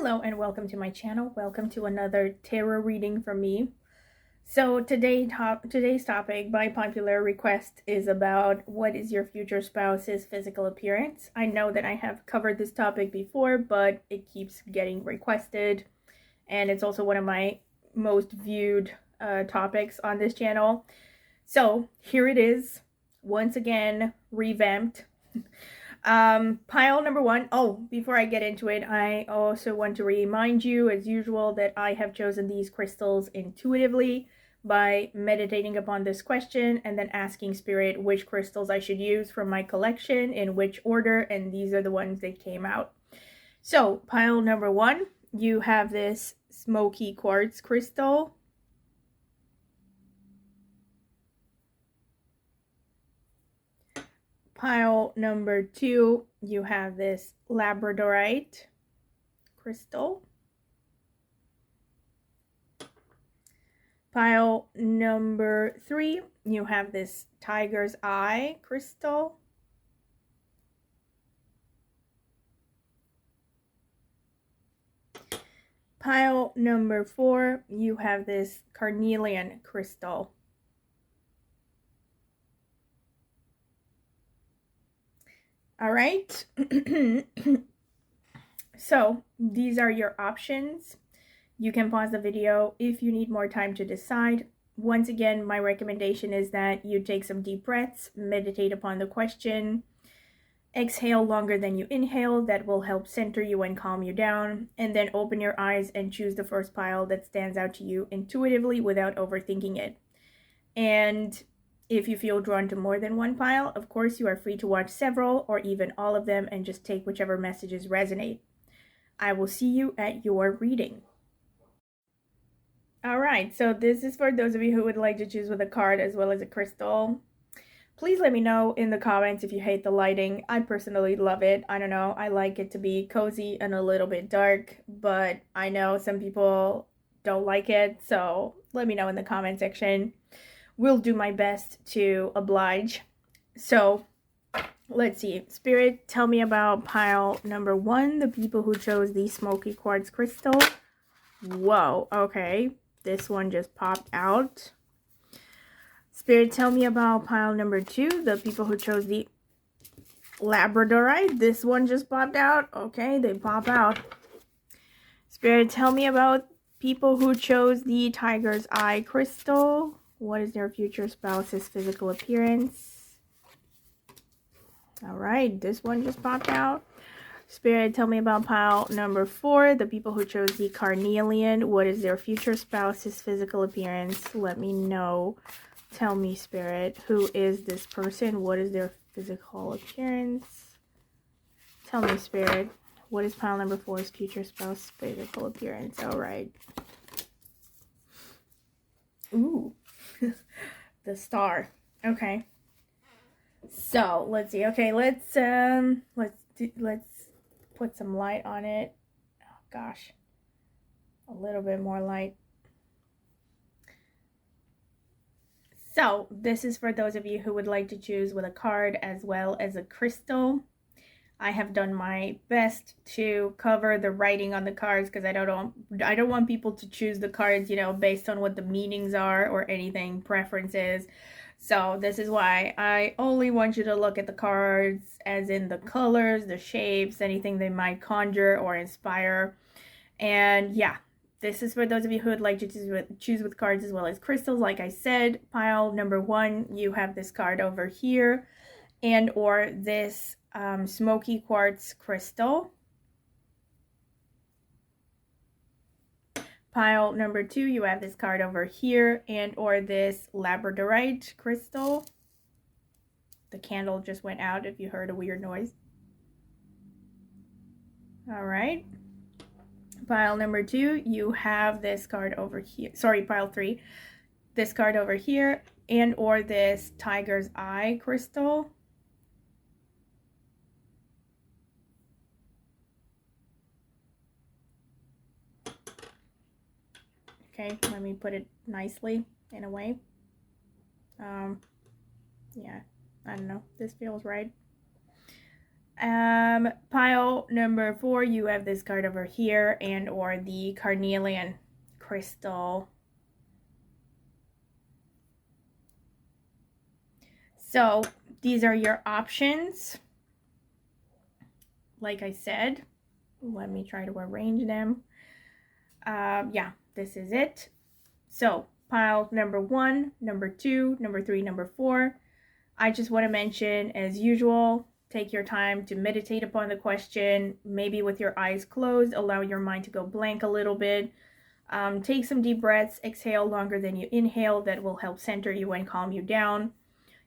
Hello and welcome to my channel. Welcome to another tarot reading from me. So today's topic, by popular request, is about what is your future spouse's physical appearance. I know that I have covered this topic before, but it keeps getting requested, and it's also one of my most viewed topics on this channel. So here it is, once again revamped. Pile number one. Oh, before I get into it, I also want to remind you, as usual, that I have chosen these crystals intuitively by meditating upon this question and then asking Spirit which crystals I should use from my collection in which order, and these are the ones that came out. So, pile number one, you have this smoky quartz crystal. Pile number two, you have this labradorite crystal. Pile number three, you have this tiger's eye crystal. Pile number four, you have this carnelian crystal. All right. So these are your options. You can pause the video if you need more time to decide. Once again, my recommendation is that you take some deep breaths, meditate upon the question, exhale longer than you inhale. That will help center you and calm you down, and then open your eyes and choose the first pile that stands out to you intuitively without overthinking it. And if you feel drawn to more than one pile, of course, you are free to watch several or even all of them and just take whichever messages resonate. I will see you at your reading. All right, so this is for those of you who would like to choose with a card as well as a crystal. Please let me know in the comments if you hate the lighting. I personally love it. I don't know, I like it to be cozy and a little bit dark, but I know some people don't like it, so let me know in the comment section. Will do my best to oblige. So let's see. Spirit, tell me about pile number one, the people who chose the smoky quartz crystal. Whoa, okay. This one just popped out. Spirit, tell me about pile number two, the people who chose the labradorite. This one just popped out. Okay, they pop out. Spirit, tell me about people who chose the tiger's eye crystal. What is their future spouse's physical appearance? All right, this one just popped out. Spirit, tell me about pile number four, the people who chose the carnelian. What is their future spouse's physical appearance? Let me know. Tell me, Spirit, who is this person? What is their physical appearance? Tell me, Spirit, what is pile number four's future spouse's physical appearance? All right. Ooh. The star. Okay, so let's see. Okay, let's put some light on it. Oh gosh, a little bit more light. So this is for those of you who would like to choose with a card as well as a crystal. I have done my best to cover the writing on the cards because I don't want people to choose the cards, you know, based on what the meanings are or anything, preferences. So this is why I only want you to look at the cards as in the colors, the shapes, anything they might conjure or inspire. And yeah, this is for those of you who would like to choose with cards as well as crystals. Like I said, pile number one, you have this card over here and or this smoky quartz crystal. Pile number two, you have this card over here and or this labradorite crystal. The candle just went out if you heard a weird noise. All right. Pile number two, you have this card over here. Sorry, pile three. This card over here and or this tiger's eye crystal. Okay, let me put it nicely in a way. Yeah, I don't know. This feels right. Pile number 4, you have this card over here, and or the carnelian crystal. So these are your options. Like I said, let me try to arrange them. Yeah, this is it. So pile number 1, number 2, number 3, number 4. I just want to mention, as usual, take your time to meditate upon the question, maybe with your eyes closed, allow your mind to go blank a little bit. Take some deep breaths, exhale longer than you inhale. That will help center you and calm you down.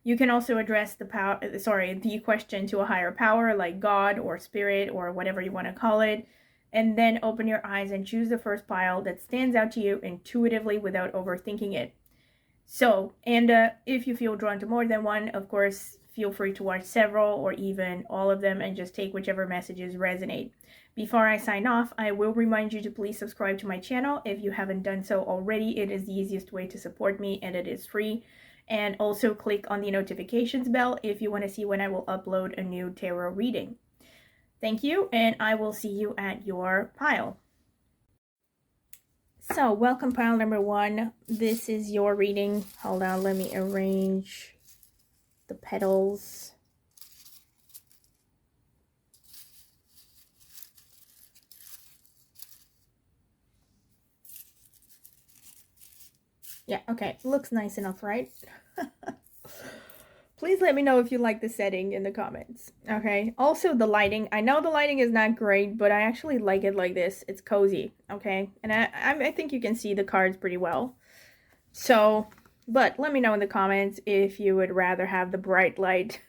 You can also address the question to a higher power, like God or spirit or whatever you want to call it. And then open your eyes and choose the first pile that stands out to you intuitively without overthinking it. So, and if you feel drawn to more than one, of course, feel free to watch several or even all of them and just take whichever messages resonate. Before I sign off, I will remind you to please subscribe to my channel. If you haven't done so already, it is the easiest way to support me and it is free. And also click on the notifications bell if you want to see when I will upload a new tarot reading. Thank you, and I will see you at your pile. So, welcome pile number 1. This is your reading. Hold on, let me arrange the petals. Yeah, okay, looks nice enough, right? Please let me know if you like the setting in the comments, okay? Also, the lighting. I know the lighting is not great, but I actually like it like this. It's cozy, okay? And I think you can see the cards pretty well. So, but let me know in the comments if you would rather have the bright light.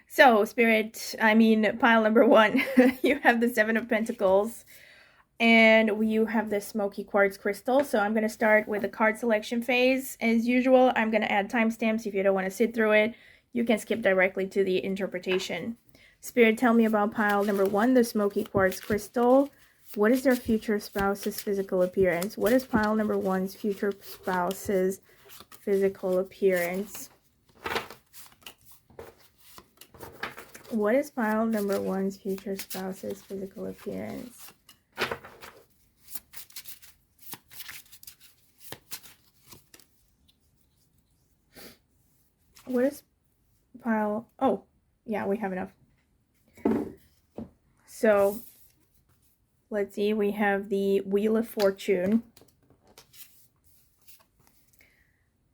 So, pile number 1, you have the 7 of Pentacles. And you have the smoky quartz crystal. So I'm going to start with the card selection phase. As usual, I'm going to add timestamps. If you don't want to sit through it, you can skip directly to the interpretation. Spirit, tell me about pile number 1, the smoky quartz crystal. What is their future spouse's physical appearance? What is pile number 1's future spouse's physical appearance? What is pile number 1's future spouse's physical appearance? What is pile? Oh, yeah, we have enough. So, let's see. We have the Wheel of Fortune.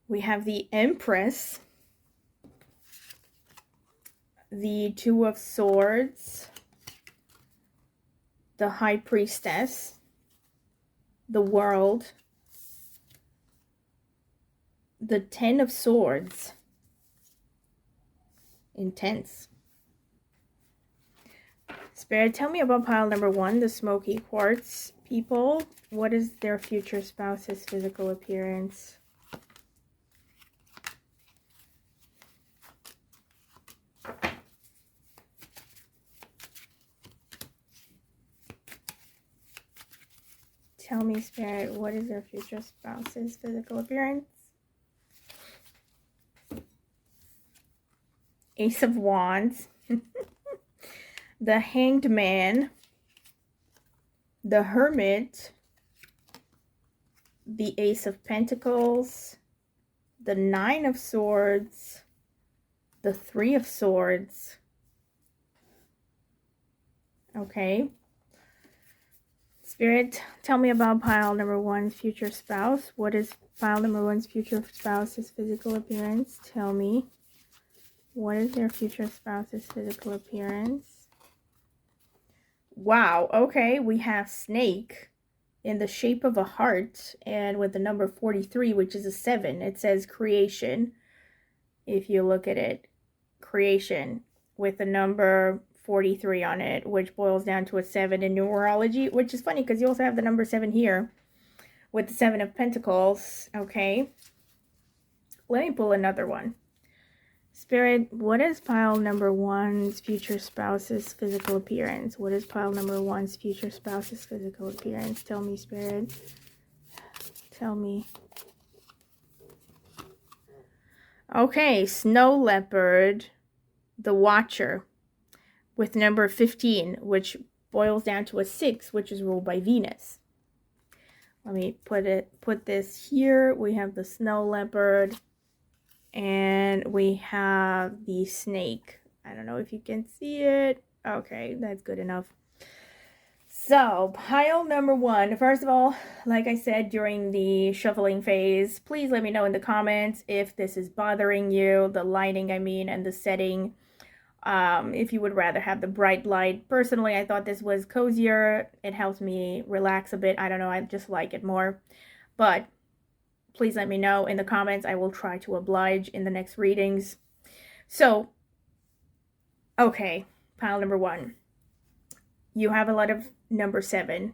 We have the Empress. The Two of Swords. The High Priestess. The World. The Ten of Swords. Intense. Spirit, tell me about pile number 1, the smoky quartz people. What is their future spouse's physical appearance? Tell me, Spirit, what is their future spouse's physical appearance? Ace of Wands. The Hanged Man. The Hermit. The Ace of Pentacles. The Nine of Swords. The Three of Swords. Okay. Spirit, tell me about pile number 1's future spouse. What is pile number 1's future spouse's physical appearance? Tell me. What is their future spouse's physical appearance? Wow, okay, we have snake in the shape of a heart and with the number 43, which is a 7. It says creation. If you look at it, creation with the number 43 on it, which boils down to a 7 in numerology, which is funny because you also have the number 7 here with the 7 of Pentacles. Okay, let me pull another one. Spirit, what is pile number 1's future spouse's physical appearance? What is pile number 1's future spouse's physical appearance? Tell me, Spirit. Tell me. Okay, Snow Leopard, the Watcher. with number 15, which boils down to a 6, which is ruled by Venus. Let me put this here. We have the snow leopard and we have the snake. I don't know if you can see it. Okay, that's good enough. So, pile number 1. First of all, like I said during the shuffling phase, please let me know in the comments if this is bothering you, the lighting, I mean, and the setting. If you would rather have the bright light. Personally, I thought this was cozier. It helps me relax a bit. I don't know, I just like it more. But please let me know in the comments. I will try to oblige in the next readings. So, okay, pile number 1. You have a lot of number 7.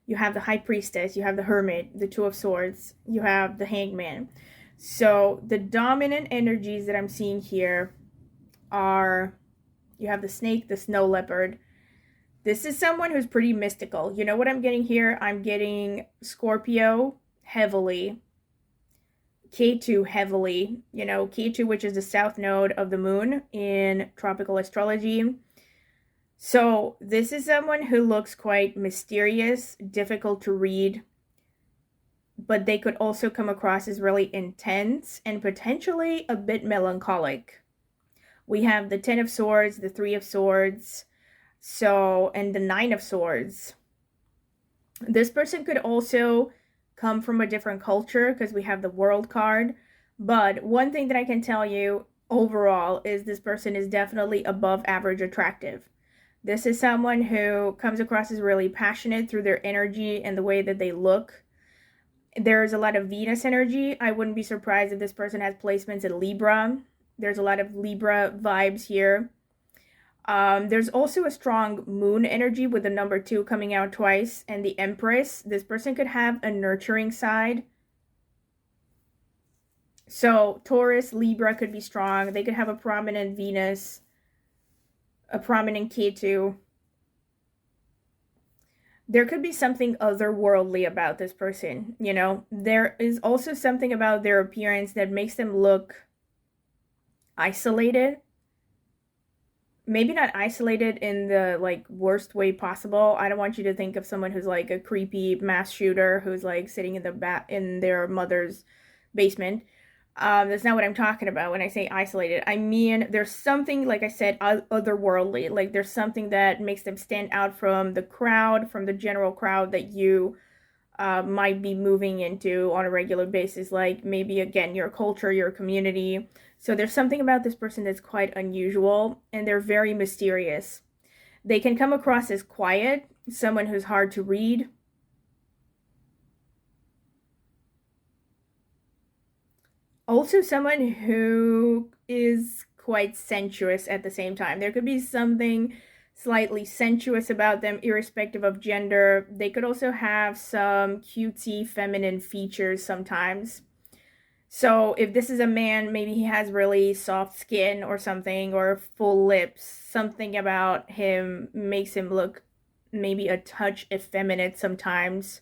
You have the High Priestess. You have the Hermit, the Two of Swords. You have the Hangman. So, the dominant energies that I'm seeing here are, you have the snake, the snow leopard. This is someone who's pretty mystical. You know what I'm getting here? I'm getting Scorpio heavily, Ketu heavily, you know, Ketu, which is the south node of the moon in tropical astrology. So this is someone who looks quite mysterious, difficult to read, but they could also come across as really intense and potentially a bit melancholic. We have the 10 of Swords, the 3 of Swords, and the 9 of Swords. This person could also come from a different culture because we have the World card. But one thing that I can tell you overall is this person is definitely above average attractive. This is someone who comes across as really passionate through their energy and the way that they look. There's a lot of Venus energy. I wouldn't be surprised if this person has placements in Libra. There's a lot of Libra vibes here. There's also a strong moon energy with the number 2 coming out twice and the Empress. This person could have a nurturing side. So Taurus, Libra could be strong. They could have a prominent Venus, a prominent Ketu. There could be something otherworldly about this person, you know. There is also something about their appearance that makes them look isolated. Maybe not isolated in the like worst way possible. I don't want you to think of someone who's like a creepy mass shooter who's like sitting in their mother's basement. That's not what I'm talking about when I say isolated. I mean, there's something, like I said, otherworldly. Like there's something that makes them stand out from the crowd, from the general crowd that you might be moving into on a regular basis. Like maybe, again, your culture, your community. So there's something about this person that's quite unusual, and they're very mysterious. They can come across as quiet, someone who's hard to read. Also someone who is quite sensuous at the same time. There could be something slightly sensuous about them, irrespective of gender. They could also have some cutesy feminine features sometimes. So if this is a man, maybe he has really soft skin or something, or full lips. Something about him makes him look maybe a touch effeminate sometimes.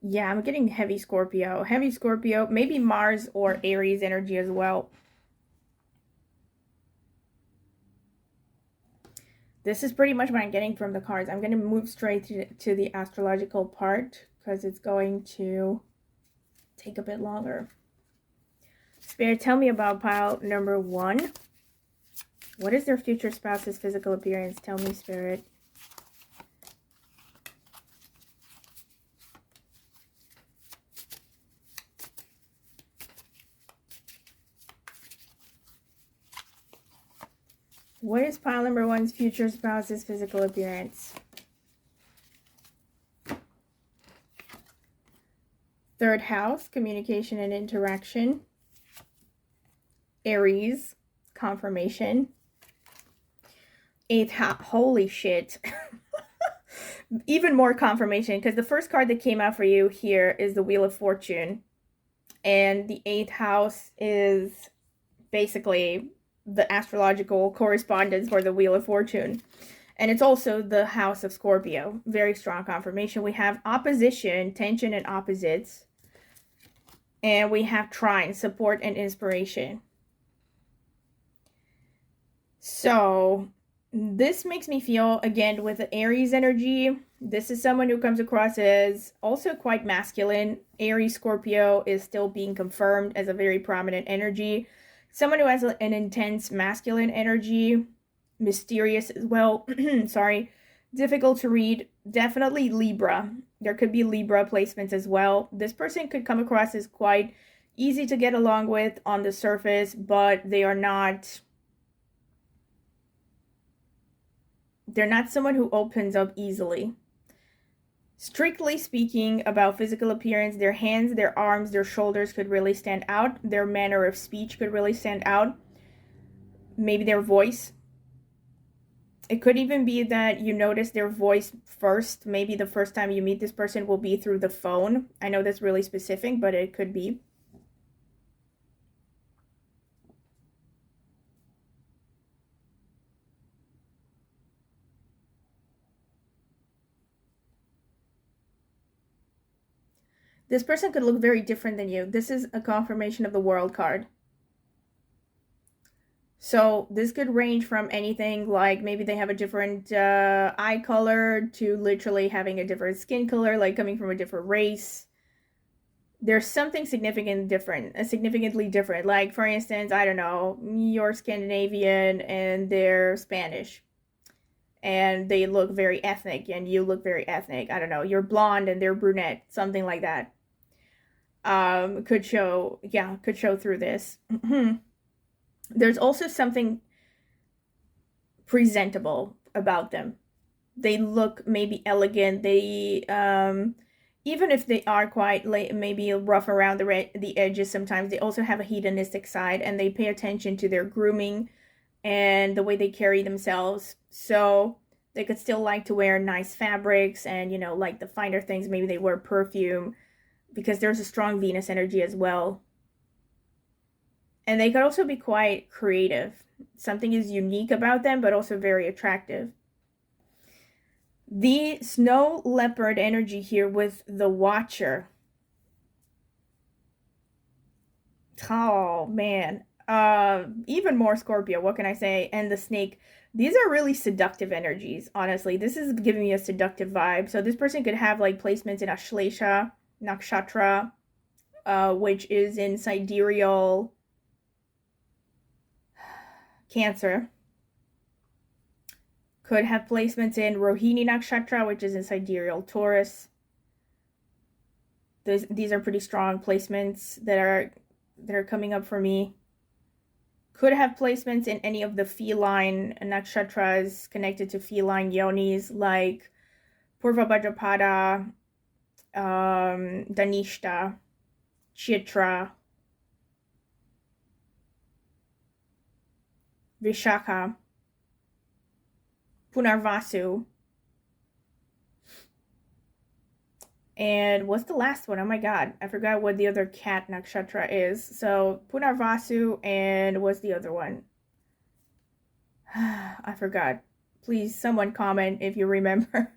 Yeah, I'm getting heavy Scorpio. Heavy Scorpio, maybe Mars or Aries energy as well. This is pretty much what I'm getting from the cards. I'm going to move straight to the astrological part because it's going to take a bit longer. Spirit, tell me about pile number 1. What is their future spouse's physical appearance? Tell me, Spirit. What is pile number 1's future spouse's physical appearance? Third house, communication and interaction. Aries, confirmation. 8th house, holy shit. Even more confirmation, because the first card that came out for you here is the Wheel of Fortune. And the 8th house is basically the astrological correspondence for the Wheel of Fortune. And it's also the house of Scorpio. Very strong confirmation. We have opposition, tension, and opposites. And we have trine, support and inspiration. So this makes me feel, again, with the Aries energy, this is someone who comes across as also quite masculine. Aries Scorpio is still being confirmed as a very prominent energy. Someone who has an intense masculine energy, mysterious as well. Sorry, difficult to read. Definitely Libra. There could be Libra placements as well. This person could come across as quite easy to get along with on the surface, but they're not someone who opens up easily. Strictly speaking about physical appearance, their hands, their arms, their shoulders could really stand out. Their manner of speech could really stand out. Maybe their voice. It could even be that you notice their voice first. Maybe the first time you meet this person will be through the phone. I know that's really specific, but it could be. This person could look very different than you. This is a confirmation of the World card. So this could range from anything like maybe they have a different eye color to literally having a different skin color, like coming from a different race. There's something significantly different. Like, for instance, I don't know, you're Scandinavian and they're Spanish. And they look very ethnic and you look very ethnic. I don't know, you're blonde and they're brunette. Something like that. Could show through this. There's also something presentable about them. They look maybe elegant. They even if they are quite maybe rough around the edges sometimes, they also have a hedonistic side, and they pay attention to their grooming and the way they carry themselves. So they could still like to wear nice fabrics and, you know, like the finer things. Maybe they wear perfume because there's a strong Venus energy as well. And they could also be quite creative. Something is unique about them, but also very attractive. The snow leopard energy here with the Watcher. Oh, man. Even more Scorpio, what can I say? And the snake. These are really seductive energies, honestly. This is giving me a seductive vibe. So this person could have like placements in Ashlesha Nakshatra, which is in sidereal Cancer. Could have placements in Rohini Nakshatra, which is in sidereal Taurus. These are pretty strong placements that are coming up for me. Could have placements in any of the feline nakshatras connected to feline yonis, like Purva Bhadrapada, Dhanishta, Chitra, Vishakha, Punarvasu, and what's the last one? Oh my god, I forgot what the other cat nakshatra is. So Punarvasu, and what's the other one? I forgot. Please, someone comment if you remember.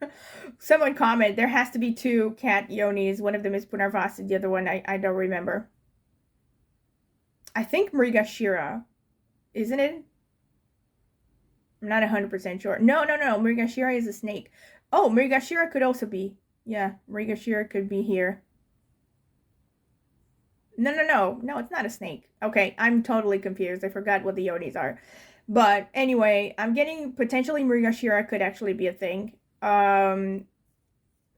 Someone comment. There has to be two cat yonis. One of them is Punarvasu, the other one I don't remember. I think Mrigashira, isn't it? I'm not 100% sure. No. Mrigashira is a snake. Oh, Mrigashira could also be. Yeah, Mrigashira could be here. No, it's not a snake. Okay, I'm totally confused. I forgot what the yonis are. But anyway, I'm getting potentially Mrigashira could actually be a thing. And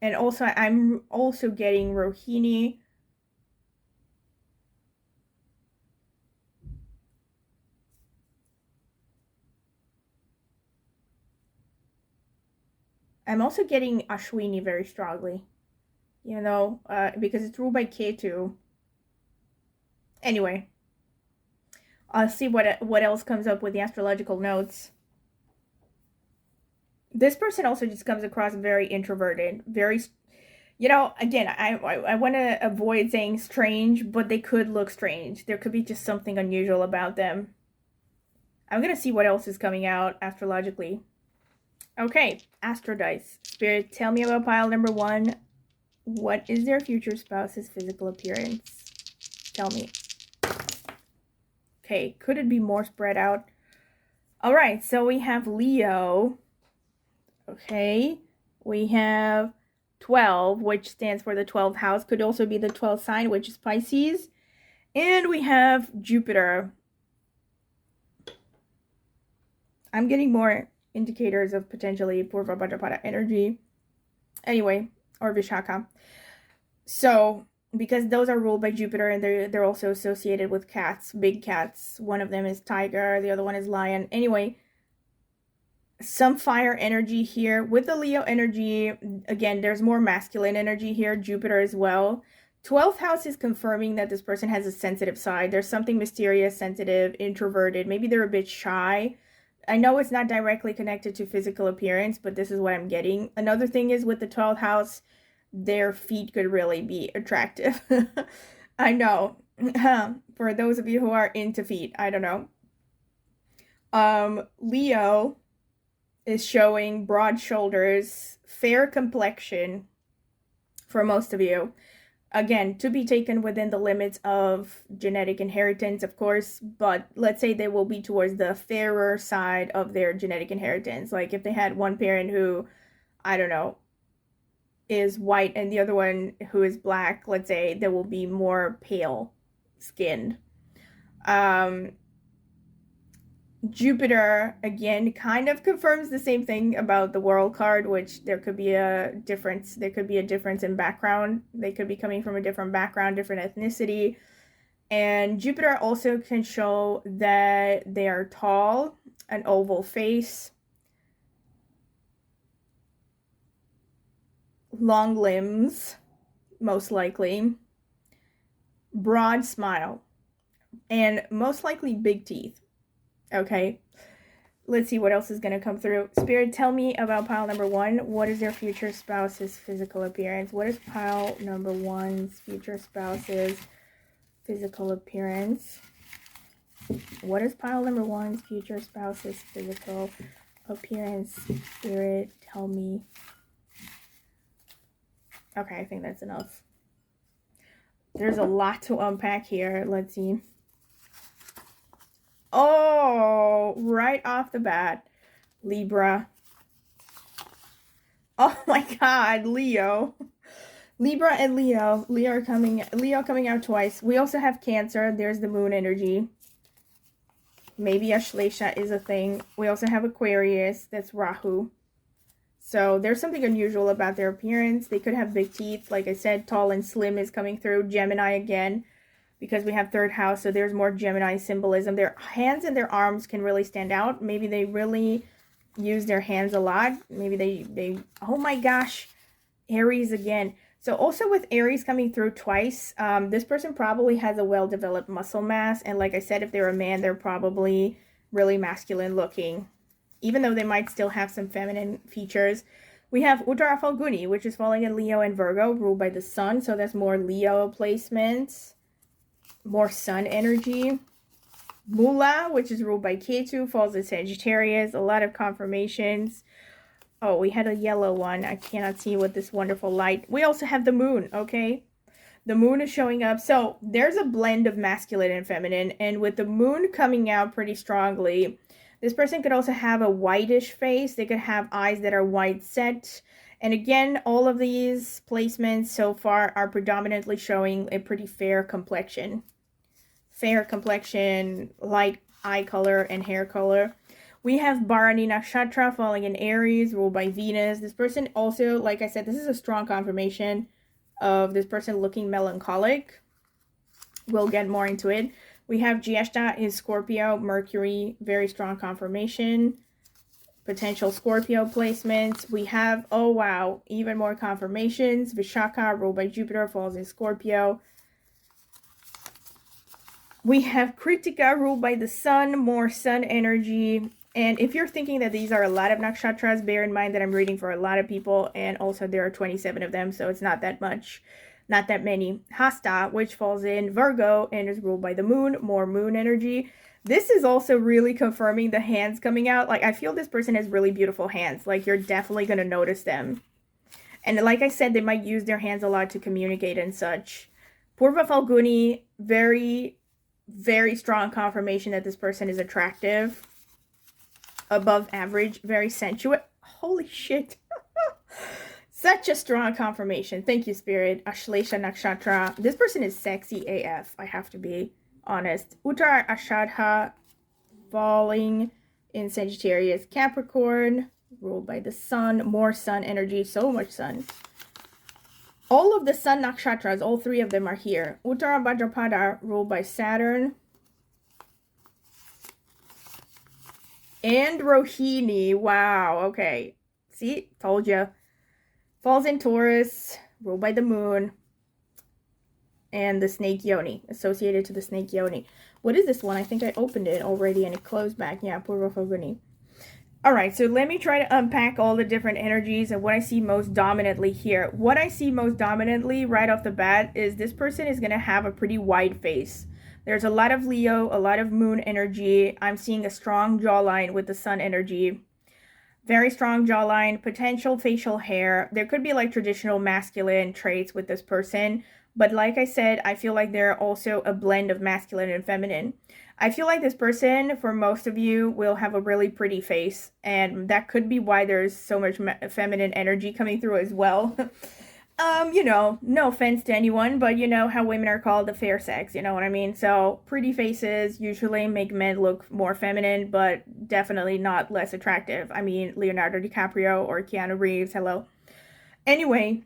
also, I'm also getting Rohini. I'm also getting Ashwini very strongly, you know, because it's ruled by Ketu. Anyway, I'll see what else comes up with the astrological notes. This person also just comes across very introverted, very, you know, again, I want to avoid saying strange, but they could look strange. There could be just something unusual about them. I'm going to see what else is coming out astrologically. Okay, Astro Dice. Spirit, tell me about pile number 1. What is their future spouse's physical appearance? Tell me. Okay, could it be more spread out? All right, so we have Leo. Okay, we have 12, which stands for the 12th house. Could also be the 12th sign, which is Pisces. And we have Jupiter. I'm getting more indicators of potentially Purva Bhadrapada energy. Anyway, or Vishaka. So, because those are ruled by Jupiter and they're also associated with cats, big cats. One of them is tiger, the other one is lion. Anyway, some fire energy here. With the Leo energy, again, there's more masculine energy here, Jupiter as well. 12th house is confirming that this person has a sensitive side. There's something mysterious, sensitive, introverted. Maybe they're a bit shy. I know it's not directly connected to physical appearance, but this is what I'm getting. Another thing is with the 12th house, their feet could really be attractive. I know. For those of you who are into feet, I don't know. Leo is showing broad shoulders, fair complexion for most of you. Again, to be taken within the limits of genetic inheritance, of course, but let's say they will be towards the fairer side of their genetic inheritance. Like if they had one parent who, I don't know, is white and the other one who is black, let's say they will be more pale skinned. Jupiter, again, kind of confirms the same thing about the World card, which there could be a difference. There could be a difference in background. They could be coming from a different background, different ethnicity. And Jupiter also can show that they are tall, an oval face, long limbs, most likely, broad smile, and most likely big teeth. Okay, let's see what else is going to come through. Spirit, tell me about pile number 1. What is their future spouse's physical appearance? What is pile number 1's future spouse's physical appearance? What is pile number 1's future spouse's physical appearance? Spirit, tell me. Okay, I think that's enough. There's a lot to unpack here. Let's see. Oh, right off the bat, Libra. Oh my God, Leo. Libra and Leo. Leo coming out twice. We also have Cancer. There's the moon energy. Maybe Ashlesha is a thing. We also have Aquarius. That's Rahu. So there's something unusual about their appearance. They could have big teeth. Like I said, tall and slim is coming through. Gemini again. Because we have 3rd house, so there's more Gemini symbolism. Their hands and their arms can really stand out. Maybe they really use their hands a lot. Maybe they oh my gosh, Aries again. So also with Aries coming through twice, this person probably has a well-developed muscle mass. And like I said, if they're a man, they're probably really masculine looking, even though they might still have some feminine features. We have Uttara Falguni, which is falling in Leo and Virgo, ruled by the sun. So that's more Leo placements. More sun energy. Mula, which is ruled by Ketu, falls in Sagittarius. A lot of confirmations. Oh, we had a yellow one. I cannot see with this wonderful light. We also have the moon, okay? The moon is showing up. So there's a blend of masculine and feminine. And with the moon coming out pretty strongly, this person could also have a whitish face. They could have eyes that are white set. And again, all of these placements so far are predominantly showing a pretty fair complexion. Fair complexion, light eye color, and hair color. We have Bharani Nakshatra falling in Aries, ruled by Venus. This person also, like I said, this is a strong confirmation of this person looking melancholic. We'll get more into it. We have Jyeshta is Scorpio, Mercury, very strong confirmation. Potential Scorpio placements. We have, oh wow, even more confirmations. Vishaka, ruled by Jupiter, falls in Scorpio. We have Kritika, ruled by the sun, more sun energy. And if you're thinking that these are a lot of nakshatras, bear in mind that I'm reading for a lot of people, and also there are 27 of them, so it's not that much, not that many. Hasta, which falls in Virgo and is ruled by the moon, more moon energy. This is also really confirming the hands coming out. Like, I feel this person has really beautiful hands. Like, you're definitely going to notice them. And like I said, they might use their hands a lot to communicate and such. Purva Falguni, very, very strong confirmation that this person is attractive, above average, very sensual. Holy shit. Such a strong confirmation. Thank you, Spirit. Ashlesha Nakshatra. This person is sexy AF, I have to be honest. Uttar Ashadha, falling in Sagittarius, Capricorn, ruled by the sun. More sun energy, so much sun. All of the sun nakshatras, all three of them are here. Uttara Bhadrapada, ruled by Saturn. And Rohini. Wow, okay. See, told you. Falls in Taurus, ruled by the moon. And the snake yoni, associated to the snake yoni. What is this one? I think I opened it already and it closed back. Yeah, Purva Falguni. Alright, so let me try to unpack all the different energies and what I see most dominantly here. What I see most dominantly right off the bat is this person is going to have a pretty wide face. There's a lot of Leo, a lot of moon energy. I'm seeing a strong jawline with the sun energy. Very strong jawline, potential facial hair. There could be like traditional masculine traits with this person. But like I said, I feel like they're also a blend of masculine and feminine. I feel like this person, for most of you, will have a really pretty face. And that could be why there's so much feminine energy coming through as well. You know, no offense to anyone, but you know how women are called the fair sex, you know what I mean? So, pretty faces usually make men look more feminine, but definitely not less attractive. I mean, Leonardo DiCaprio or Keanu Reeves, hello. Anyway,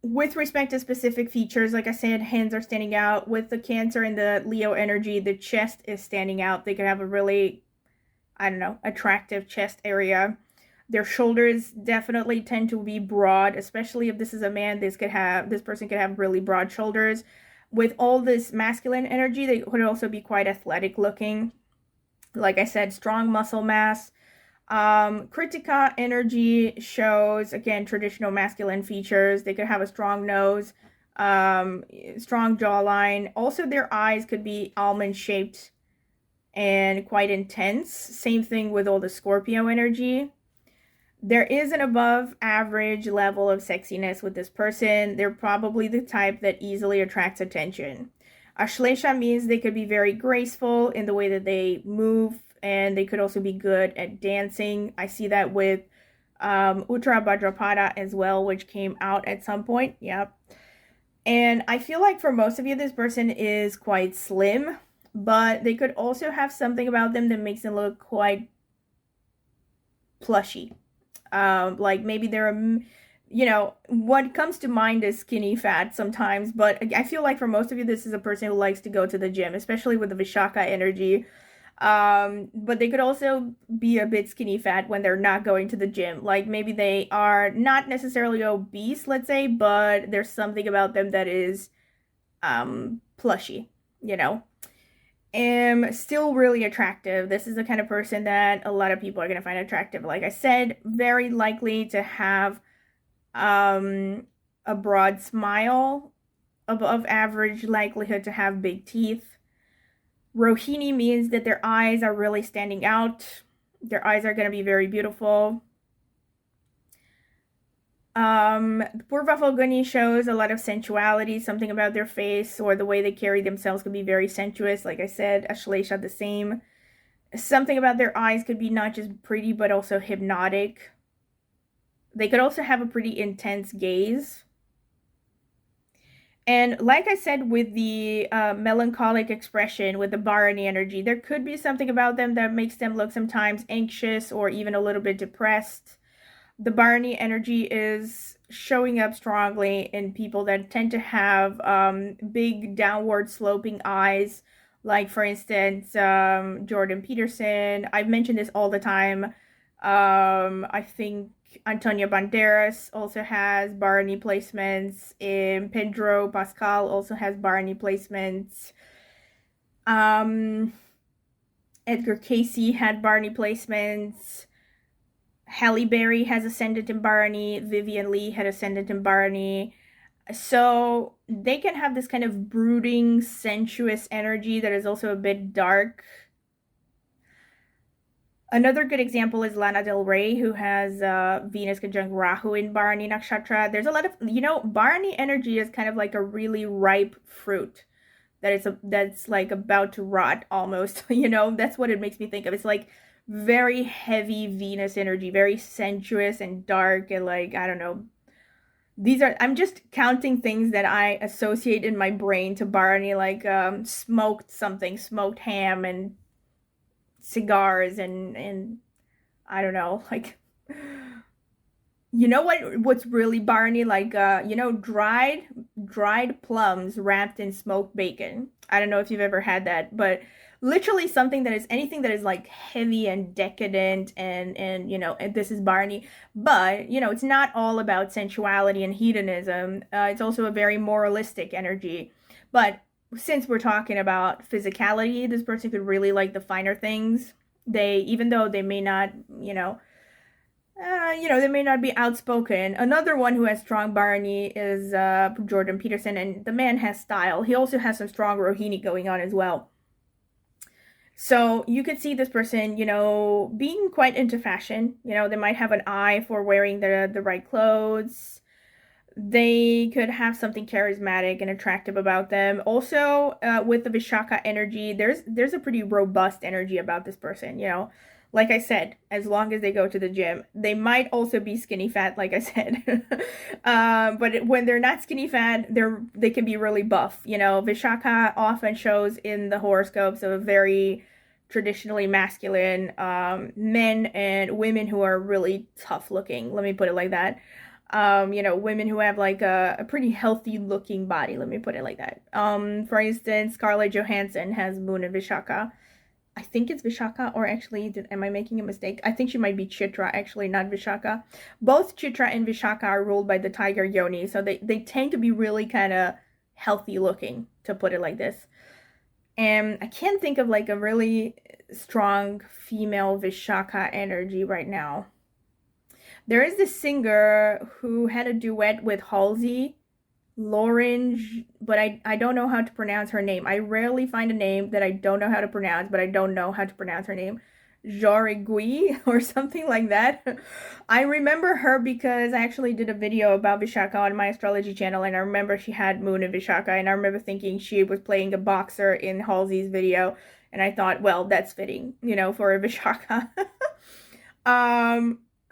with respect to specific features, like I said, hands are standing out. With the Cancer and the Leo energy, the chest is standing out. They could have a really, I don't know, attractive chest area. Their shoulders definitely tend to be broad, especially if this is a man. This person could have really broad shoulders. With all this masculine energy, they could also be quite athletic looking. Like I said, strong muscle mass. Kritika energy shows, again, traditional masculine features. They could have a strong nose, strong jawline. Also, their eyes could be almond shaped and quite intense. Same thing with all the Scorpio energy. There is an above average level of sexiness with this person. They're probably the type that easily attracts attention. Ashlesha means they could be very graceful in the way that they move, and they could also be good at dancing. I see that with Uttara Bhadrapada as well, which came out at some point. Yep. And I feel like for most of you, this person is quite slim, but they could also have something about them that makes them look quite plushy. Like maybe they're you know, what comes to mind is skinny fat sometimes, but I feel like for most of you, this is a person who likes to go to the gym, especially with the Vishaka energy. But they could also be a bit skinny fat when they're not going to the gym. Like maybe they are not necessarily obese, let's say, but there's something about them that is plushy, you know. Still really attractive. This is the kind of person that a lot of people are going to find attractive. Like I said, very likely to have a broad smile, above average likelihood to have big teeth. Rohini means that their eyes are really standing out. Their eyes are going to be very beautiful. Purva Falguni shows a lot of sensuality, something about their face or the way they carry themselves could be very sensuous. Like I said, Ashlesha the same. Something about their eyes could be not just pretty, but also hypnotic. They could also have a pretty intense gaze. And like I said, with the melancholic expression, with the Bharani energy, there could be something about them that makes them look sometimes anxious or even a little bit depressed. The Bharani energy is showing up strongly in people that tend to have big downward sloping eyes. Like, for instance, Jordan Peterson. I've mentioned this all the time. I think Antonio Banderas also has Bharani placements. Pedro Pascal also has Bharani placements. Edgar Cayce had Bharani placements. Halle Berry has ascendant in Bharani. Vivian Lee had ascendant in Bharani. So they can have this kind of brooding, sensuous energy that is also a bit dark. Another good example is Lana Del Rey, who has Venus conjunct Rahu in Bharani Nakshatra. There's a lot of, Bharani energy is kind of like a really ripe fruit that's like about to rot almost. That's what it makes me think of. It's like very heavy Venus energy, very sensuous and dark, and like, I don't know. I'm just counting things that I associate in my brain to Bharani, like smoked ham and cigars and I don't know, like, what's really Barney, like dried plums wrapped in smoked bacon. I don't know if you've ever had that, but literally something that is anything that is like heavy and decadent and this is Barney. But it's not all about sensuality and hedonism. It's also a very moralistic energy. But since we're talking about physicality, this person could really like the finer things. Even though they may not, they may not be outspoken. Another one who has strong Barney is Jordan Peterson, and the man has style. He also has some strong Rohini going on as well. So you could see this person, being quite into fashion. They might have an eye for wearing the right clothes. They could have something charismatic and attractive about them. Also, with the Vishaka energy, there's a pretty robust energy about this person, Like I said, as long as they go to the gym. They might also be skinny fat, like I said. But when they're not skinny fat, they can be really buff. Vishaka often shows in the horoscopes of very traditionally masculine men and women who are really tough looking. Let me put it like that. Women who have like a pretty healthy looking body, let me put it like that. For instance, Scarlett Johansson has Moon in Vishaka. I think it's Vishaka, or actually, am I making a mistake? I think she might be Chitra, actually, not Vishaka. Both Chitra and Vishaka are ruled by the tiger Yoni, so they tend to be really kind of healthy looking, to put it like this. And I can't think of like a really strong female Vishaka energy right now. There is this singer who had a duet with Halsey, Lauren, but I don't know how to pronounce her name. I rarely find a name that I don't know how to pronounce, but I don't know how to pronounce her name. Jorigui or something like that. I remember her because I actually did a video about Vishaka on my astrology channel, and I remember she had Moon in Vishaka, and I remember thinking she was playing a boxer in Halsey's video, and I thought, well, that's fitting, for a Vishaka.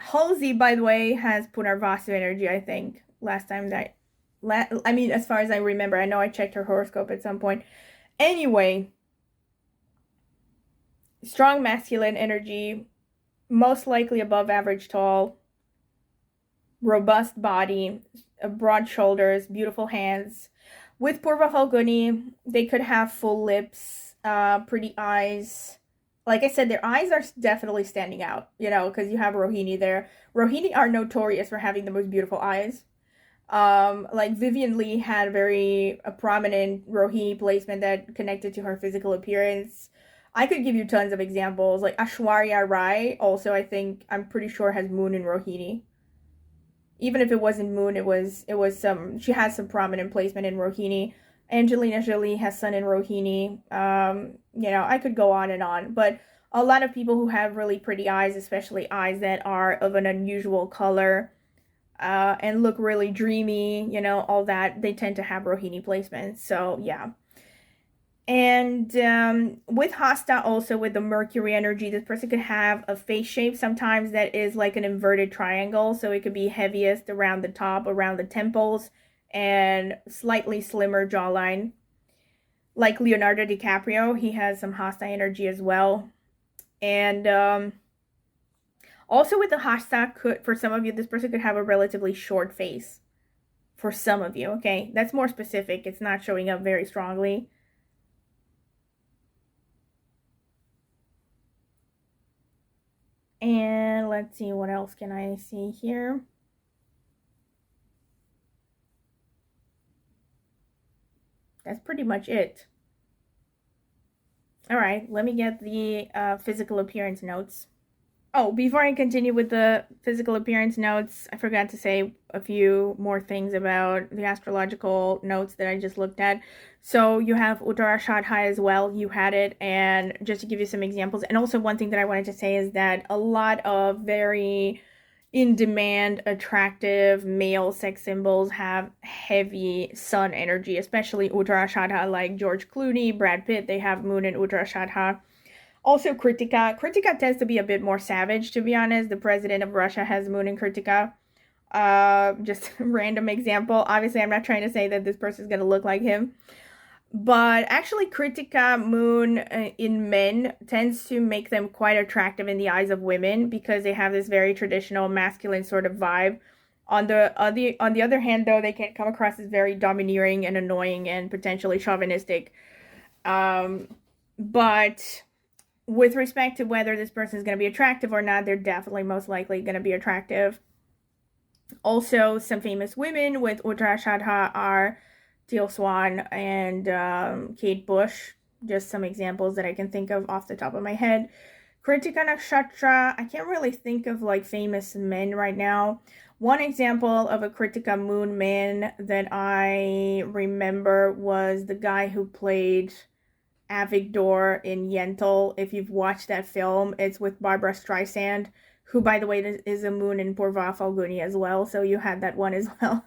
Halsey, by the way, has Punarvasu energy, I think, as far as I remember. I know I checked her horoscope at some point. Anyway, strong masculine energy, most likely above average tall, robust body, broad shoulders, beautiful hands. With Purva Falguni, they could have full lips, pretty eyes. Like I said, their eyes are definitely standing out, because you have Rohini there. Rohini are notorious for having the most beautiful eyes. Like Vivian Lee had a prominent Rohini placement that connected to her physical appearance. I could give you tons of examples. Like Aishwarya Rai also, I'm pretty sure has Moon in Rohini. Even if it wasn't Moon, she has some prominent placement in Rohini. Angelina Jolie has Sun in Rohini. I could go on and on, but a lot of people who have really pretty eyes, especially eyes that are of an unusual color, and look really dreamy, all that, they tend to have Rohini placements. So yeah. And with Hasta, also with the Mercury energy, this person could have a face shape sometimes that is like an inverted triangle. So it could be heaviest around the top, around the temples, and slightly slimmer jawline. Like Leonardo DiCaprio, he has some Hasta energy as well. And also with the Hasta, for some of you, this person could have a relatively short face. For some of you, okay? That's more specific. It's not showing up very strongly. And let's see, what else can I see here? That's pretty much it. All right, let me get the physical appearance notes. Oh, before I continue with the physical appearance notes, I forgot to say a few more things about the astrological notes that I just looked at. So you have Uttarashadha as well. You had it. And just to give you some examples. And also one thing that I wanted to say is that a lot of very in-demand, attractive male sex symbols have heavy sun energy, especially Uttarashadha, like George Clooney, Brad Pitt. They have moon in Uttarashadha. Also, Kritika. Kritika tends to be a bit more savage, to be honest. The president of Russia has moon in Kritika. Just random example. Obviously, I'm not trying to say that this person is going to look like him. But actually, Kritika moon in men tends to make them quite attractive in the eyes of women because they have this very traditional masculine sort of vibe. On the other hand, though, they can come across as very domineering and annoying and potentially chauvinistic. But with respect to whether this person is going to be attractive or not, they're definitely most likely going to be attractive. Also, some famous women with Uttarashadha are Teal Swan and Kate Bush. Just some examples that I can think of off the top of my head. Kritika Nakshatra, I can't really think of like famous men right now. One example of a Kritika moon man that I remember was the guy who played Avigdor in Yentl. If you've watched that film, it's with Barbara Streisand, who, by the way, is a moon in Purva Falguni as well. So you had that one as well.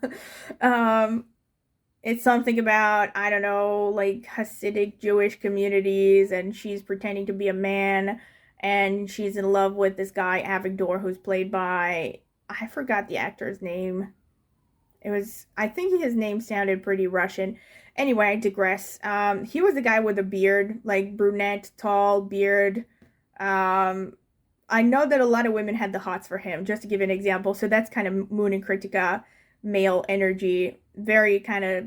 It's something about, I don't know, like Hasidic Jewish communities, and she's pretending to be a man, and she's in love with this guy, Avigdor, who's played by, I forgot the actor's name. I think his name sounded pretty Russian. Anyway, I digress. He was the guy with a beard, like brunette, tall beard. I know that a lot of women had the hots for him, just to give an example. So that's kind of Moon and Kritika male energy. Very kind of,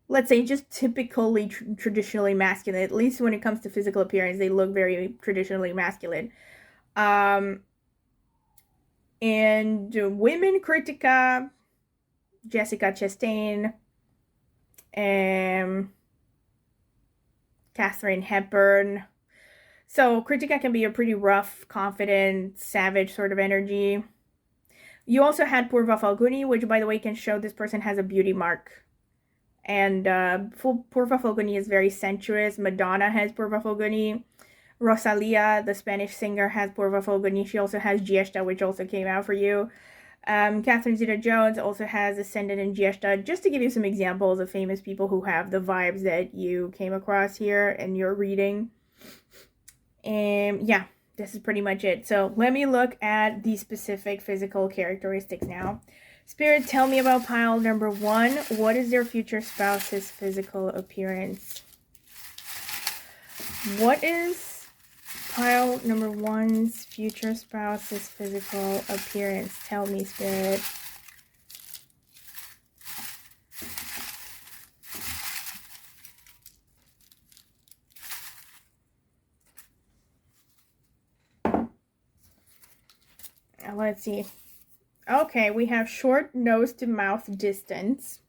let's say, just typically traditionally masculine. At least when it comes to physical appearance, they look very traditionally masculine. And women Kritika, Jessica Chastain, Katharine Hepburn. So Kritika can be a pretty rough, confident, savage sort of energy. You also had Purva Falguni, which, by the way, can show this person has a beauty mark. And Purva Falguni is very sensuous. Madonna has Purva Falguni. Rosalia, the Spanish singer, has Purva Falguni. She also has Giesta, which also came out for you. Catherine Zeta-Jones also has Ascendant in Giesta, just to give you some examples of famous people who have the vibes that you came across here in your reading. And yeah, this is pretty much it. So let me look at the specific physical characteristics now. Spirit, tell me about pile number 1. What is their future spouse's physical appearance? What is pile number 1's future spouse's physical appearance? Tell me, Spirit. Let's see. Okay, we have short nose to mouth distance.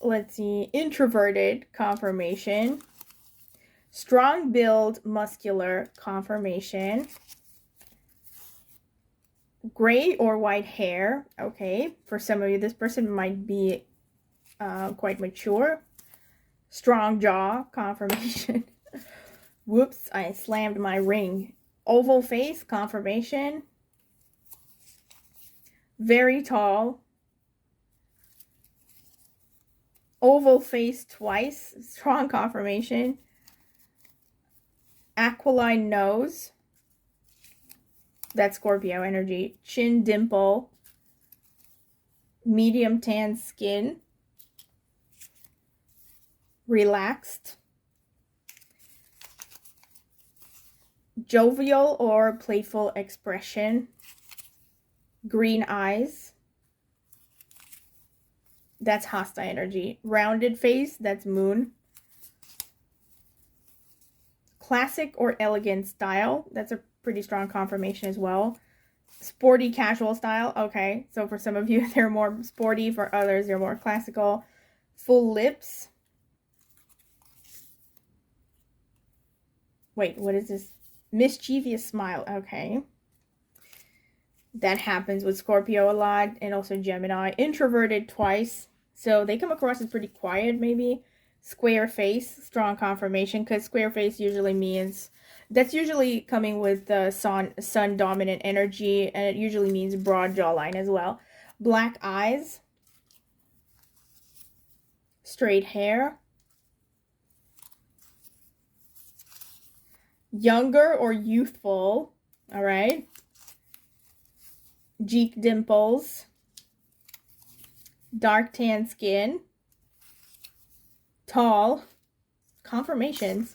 Let's see. Introverted, confirmation. Strong build, muscular, confirmation. Gray or white hair. Okay, for some of you, this person might be quite mature. Strong jaw, confirmation. Whoops, I slammed my ring. Oval face, confirmation. Very tall. Oval face twice, strong confirmation. Aquiline nose. That's Scorpio energy. Chin dimple. Medium tan skin. Relaxed. Jovial or playful expression. Green eyes. That's Hasta energy. Rounded face, that's Moon. Classic or elegant style, that's a pretty strong confirmation as well. Sporty casual style, okay. So for some of you, they're more sporty. For others, they're more classical. Full lips. Wait, what is this? Mischievous smile. Okay. That happens with Scorpio a lot, and also Gemini. Introverted twice. So they come across as pretty quiet, maybe. Square face, strong confirmation, because square face usually means, that's usually coming with the sun dominant energy, and it usually means broad jawline as well. Black eyes, straight hair, younger or youthful, all right, cheek dimples, dark tan skin, tall, confirmations,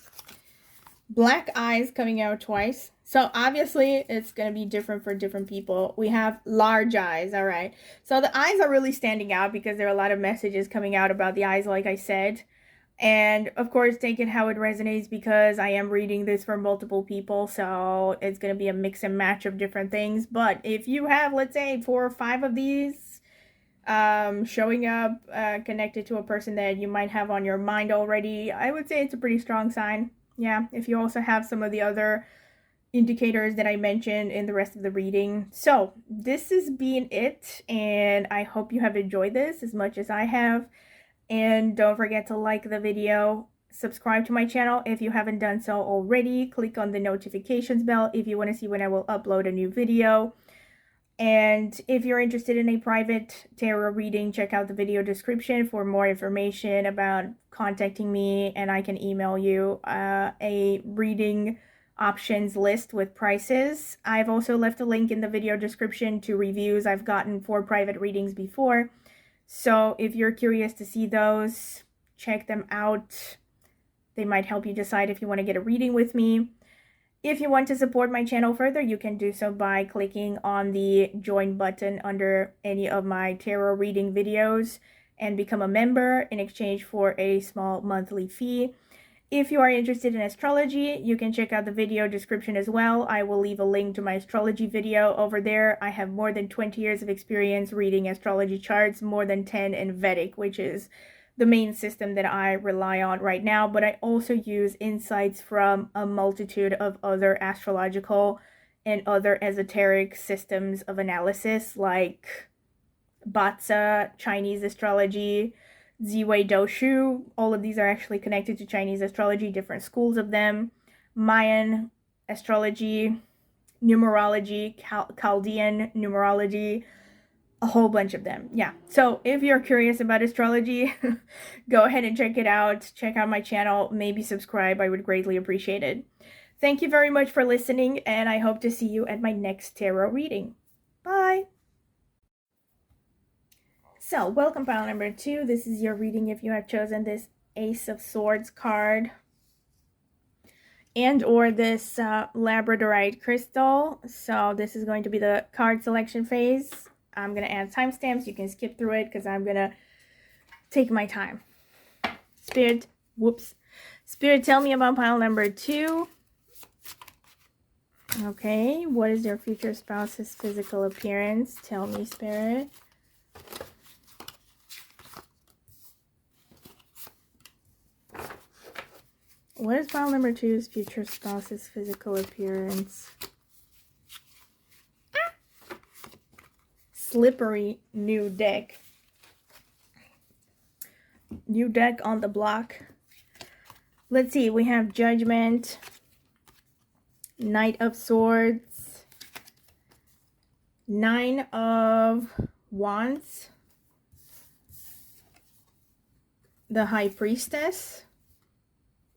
black eyes coming out twice. So obviously it's going to be different for different people. We have large eyes, all right. So the eyes are really standing out because there are a lot of messages coming out about the eyes, like I said. And of course, take it how it resonates, because I am reading this for multiple people. So it's going to be a mix and match of different things. But if you have, let's say, 4 or 5 of these showing up connected to a person that you might have on your mind already, I would say it's a pretty strong sign. Yeah, if you also have some of the other indicators that I mentioned in the rest of the reading. So this has been it, and I hope you have enjoyed this as much as I have. And don't forget to like the video, subscribe to my channel if you haven't done so already, click on the notifications bell if you want to see when I will upload a new video. And if you're interested in a private tarot reading, check out the video description for more information about contacting me, and I can email you a reading options list with prices. I've also left a link in the video description to reviews I've gotten for private readings before. So if you're curious to see those, check them out. They might help you decide if you want to get a reading with me. If you want to support my channel further, you can do so by clicking on the join button under any of my tarot reading videos and become a member in exchange for a small monthly fee. If you are interested in astrology, you can check out the video description as well. I will leave a link to my astrology video over there. I have more than 20 years of experience reading astrology charts, more than 10 in Vedic, which is the main system that I rely on right now. But I also use insights from a multitude of other astrological and other esoteric systems of analysis, like Batsa, Chinese astrology, Ziwei Doshu. All of these are actually connected to Chinese astrology, different schools of them. Mayan astrology, numerology, Chaldean numerology, a whole bunch of them. Yeah, so if you're curious about astrology, go ahead and check it out. Check out my channel, maybe subscribe. I would greatly appreciate it. Thank you very much for listening, and I hope to see you at my next tarot reading. Bye! So, welcome pile number 2. This is your reading if you have chosen this Ace of Swords card and or this Labradorite crystal. So this is going to be the card selection phase. I'm going to add timestamps. You can skip through it because I'm going to take my time. Spirit, tell me about pile number 2. Okay, what is your future spouse's physical appearance? Tell me, Spirit. What is pile number 2's future spouse's physical appearance? Slippery new deck. New deck on the block. Let's see, we have Judgment, Knight of Swords, 9 of Wands, the High Priestess,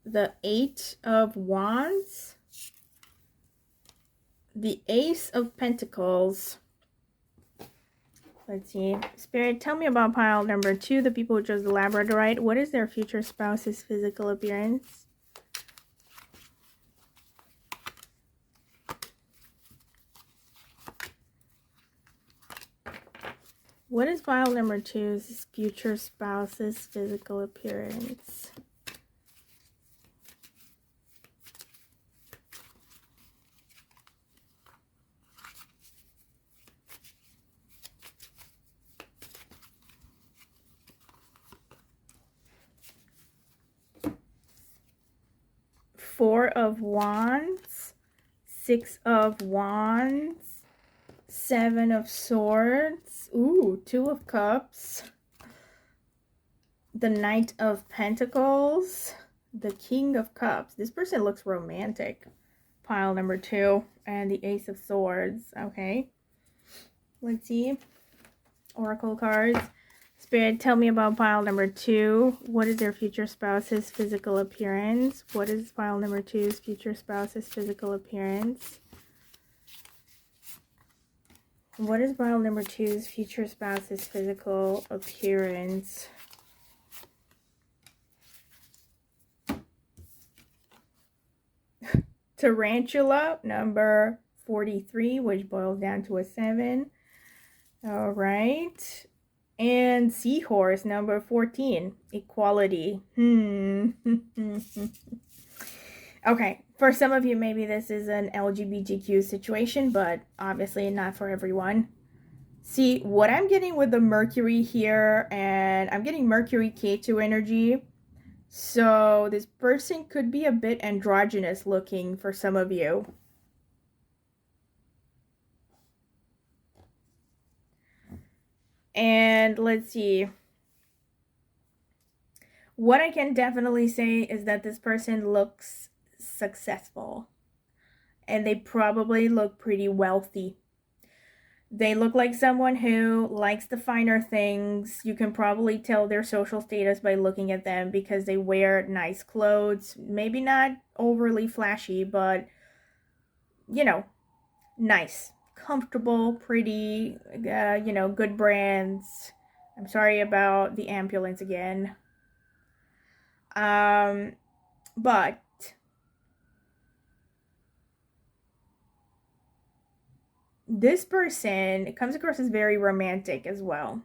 the 8 of Wands, the Ace of Pentacles. Let's see. Spirit, tell me about pile number 2, the people who chose the Labradorite. What is their future spouse's physical appearance? What is pile number 2's future spouse's physical appearance? Four of Wands, Six of Wands, Seven of Swords, ooh, Two of Cups, the Knight of Pentacles, the King of Cups. This person looks romantic. Pile number 2, and the Ace of Swords. Okay, let's see. Oracle cards. Spirit, tell me about pile number 2. What is their future spouse's physical appearance? What is pile number 2's future spouse's physical appearance? What is pile number 2's future spouse's physical appearance? Tarantula, number 43, which boils down to a 7. All right. And Seahorse, number 14, equality. Okay, for some of you, maybe this is an LGBTQ situation, but obviously not for everyone. See, what I'm getting with the Mercury here, and I'm getting Mercury K2 energy. So this person could be a bit androgynous looking for some of you. And let's see. What I can definitely say is that this person looks successful. And they probably look pretty wealthy. They look like someone who likes the finer things. You can probably tell their social status by looking at them because they wear nice clothes. Maybe not overly flashy, but, you know, nice. Comfortable, pretty, you know, good brands. I'm sorry about the ambulance again. But this person comes across as very romantic as well.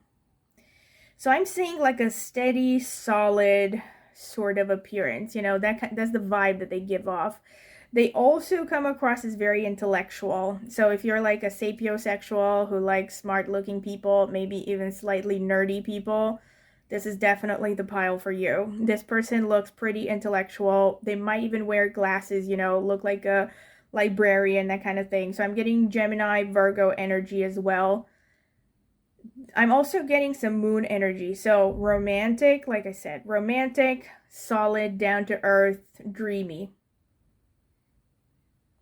So I'm seeing like a steady, solid sort of appearance. You know, that's the vibe that they give off. They also come across as very intellectual. So if you're like a sapiosexual who likes smart-looking people, maybe even slightly nerdy people, this is definitely the pile for you. This person looks pretty intellectual. They might even wear glasses, you know, look like a librarian, that kind of thing. So I'm getting Gemini, Virgo energy as well. I'm also getting some moon energy. So romantic, like I said, romantic, solid, down to earth, dreamy.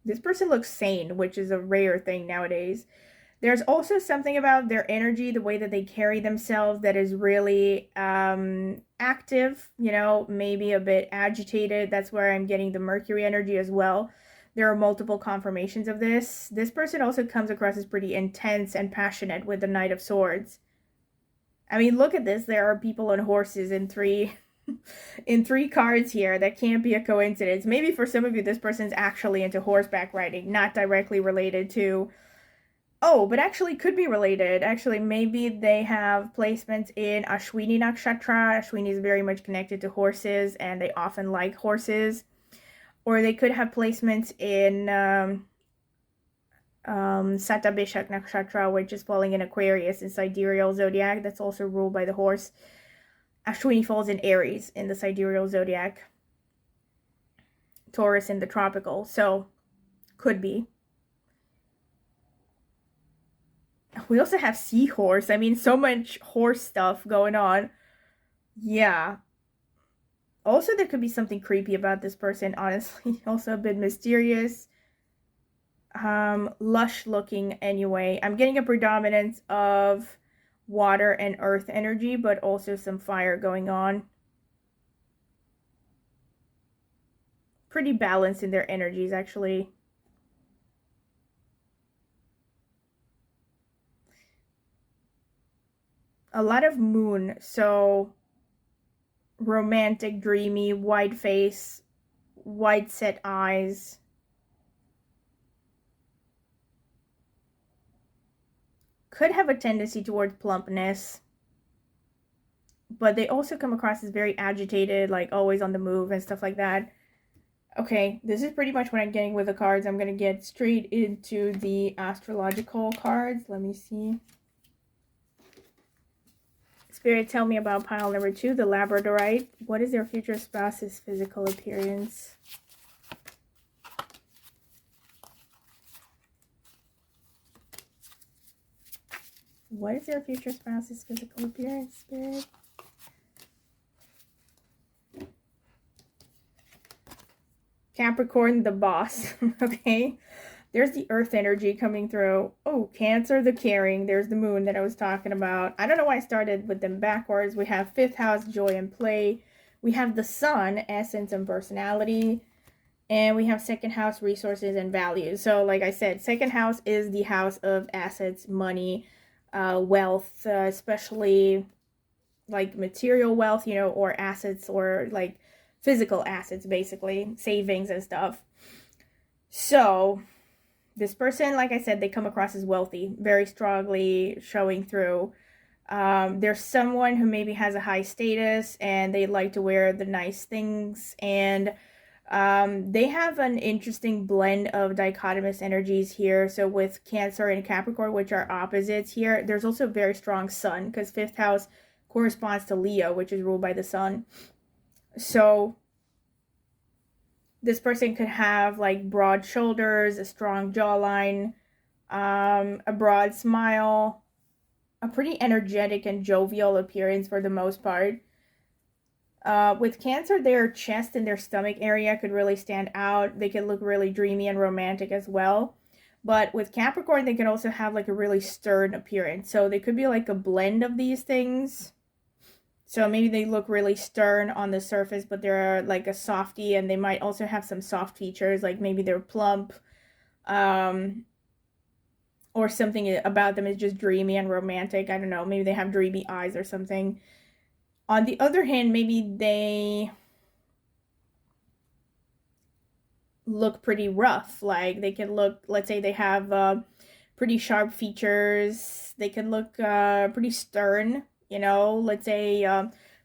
This person looks sane, which is a rare thing nowadays. There's also something about their energy, the way that they carry themselves, that is really active, you know, maybe a bit agitated. That's where I'm getting the Mercury energy as well. There are multiple confirmations of this. This person also comes across as pretty intense and passionate with the Knight of Swords. I mean, look at this. There are people on horses in three cards here. That can't be a coincidence. Maybe for some of you, this person's actually into horseback riding, not directly related to... Oh, but actually could be related. Actually, maybe they have placements in Ashwini Nakshatra. Ashwini is very much connected to horses, and they often like horses. Or they could have placements in Satabishak Nakshatra, which is falling in Aquarius in sidereal zodiac. That's also ruled by the horse. Ashwini falls in Aries in the sidereal zodiac. Taurus in the tropical. So, could be. We also have Seahorse. I mean, so much horse stuff going on. Yeah. Also, there could be something creepy about this person, honestly. Also a bit mysterious. Lush looking anyway. I'm getting a predominance of water and earth energy, but also some fire going on. Pretty balanced in their energies, actually. A lot of moon, so romantic, dreamy, wide face, wide set eyes. Could have a tendency towards plumpness, but they also come across as very agitated, like always on the move and stuff like that. Okay, this is pretty much what I'm getting with the cards. I'm going to get straight into the astrological cards. Let me see. Spirit, tell me about pile number 2, the Labradorite. What is their future spouse's physical appearance? What is your future spouse's physical appearance, Spirit? Capricorn, the boss. Okay. There's the earth energy coming through. Oh, Cancer, the caring. There's the moon that I was talking about. I don't know why I started with them backwards. We have 5th house, joy and play. We have the sun, essence and personality. And we have 2nd house, resources and values. So like I said, 2nd house is the house of assets, money, wealth, especially like material wealth, you know, or assets, or like physical assets, basically, savings and stuff. So this person, like I said, they come across as wealthy, very strongly showing through. There's someone who maybe has a high status and they like to wear the nice things, and they have an interesting blend of dichotomous energies here. So with Cancer and Capricorn, which are opposites here, there's also very strong sun, because 5th house corresponds to Leo, which is ruled by the sun. So this person could have like broad shoulders, a strong jawline, a broad smile, a pretty energetic and jovial appearance for the most part. With Cancer, their chest and their stomach area could really stand out. They could look really dreamy and romantic as well. But with Capricorn, they can also have like a really stern appearance. So they could be like a blend of these things. So maybe they look really stern on the surface, but they're like a softie, and they might also have some soft features, like maybe they're plump, or something about them is just dreamy and romantic. I don't know, maybe they have dreamy eyes or something. On the other hand, maybe they look pretty rough. Like they can look, let's say they have pretty sharp features. They can look pretty stern, you know, let's say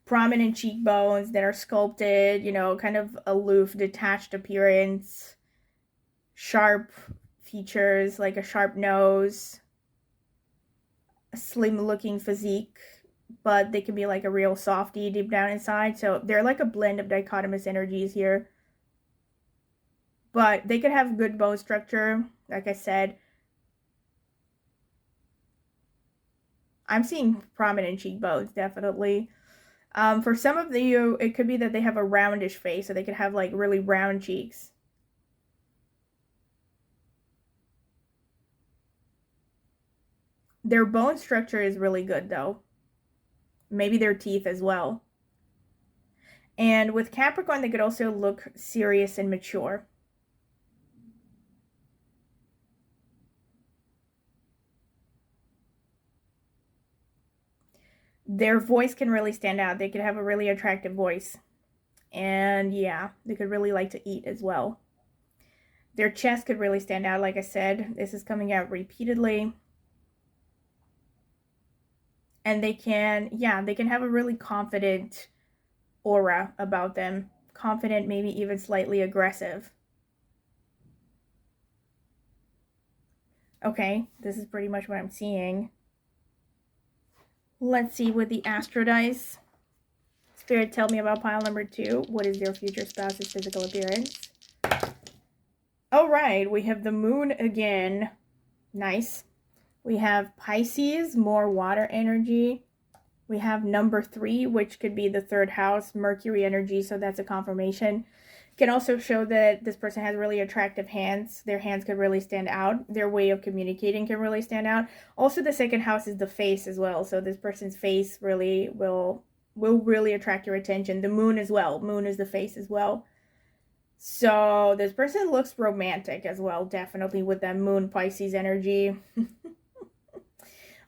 prominent cheekbones that are sculpted, you know, kind of aloof, detached appearance, sharp features, like a sharp nose, a slim looking physique, but they can be like a real softie deep down inside. So they're like a blend of dichotomous energies here. But they could have good bone structure, like I said. I'm seeing prominent cheekbones, definitely. For some of you, it could be that they have a roundish face, so they could have like really round cheeks. Their bone structure is really good, though. Maybe their teeth as well. And with Capricorn, they could also look serious and mature. Their voice can really stand out. They could have a really attractive voice. And yeah, they could really like to eat as well. Their chest could really stand out, like I said. This is coming out repeatedly. And they can, yeah, they can have a really confident aura about them. Confident, maybe even slightly aggressive. Okay, this is pretty much what I'm seeing. Let's see with the Astro dice. Spirit, tell me about pile number 2. What is your future spouse's physical appearance? All right, we have the moon again. Nice. We have Pisces, more water energy. We have number 3, which could be the 3rd house, Mercury energy, so that's a confirmation. Can also show that this person has really attractive hands. Their hands could really stand out. Their way of communicating can really stand out. Also, the 2nd house is the face as well, so this person's face really will really attract your attention. The moon as well. Moon is the face as well. So this person looks romantic as well, definitely with that moon Pisces energy.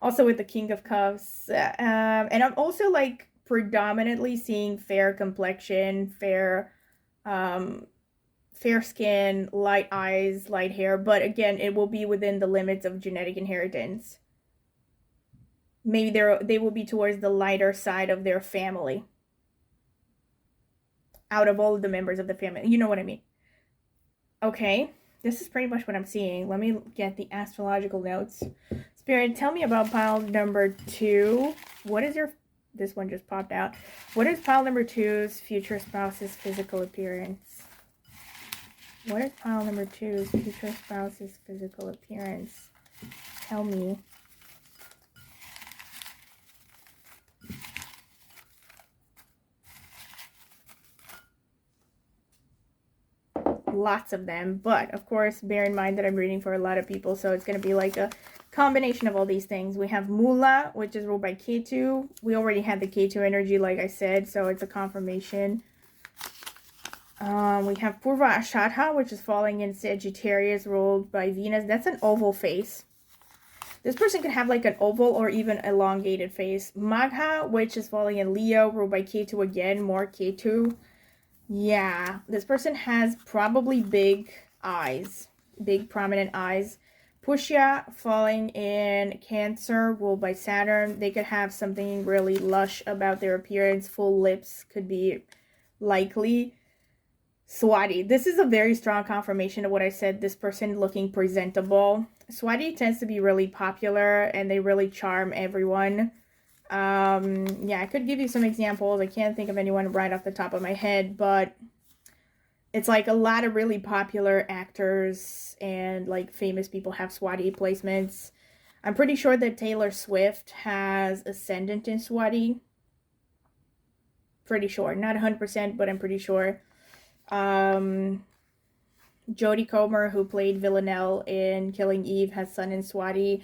Also with the King of Cups. And I'm also like predominantly seeing fair complexion, fair skin, light eyes, light hair. But again, it will be within the limits of genetic inheritance. Maybe they will be towards the lighter side of their family. Out of all of the members of the family. You know what I mean. Okay. This is pretty much what I'm seeing. Let me get the astrological notes. Spirit, tell me about pile number 2. What is your... This one just popped out. What is pile number 2's future spouse's physical appearance? What is pile number 2's future spouse's physical appearance? Tell me. lots of them, but of course, bear in mind that I'm reading for a lot of people, so it's going to be like a combination of all these things. We have Mula, which is ruled by Ketu. We already had the Ketu energy, like I said, so it's a confirmation. We have Purva Ashadha, which is falling in Sagittarius, ruled by Venus. That's an oval face. This person could have like an oval or even elongated face. Magha, which is falling in Leo, ruled by Ketu again, more Ketu. Yeah, this person has probably big eyes, big prominent eyes. Pushya, falling in Cancer, ruled by Saturn. They could have something really lush about their appearance. Full lips could be likely. Swati, this is a very strong confirmation of what I said, this person looking presentable. Swati tends to be really popular and they really charm everyone. Yeah, I could give you some examples. I can't think of anyone right off the top of my head, but it's like a lot of really popular actors and like famous people have Swati placements. I'm pretty sure that Taylor Swift has ascendant in Swati. Pretty sure. Not 100%, but I'm pretty sure. Jodie Comer, who played Villanelle in Killing Eve, has Sun in Swati.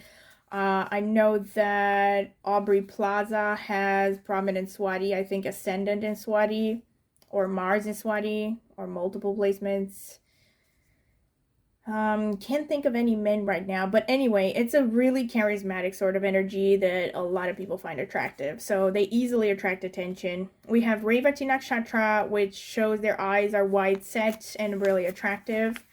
I know that Aubrey Plaza has prominent Swati, I think ascendant in Swati, or Mars in Swati, or multiple placements. Can't think of any men right now, but anyway, it's a really charismatic sort of energy that a lot of people find attractive, so they easily attract attention. We have Revati Nakshatra, which shows their eyes are wide set and really attractive.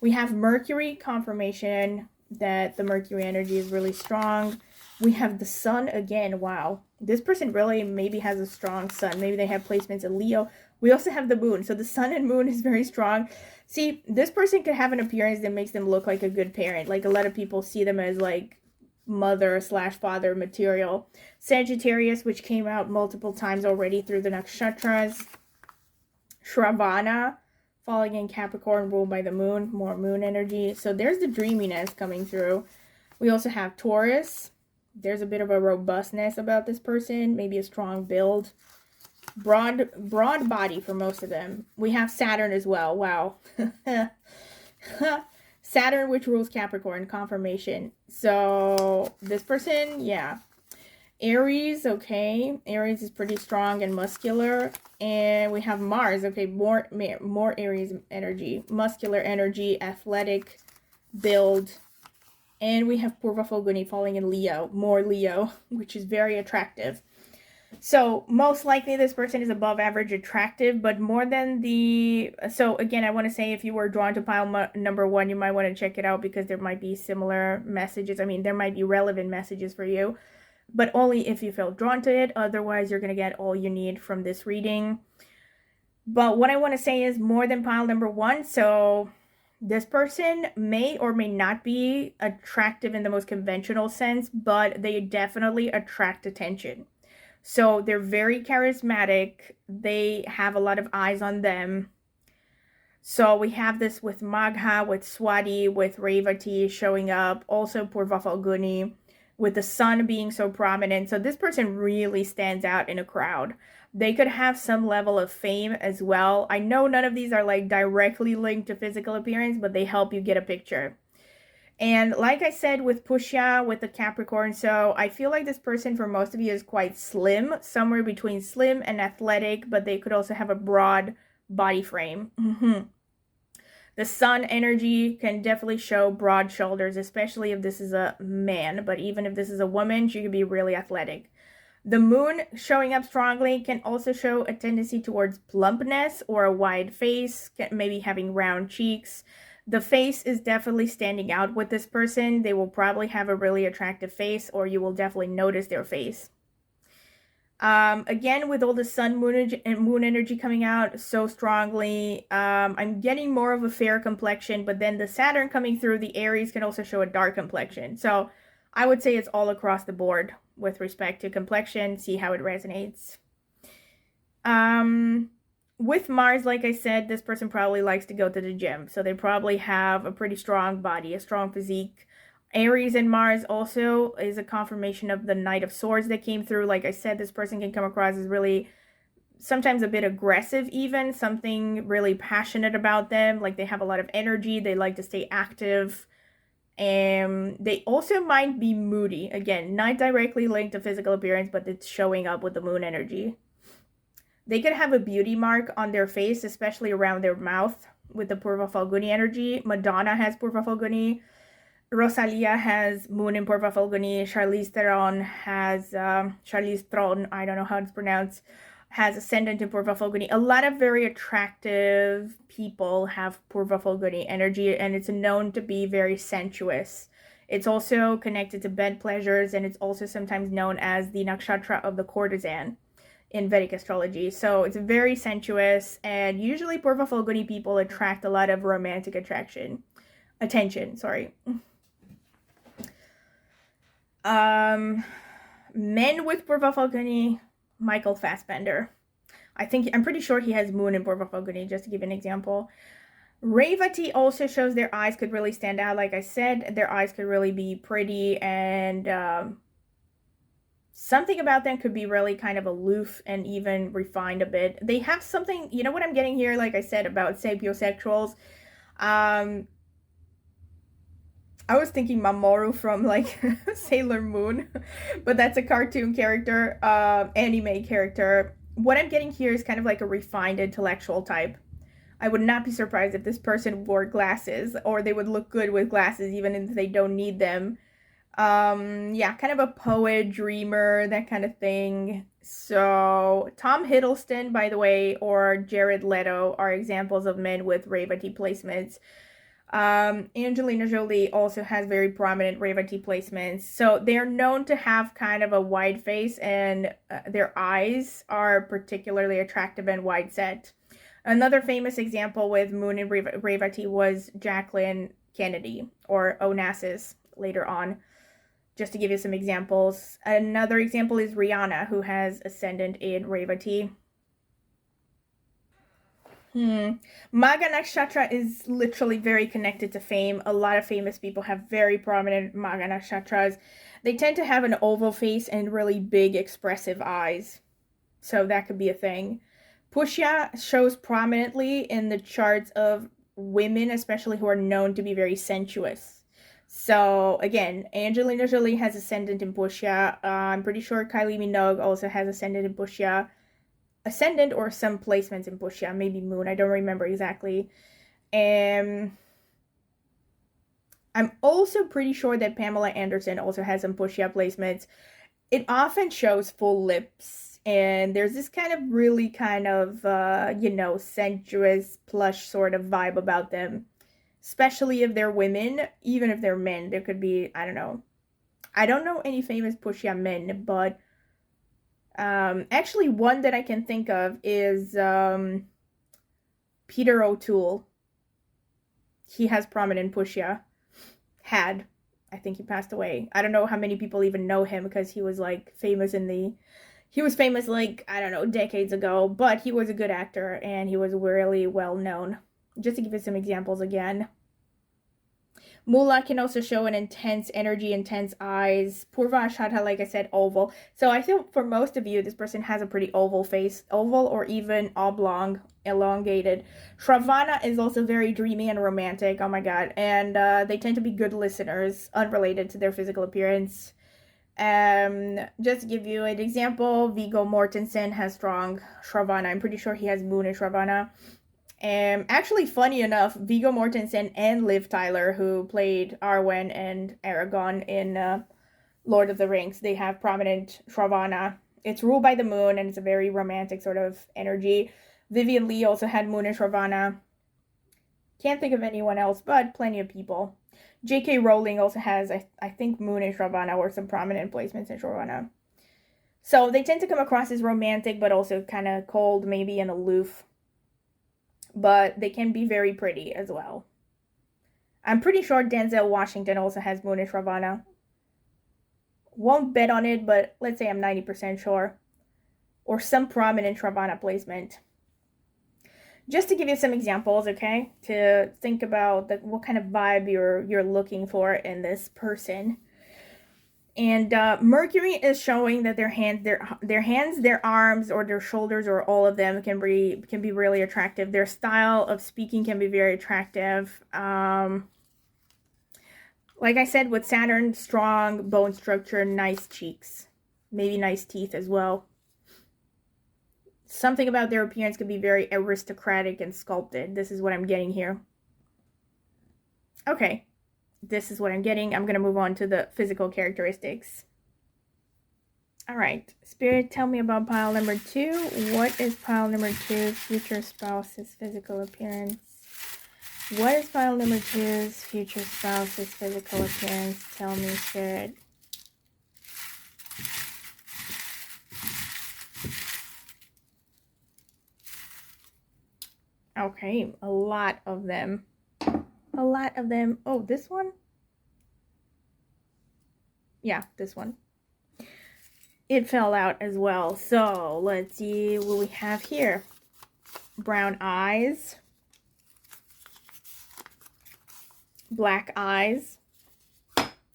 We have Mercury, confirmation that the Mercury energy is really strong. We have the Sun again. Wow, this person really maybe has a strong Sun. Maybe they have placements in Leo. We also have the Moon, so the Sun and Moon is very strong. See, this person could have an appearance that makes them look like a good parent. Like a lot of people see them as like mother/father material. Sagittarius, which came out multiple times already through the nakshatras. Shravana, falling in Capricorn, ruled by the Moon, more Moon energy. So there's the dreaminess coming through. We also have Taurus. There's a bit of a robustness about this person, maybe a strong build. Broad body for most of them. We have Saturn as well. Wow. Saturn, which rules Capricorn, confirmation. So this person, yeah. Aries, okay. Aries is pretty strong and muscular. And we have Mars, okay. More Aries energy. Muscular energy, athletic build. And we have Purva Falguni falling in Leo. More Leo, which is very attractive. So most likely this person is above average attractive, but more than the... So again, I want to say if you were drawn to pile number 1, you might want to check it out because there might be similar messages. I mean, there might be relevant messages for you, but only if you feel drawn to it. Otherwise, you're going to get all you need from this reading. But what I want to say is more than pile number 1. So this person may or may not be attractive in the most conventional sense, but they definitely attract attention. So they're very charismatic. They have a lot of eyes on them. So we have this with Magha, with Swati, with Revati showing up. Also Purva Falguni, with the Sun being so prominent. So this person really stands out in a crowd. They could have some level of fame as well. I know none of these are like directly linked to physical appearance, but they help you get a picture. And like I said with Pushya, with the Capricorn, so I feel like this person for most of you is quite slim, somewhere between slim and athletic, but they could also have a broad body frame. The Sun energy can definitely show broad shoulders, especially if this is a man, but even if this is a woman, she could be really athletic. The Moon showing up strongly can also show a tendency towards plumpness or a wide face, maybe having round cheeks. The face is definitely standing out with this person. They will probably have a really attractive face, or you will definitely notice their face. Again, with all the Sun, Moon, and Moon energy coming out so strongly, I'm getting more of a fair complexion, but then the Saturn coming through, the Aries can also show a dark complexion. So I would say it's all across the board with respect to complexion. See how it resonates. With Mars, like I said, this person probably likes to go to the gym. So they probably have a pretty strong body, a strong physique. Aries and Mars also is a confirmation of the Knight of Swords that came through. Like I said, this person can come across as really sometimes a bit aggressive even, something really passionate about them, like they have a lot of energy, they like to stay active. And they also might be moody. Again, not directly linked to physical appearance, but it's showing up with the moon energy. They could have a beauty mark on their face, especially around their mouth with the Purva Falguni energy. Madonna has Purva Falguni. Rosalia has moon in Purva Falguni. Charlize Theron has, Charlize Theron, I don't know how it's pronounced, has ascendant in Purva Falguni. A lot of very attractive people have Purva Falguni energy, and it's known to be very sensuous. It's also connected to bed pleasures, and it's also sometimes known as the nakshatra of the courtesan in Vedic astrology. So it's very sensuous, and usually Purva Falguni people attract a lot of romantic attention. Men with Purva Falguni, Michael Fassbender. I'm pretty sure he has moon in Purva Falguni, just to give an example. Revati also shows their eyes could really stand out. Like I said, their eyes could really be pretty, and something about them could be really kind of aloof and even refined a bit. They have something, you know what I'm getting here, like I said, about sapiosexuals. I was thinking Mamoru from like Sailor Moon, but that's a cartoon character, anime character. What I'm getting here is kind of like a refined intellectual type. I would not be surprised if this person wore glasses, or they would look good with glasses even if they don't need them. Yeah, kind of a poet, dreamer, that kind of thing. So Tom Hiddleston, by the way, or Jared Leto are examples of men with Revati placements. Angelina Jolie also has very prominent Revati placements. So they're known to have kind of a wide face, and their eyes are particularly attractive and wide set. Another famous example with moon in Revati was Jacqueline Kennedy, or Onassis later on, just to give you some examples. Another example is Rihanna, who has ascendant in Revati. Magha Nakshatra is literally very connected to fame. A lot of famous people have very prominent Magha Nakshatras. They tend to have an oval face and really big expressive eyes. So that could be a thing. Pushya shows prominently in the charts of women, especially who are known to be very sensuous. So again, Angelina Jolie has ascendant in Pushya. I'm pretty sure Kylie Minogue also has ascendant in Pushya. Ascendant or some placements in Pushya, maybe moon, I don't remember exactly. And I'm also pretty sure that Pamela Anderson also has some Pushya placements. It often shows full lips, and there's this kind of really kind of, sensuous, plush sort of vibe about them. Especially if they're women, even if they're men, there could be, I don't know. I don't know any famous Pushya men, but actually one that I can think of is Peter O'Toole. He has prominent Pushya. Had. I think he passed away. I don't know how many people even know him, because he was like famous he was famous like, I don't know, decades ago, but he was a good actor and he was really well known. Just to give you some examples again. Mula can also show an intense energy, intense eyes. Purva Ashata, like I said, oval. So I feel for most of you, this person has a pretty oval face. Oval or even oblong, elongated. Shravana is also very dreamy and romantic. Oh my god. And they tend to be good listeners, unrelated to their physical appearance. Just to give you an example, Viggo Mortensen has strong Shravana. I'm pretty sure he has moon in Shravana. Actually, funny enough, Viggo Mortensen and Liv Tyler, who played Arwen and Aragorn in Lord of the Rings, they have prominent Shravana. It's ruled by the moon, and it's a very romantic sort of energy. Vivian Lee also had moon in Shravana. Can't think of anyone else, but plenty of people. J.K. Rowling also has, I think, moon in Shravana, or some prominent placements in Shravana. So they tend to come across as romantic, but also kind of cold, maybe, and aloof. But they can be very pretty as well. I'm pretty sure Denzel Washington also has moon in Shravana. Won't bet on it, but let's say I'm 90% sure. Or some prominent Shravana placement. Just to give you some examples, okay? To think about what kind of vibe you're looking for in this person. And Mercury is showing that their hands, their arms, or their shoulders, or all of them can be really attractive. Their style of speaking can be very attractive. Like I said, with Saturn, strong bone structure, nice cheeks, maybe nice teeth as well. Something about their appearance could be very aristocratic and sculpted. This is what I'm getting here. Okay, this is what I'm getting. I'm going to move on to the physical characteristics. All right, Spirit, tell me about pile number 2. What is pile number 2's future spouse's physical appearance? What is pile number 2's future spouse's physical appearance? Tell me, Spirit. Okay, a lot of them. A lot of them. Oh, this one? Yeah, this one. It fell out as well. So let's see what we have here. Brown eyes. Black eyes.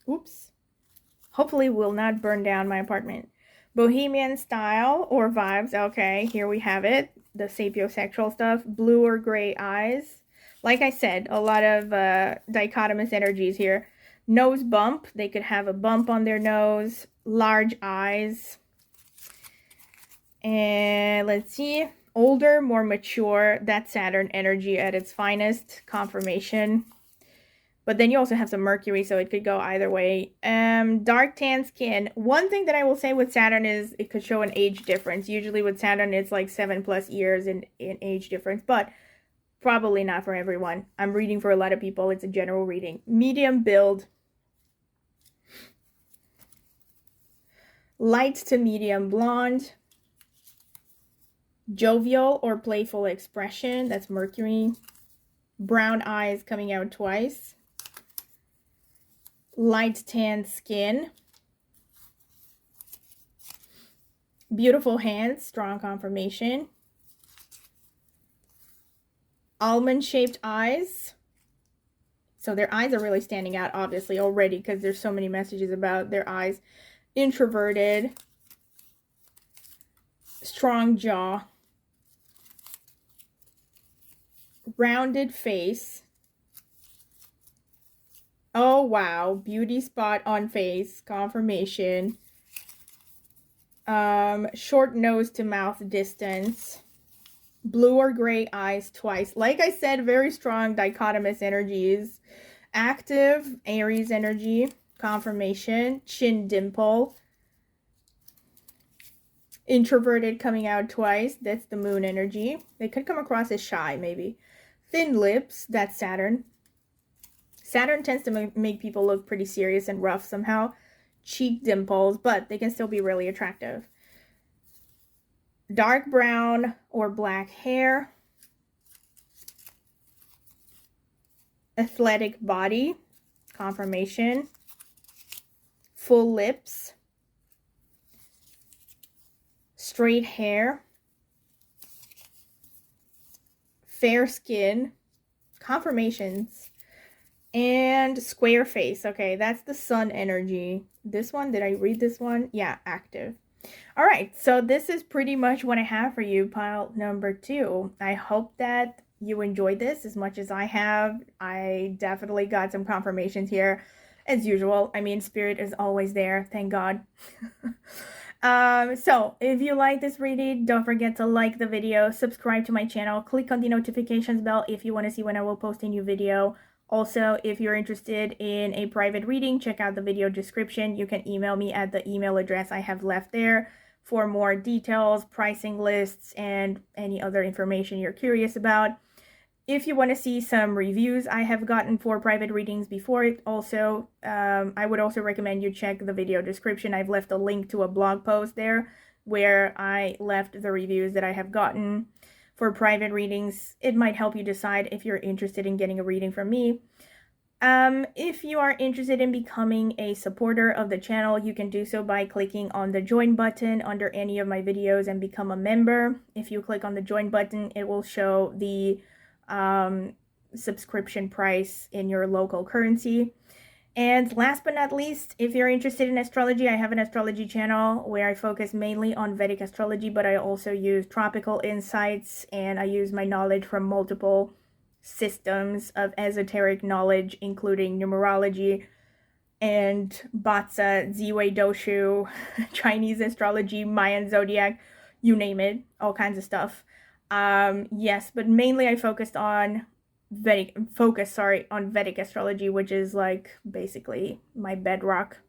Oops. Hopefully will not burn down my apartment. Bohemian style or vibes. Okay, here we have it. The sapiosexual stuff. Blue or gray eyes. Like I said, a lot of dichotomous energies here. Nose bump. They could have a bump on their nose. Large eyes. And let's see. Older, more mature. That's Saturn energy at its finest. Confirmation. But then you also have some Mercury, so it could go either way. Dark tan skin. One thing that I will say with Saturn is it could show an age difference. Usually with Saturn, it's like 7+ years in age difference. But probably not for everyone. I'm reading for a lot of people. It's a general reading. Medium build. Light to medium blonde. Jovial or playful expression. That's Mercury. Brown eyes coming out twice. Light tan skin. Beautiful hands, strong confirmation. Almond-shaped eyes. So their eyes are really standing out, obviously, already, because there's so many messages about their eyes. Introverted. Strong jaw. Rounded face. Oh, wow. Beauty spot on face. Confirmation. Short nose to mouth distance. Blue or gray eyes twice. Like I said, very strong dichotomous energies. Active Aries energy. Confirmation. Chin dimple. Introverted coming out twice. That's the moon energy. They could come across as shy, maybe. Thin lips. That's Saturn. Saturn tends to make people look pretty serious and rough somehow. Cheek dimples, but they can still be really attractive. Dark brown or black hair. Athletic body. Confirmation. Full lips. Straight hair. Fair skin. Confirmations. And square face. Okay, that's the sun energy. This one, did I read this one? Yeah, active. All right, so this is pretty much what I have for you, pile number 2. I hope that you enjoyed this as much as I have. I definitely got some confirmations here, as usual. I mean, Spirit is always there, thank God. So if you like this reading, don't forget to like the video, subscribe to my channel, click on the notifications bell if you want to see when I will post a new video. Also, if you're interested in a private reading, check out the video description. You can email me at the email address I have left there for more details, pricing lists, and any other information you're curious about. If you want to see some reviews I have gotten for private readings before it, also, I would also recommend you check the video description. I've left a link to a blog post there where I left the reviews that I have gotten for private readings. It might help you decide if you're interested in getting a reading from me. If you are interested in becoming a supporter of the channel, you can do so by clicking on the join button under any of my videos and become a member. If you click on the join button, it will show the subscription price in your local currency. And last but not least, if you're interested in astrology, I have an astrology channel where I focus mainly on Vedic astrology, but I also use tropical insights, and I use my knowledge from multiple systems of esoteric knowledge, including numerology and Batsa, Ziwei Doshu, Chinese astrology, Mayan zodiac, you name it, all kinds of stuff. Yes, but mainly I focused on Vedic astrology, which is like basically my bedrock.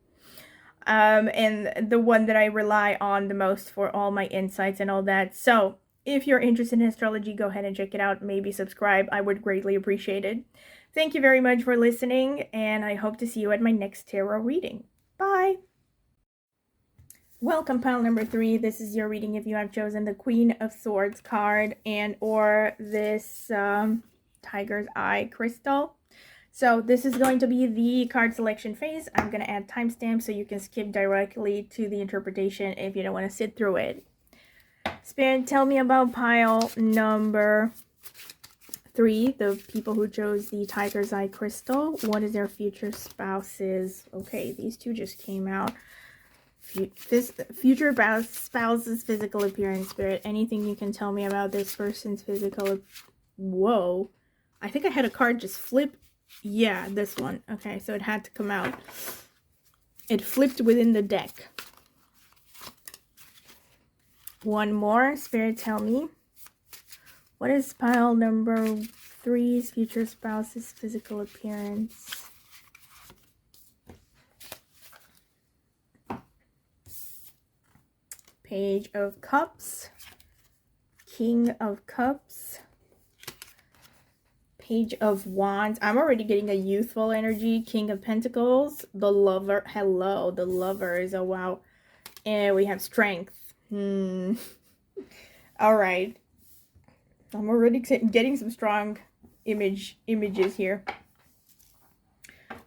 And the one that I rely on the most for all my insights and all that. So if you're interested in astrology, go ahead and check it out. Maybe subscribe. I would greatly appreciate it. Thank you very much for listening, and I hope to see you at my next tarot reading. Bye! Welcome, pile number 3. This is your reading if you have chosen the Queen of Swords card and or this Tiger's Eye crystal. So this is going to be the card selection phase. I'm going to add timestamps so you can skip directly to the interpretation if you don't want to sit through it. Spirit, tell me about pile number 3, the people who chose the Tiger's Eye crystal. What is their future spouse's? Okay, these two just came out. Future spouse's physical appearance, Spirit. Anything you can tell me about this person's physical? Whoa. I think I had a card just flip. Yeah, this one. Okay, so it had to come out. It flipped within the deck. One more. Spirit, tell me. What is pile number 3's future spouse's physical appearance? Page of Cups, King of Cups, Page of Wands. I'm already getting a youthful energy. King of Pentacles, the Lover. Hello, the Lovers. Oh, wow. And we have Strength. All right. I'm already getting some strong images here.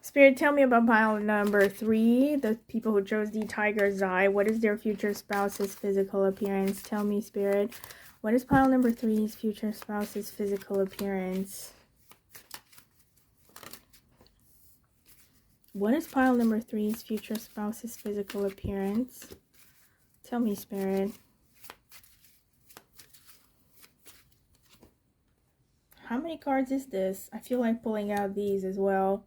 Spirit, tell me about pile number 3, the people who chose the Tiger's Eye. What is their future spouse's physical appearance? Tell me, Spirit. What is pile number 3's future spouse's physical appearance? What is pile number 3's future spouse's physical appearance? Tell me, Spirit. How many cards is this? I feel like pulling out these as well.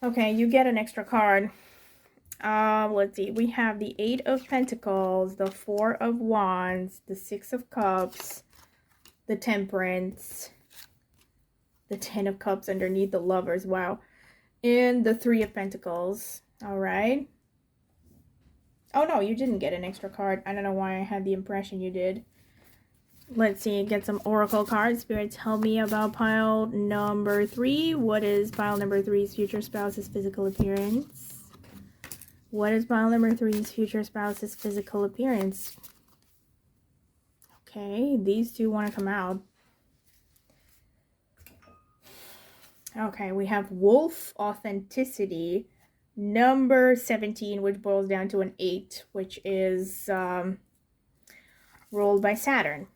Okay, you get an extra card. Let's see. We have the 8 of Pentacles, the 4 of Wands, the 6 of Cups, the Temperance, the 10 of Cups underneath the Lovers. Wow. And the 3 of Pentacles. All right. Oh, no, you didn't get an extra card. I don't know why I had the impression you did. Let's see, get some oracle cards. Spirit, tell me about pile number 3. What is pile number 3's future spouse's physical appearance? What is pile number 3's future spouse's physical appearance? Okay, these two want to come out. Okay, we have Wolf Authenticity, number 17, which boils down to an 8, which is ruled by Saturn.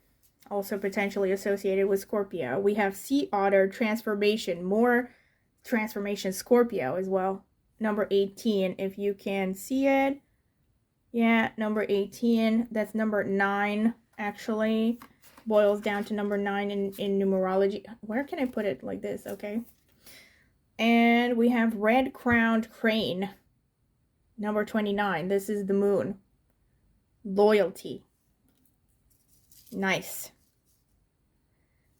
Also potentially associated with Scorpio. We have Sea Otter, Transformation, more Transformation, Scorpio as well. Number 18, if you can see it. Yeah, number 18. That's number 9, actually. Boils down to number 9 in numerology. Where can I put it like this? Okay. And we have Red-Crowned Crane, number 29. This is the Moon. Loyalty. Nice.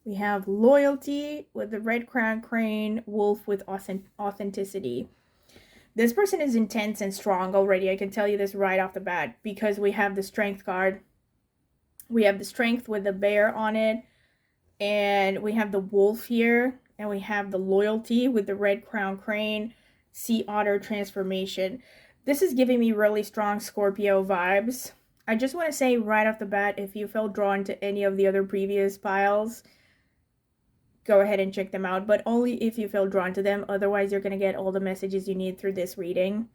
We have Loyalty with the Red-Crowned Crane, Wolf with Authenticity. This person is intense and strong already. I can tell you this right off the bat because we have the Strength card. We have the Strength with the bear on it. And we have the Wolf here. And we have the Loyalty with the Red-Crowned Crane, Sea Otter Transformation. This is giving me really strong Scorpio vibes. I just want to say right off the bat, if you felt drawn to any of the other previous piles, go ahead and check them out, but only if you feel drawn to them. Otherwise, you're going to get all the messages you need through this reading.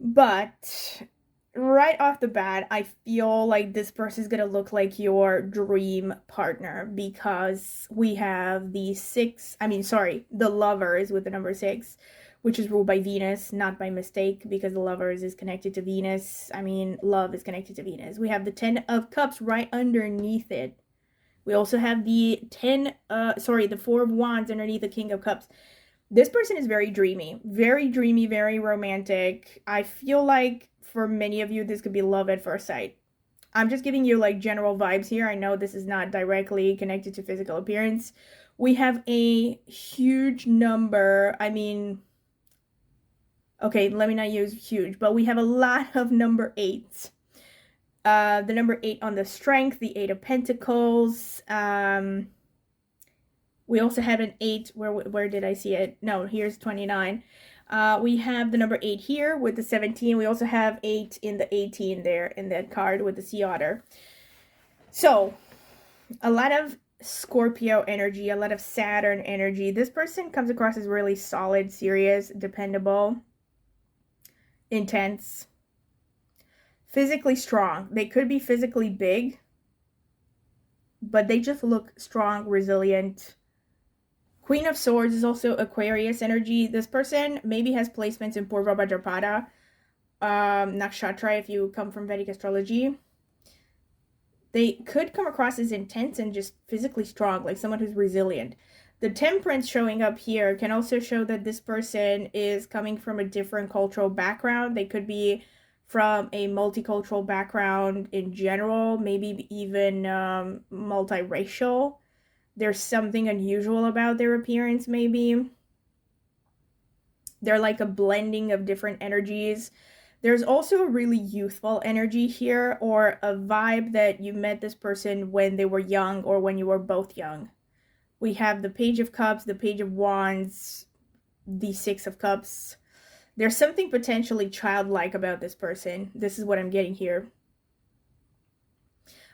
But right off the bat, I feel like this person is going to look like your dream partner because we have the Lovers with the number 6. which is ruled by Venus, not by mistake, because the Lovers is connected to Venus. I mean, love is connected to Venus. We have the 10 of Cups right underneath it. We also have the the 4 of Wands underneath the King of Cups. This person is very dreamy, very romantic. I feel like for many of you, this could be love at first sight. I'm just giving you like general vibes here. I know this is not directly connected to physical appearance. We have a huge number. I mean, okay, let me not use huge, but we have a lot of number 8s. The number 8 on the Strength, the 8 of Pentacles. We also have an 8. Where did I see it? No, here's 29. We have the number 8 here with the 17. We also have 8 in the 18 there in that card with the Sea Otter. So, a lot of Scorpio energy, a lot of Saturn energy. This person comes across as really solid, serious, dependable, intense, physically strong. They could be physically big, but they just look strong, resilient. Queen of Swords is also Aquarius energy. This person maybe has placements in Purva Bhadrapada, Nakshatra if you come from Vedic astrology. They could come across as intense and just physically strong, like someone who's resilient. The Temperance showing up here can also show that this person is coming from a different cultural background. They could be from a multicultural background in general, maybe even multiracial. There's something unusual about their appearance, maybe. They're like a blending of different energies. There's also a really youthful energy here, or a vibe that you met this person when they were young or when you were both young. We have the Page of Cups, the Page of Wands, the 6 of Cups. There's something potentially childlike about this person. This is what I'm getting here.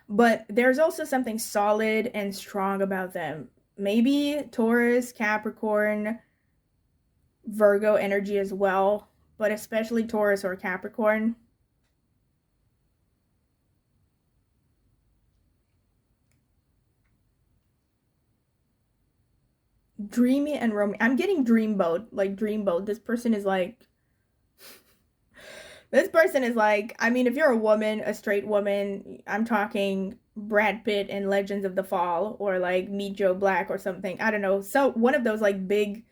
But there's also something solid and strong about them. Maybe Taurus, Capricorn, Virgo energy as well, but especially Taurus or Capricorn. Dreamy and romantic. I'm getting dreamboat, like dreamboat. This person is like, I mean, if you're a woman, a straight woman, I'm talking Brad Pitt in Legends of the Fall, or like Meet Joe Black or something. I don't know. So one of those like big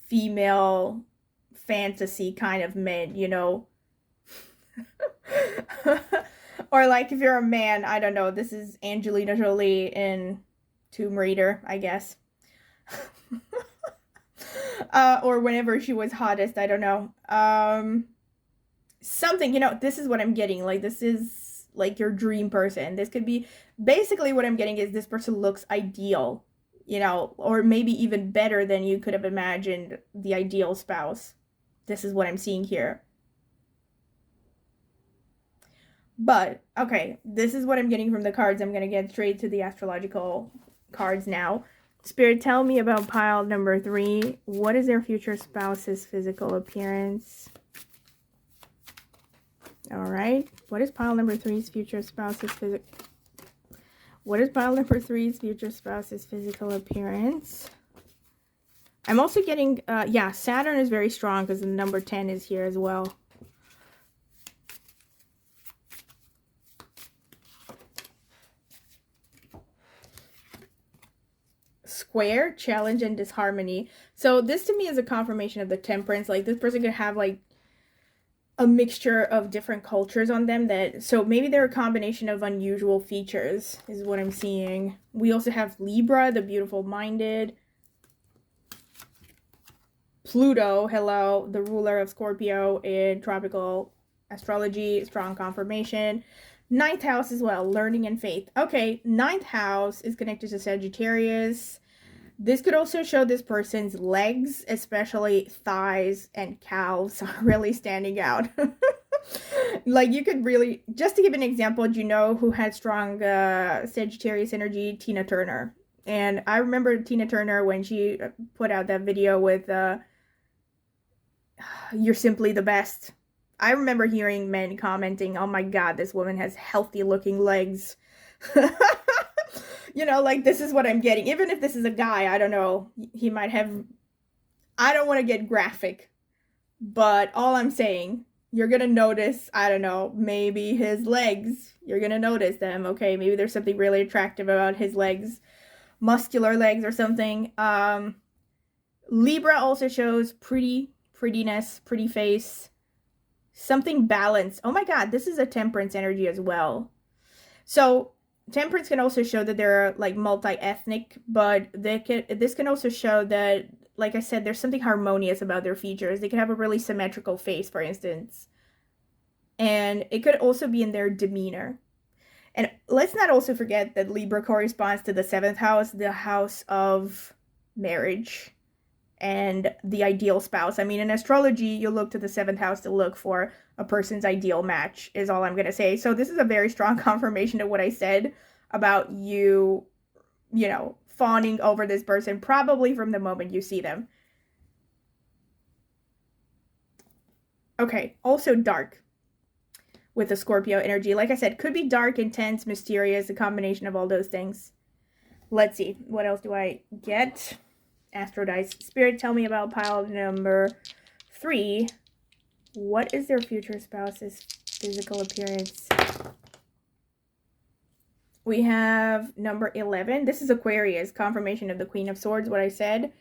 female fantasy kind of men, you know. Or like if you're a man, I don't know. This is Angelina Jolie in Tomb Raider, I guess. Or whenever she was hottest, I don't know. Something, you know, this is what I'm getting. Like, this is like your dream person. This could be, basically what I'm getting is this person looks ideal, you know, or maybe even better than you could have imagined the ideal spouse. This is what I'm seeing here. But, okay, this is what I'm getting from the cards. I'm going to get straight to the astrological cards now. Spirit, tell me about pile number 3. What is their future spouse's physical appearance? All right. What is pile number 3's future spouse's physical? What is pile number 3's future spouse's physical appearance? I'm also getting, yeah, Saturn is very strong because the number 10 is here as well. Square, challenge, and disharmony. So this to me is a confirmation of the Temperance. Like, this person could have like a mixture of different cultures on them, that so maybe they're a combination of unusual features is what I'm seeing. We also have Libra, the beautiful minded. Pluto, hello, the ruler of Scorpio in tropical astrology, strong confirmation. 9th house as well, learning and faith. Okay, 9th house is connected to Sagittarius. This could also show this person's legs, especially thighs and calves, are really standing out. Like, you could really, just to give an example, do you know who had strong Sagittarius energy? Tina Turner. And I remember Tina Turner when she put out that video with You're Simply the Best. I remember hearing men commenting, oh my god, this woman has healthy looking legs. You know, like, this is what I'm getting. Even if this is a guy, I don't know, he might have, I don't want to get graphic, But all I'm saying, you're going to notice, I don't know, maybe his legs. You're going to notice them, okay? Maybe there's something really attractive about his legs. Muscular legs or something. Libra also shows prettiness, pretty face. Something balanced. Oh my god, this is a temperance energy as well. So temperance can also show that they're like multi-ethnic, but this can also show that, like I said, there's something harmonious about their features. They can have a really symmetrical face, for instance. And it could also be in their demeanor. And let's not also forget that Libra corresponds to the 7th house, the house of marriage and the ideal spouse. I mean, in astrology, you look to the 7th house to look for a person's ideal match, is all I'm going to say. So this is a very strong confirmation of what I said about you know, fawning over this person, probably from the moment you see them. Okay, also dark with the Scorpio energy. Like I said, could be dark, intense, mysterious, a combination of all those things. Let's see, what else do I get? Astro Dice. Spirit, tell me about pile number 3. What is their future spouse's physical appearance? We have number 11. This is Aquarius, confirmation of the Queen of Swords, what I said.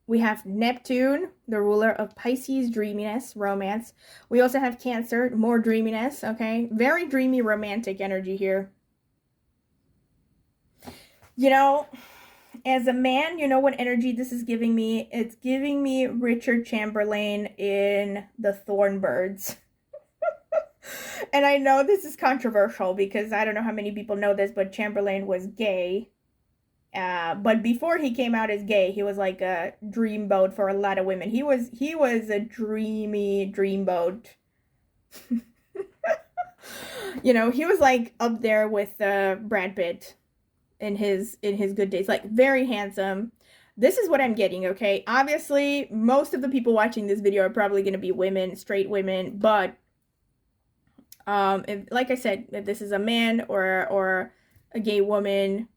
We have Neptune, the ruler of Pisces, dreaminess, romance. We also have Cancer, more dreaminess, okay? Very dreamy, romantic energy here. You know, as a man, you know what energy this is giving me? It's giving me Richard Chamberlain in The Thornbirds. And I know this is controversial because I don't know how many people know this, but Chamberlain was gay. But before he came out as gay, he was like a dreamboat for a lot of women. He was a dreamy dreamboat. You know, he was like up there with Brad Pitt in his good days, like very handsome. This is what I'm getting, okay? Obviously, most of the people watching this video are probably going to be women, straight women, but if, like I said, if this is a man or a gay woman,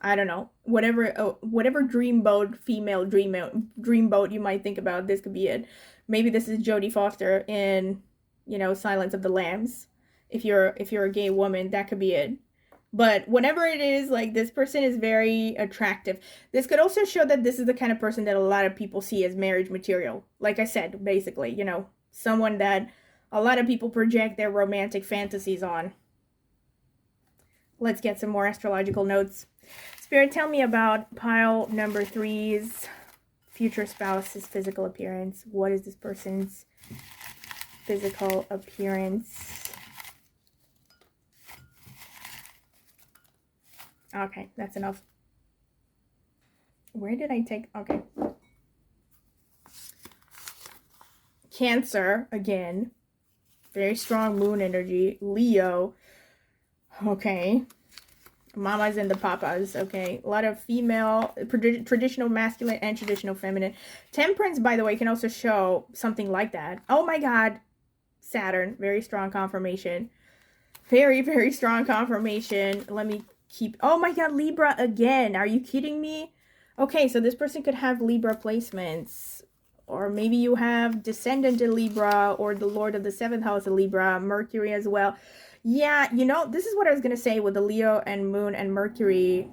I don't know, whatever dreamboat, female dreamboat you might think about, this could be it. Maybe this is Jodie Foster in, you know, Silence of the Lambs. If you're a gay woman, that could be it. But whatever it is, like, this person is very attractive. This could also show that this is the kind of person that a lot of people see as marriage material. Like I said, basically, you know, someone that a lot of people project their romantic fantasies on. Let's get some more astrological notes. Spirit, tell me about pile number 3's future spouse's physical appearance. What is this person's physical appearance? Okay, that's enough. Where did I take? Okay. Cancer, again. Very strong moon energy. Leo. Okay. Mamas and the papas. Okay. A lot of female, traditional masculine and traditional feminine. Temperance, by the way, can also show something like that. Oh my god. Saturn. Very strong confirmation. Very, very strong confirmation. Let me keep... Oh my god, Libra again. Are you kidding me? Okay, so this person could have Libra placements. Or maybe you have descendant in Libra or the Lord of the 7th house of Libra, Mercury as well. Yeah, you know, this is what I was going to say with the Leo and Moon and Mercury.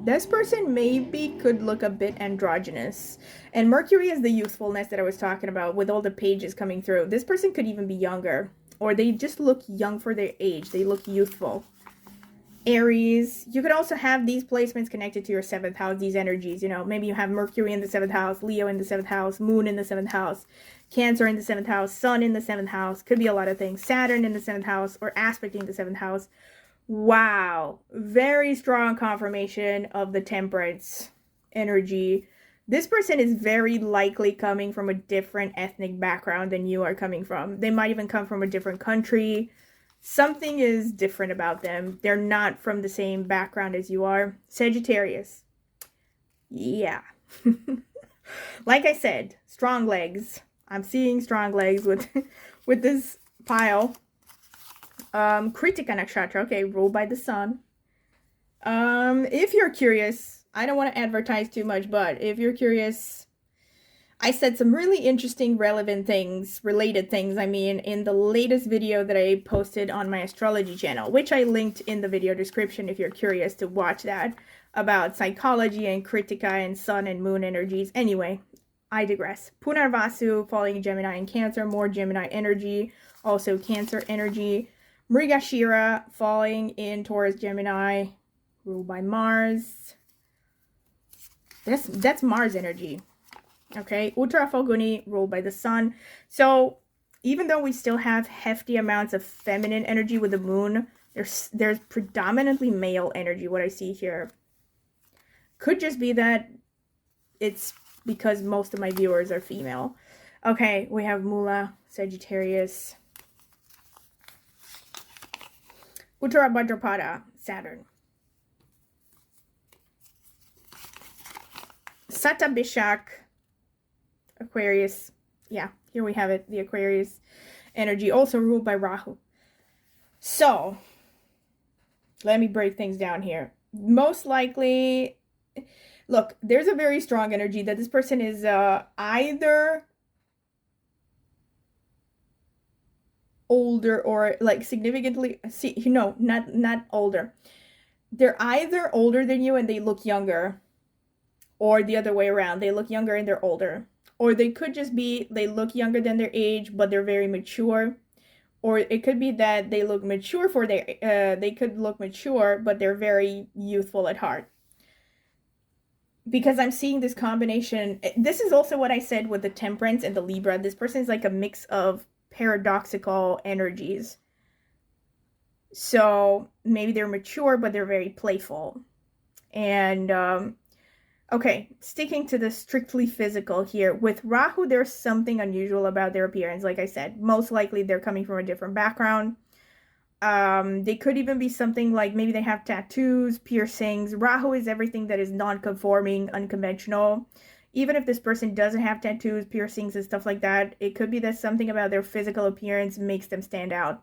This person maybe could look a bit androgynous. And Mercury is the youthfulness that I was talking about with all the pages coming through. This person could even be younger. Or they just look young for their age. They look youthful. Aries, you could also have these placements connected to your 7th house, these energies, you know, maybe you have Mercury in the 7th house, Leo in the 7th house, Moon in the 7th house, Cancer in the 7th house, Sun in the 7th house, could be a lot of things, Saturn in the 7th house, or aspecting the 7th house. Wow, very strong confirmation of the Temperance energy. This person is very likely coming from a different ethnic background than you are coming from. They might even come from a different country. Something is different about them. They're not from the same background as you are. Sagittarius. Yeah. Like I said, strong legs. I'm seeing strong legs with this pile. Kritika Nakshatra. Okay, ruled by the sun. If you're curious, I don't want to advertise too much, but if you're curious, I said some really interesting, relevant things, related things, I mean, in the latest video that I posted on my astrology channel, which I linked in the video description if you're curious to watch that, about psychology and Kritika and sun and moon energies. Anyway, I digress. Punarvasu falling in Gemini and Cancer, more Gemini energy, also Cancer energy. Mrigashira falling in Taurus, Gemini, ruled by Mars. That's Mars energy. Okay, Uttara Falguni ruled by the sun. So even though we still have hefty amounts of feminine energy with the moon, there's predominantly male energy, what I see here. Could just be that it's because most of my viewers are female. Okay, we have Mula, Sagittarius. Uttara Bhadrapada, Saturn. Satabhishak, Aquarius. Yeah, here we have it, the Aquarius energy, also ruled by Rahu. So, let me break things down here. Most likely, look, there's a very strong energy that this person is either older or like significantly, not older. They're either older than you and they look younger, or the other way around, they look younger and they're older. Or they could just be, they look younger than their age, but they're very mature. Or it could be that they look mature for their, they could look mature, but they're very youthful at heart. Because I'm seeing this combination. This is also what I said with the Temperance and the Libra. This person is like a mix of paradoxical energies. So maybe they're mature, but they're very playful. And, okay, sticking to the strictly physical here. With Rahu, there's something unusual about their appearance. Like I said, most likely they're coming from a different background. They could even be something like maybe they have tattoos, piercings. Rahu is everything that is non-conforming, unconventional. Even if this person doesn't have tattoos, piercings, and stuff like that, it could be that something about their physical appearance makes them stand out.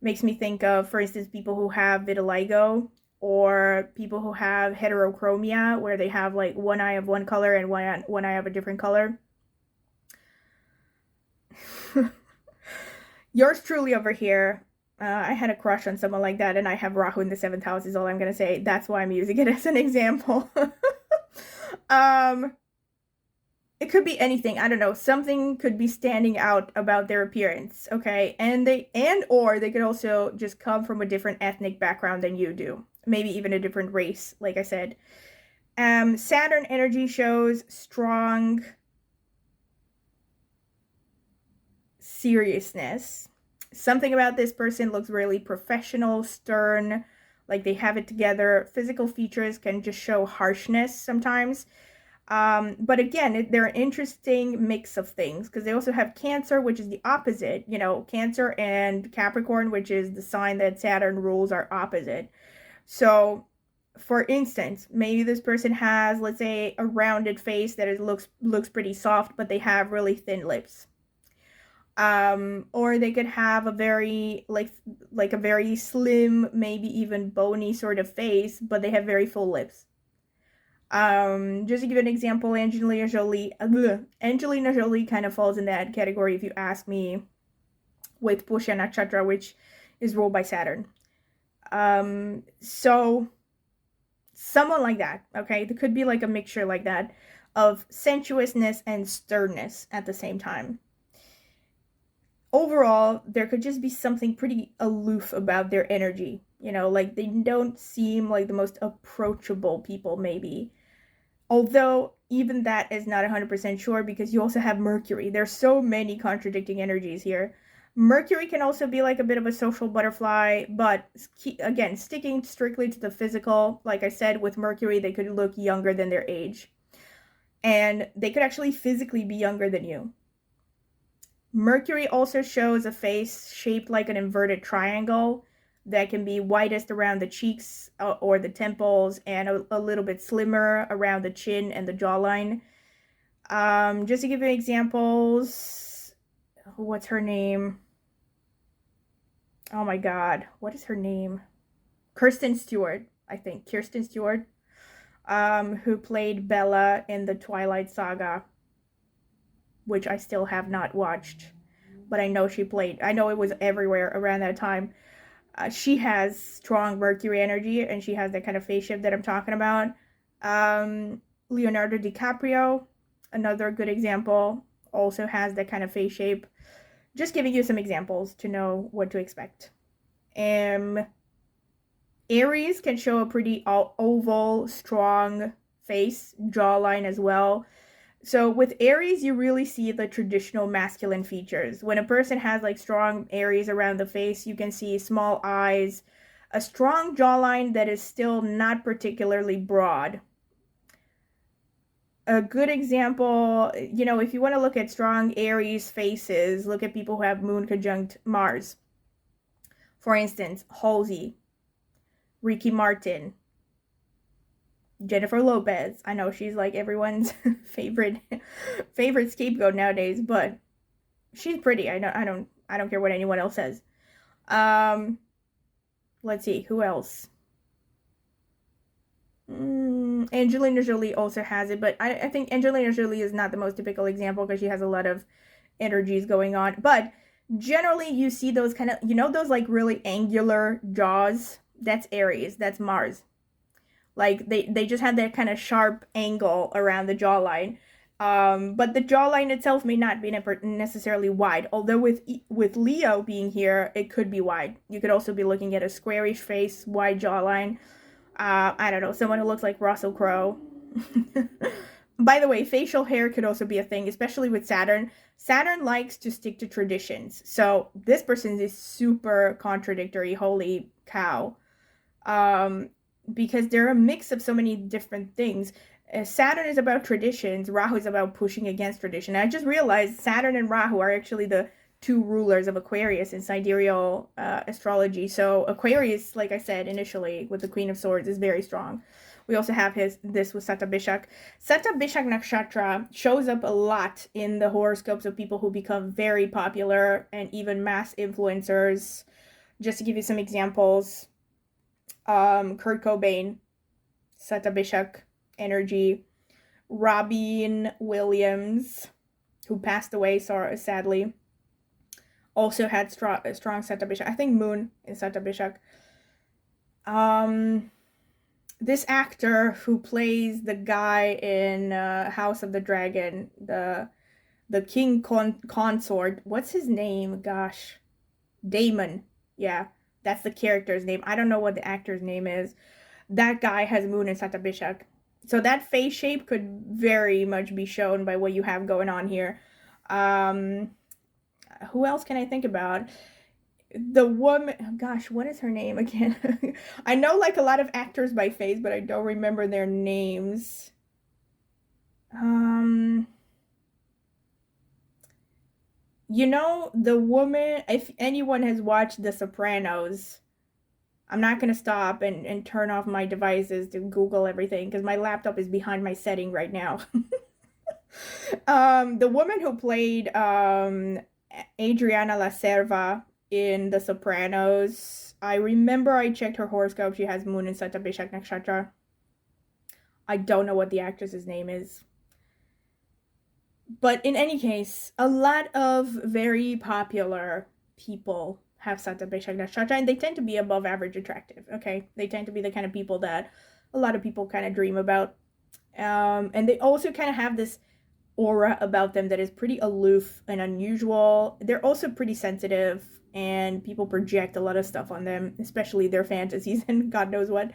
Makes me think of, for instance, people who have vitiligo, or people who have heterochromia, where they have like one eye of one color and one eye of a different color. Yours truly over here, I had a crush on someone like that, and I have Rahu in the 7th house is all I'm gonna say. That's why I'm using it as an example. It could be anything. I don't know. Something could be standing out about their appearance, okay? Or they could also just come from a different ethnic background than you do. Maybe even a different race, like I said. Saturn energy shows strong seriousness. Something about this person looks really professional, stern, like they have it together. Physical features can just show harshness sometimes. But again, they're an interesting mix of things, because they also have Cancer, which is the opposite. You know, Cancer and Capricorn, which is the sign that Saturn rules, are opposite. So, for instance, maybe this person has, let's say, a rounded face that looks pretty soft, but they have really thin lips. Or they could have a very, like a very slim, maybe even bony sort of face, but they have very full lips. Just to give an example, Angelina Jolie kind of falls in that category, if you ask me, with Pushya Nakshatra, which is ruled by Saturn. So someone like that, okay? There could be like a mixture like that of sensuousness and sternness at the same time. Overall, there could just be something pretty aloof about their energy. You know, like they don't seem like the most approachable people, maybe. Although, even that is not 100% sure, because you also have Mercury. There's so many contradicting energies here. Mercury can also be like a bit of a social butterfly, but again, sticking strictly to the physical, like I said, with Mercury, they could look younger than their age. And they could actually physically be younger than you. Mercury also shows a face shaped like an inverted triangle that can be widest around the cheeks or the temples, and a little bit slimmer around the chin and the jawline. Just to give you examples, what's her name? Oh my god, what is her name? Kirsten Stewart, I think. Kirsten Stewart, who played Bella in the Twilight Saga. which I still have not watched, but I know she played. I know it was everywhere around that time. She has strong Mercury energy, and she has that kind of face shift that I'm talking about. Leonardo DiCaprio, another good example, also has that kind of face shape. Just giving you some examples to know what to expect. Aries can show a pretty oval, strong face, jawline as well. So with Aries, you really see the traditional masculine features. When a person has like strong Aries around the face, you can see small eyes, a strong jawline that is still not particularly broad. A good example, you know, if you want to look at strong Aries faces, look at people who have Moon conjunct Mars. For instance, Halsey, Ricky Martin, Jennifer Lopez. I know she's like everyone's favorite scapegoat nowadays, but she's pretty. I don't care what anyone else says. Let's see, who else? Angelina Jolie also has it, but I think Angelina Jolie is not the most typical example because she has a lot of energies going on. But generally, you see those kind of, you know, those like really angular jaws. That's Aries. That's Mars. Like they just have that kind of sharp angle around the jawline. But the jawline itself may not be necessarily wide. Although with Leo being here, it could be wide. You could also be looking at a squarish face, wide jawline. I don't know, someone who looks like Russell Crowe. By the way, facial hair could also be a thing, especially with Saturn. Saturn likes to stick to traditions. So this person is super contradictory. Holy cow. Because they're a mix of so many different things. Saturn is about traditions. Rahu is about pushing against tradition. I just realized Saturn and Rahu are actually the two rulers of Aquarius in sidereal astrology. So Aquarius, like I said initially, with the Queen of Swords, is very strong. We also have this with Satabhishak. Satabhishak Nakshatra shows up a lot in the horoscopes of people who become very popular and even mass influencers. Just to give you some examples, Kurt Cobain, Satabhishak energy. Robin Williams, who passed away sadly, also had strong Satabhishak. I think Moon in Satabhishak. This actor who plays the guy in House of the Dragon, the king consort. What's his name? Gosh, Damon. Yeah, that's the character's name. I don't know what the actor's name is. That guy has Moon in Satabhishak. So that face shape could very much be shown by what you have going on here. Who else can I think about? The woman, gosh, what is her name again? I know like a lot of actors by face, but I don't remember their names. You know, the woman, if anyone has watched The Sopranos, I'm not going to stop and turn off my devices to Google everything because my laptop is behind my setting right now. The woman who played Adriana La Serva in The Sopranos, I remember I checked her horoscope. She has Moon in Satabhishak Nakshatra. I don't know what the actress's name is. But in any case, a lot of very popular people have Satabhishak Nakshatra, and they tend to be above average attractive, okay? They tend to be the kind of people that a lot of people kind of dream about. And they also kind of have this aura about them that is pretty aloof and unusual. They're also pretty sensitive, and people project a lot of stuff on them, especially their fantasies and God knows what.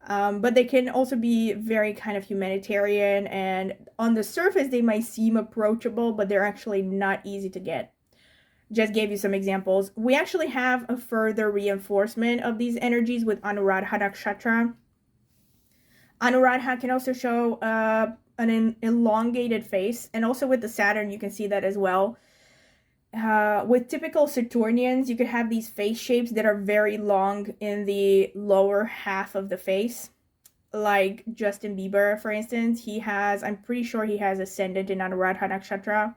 But they can also be very kind of humanitarian, and on the surface they might seem approachable, but they're actually not easy to get. Just gave you some examples. We actually have a further reinforcement of these energies with Anuradha Nakshatra. Anuradha can also show an elongated face, and also with the Saturn you can see that as well. With typical Saturnians, you could have these face shapes that are very long in the lower half of the face. Like Justin Bieber, for instance, I'm pretty sure he has ascendant in Anuradha Nakshatra.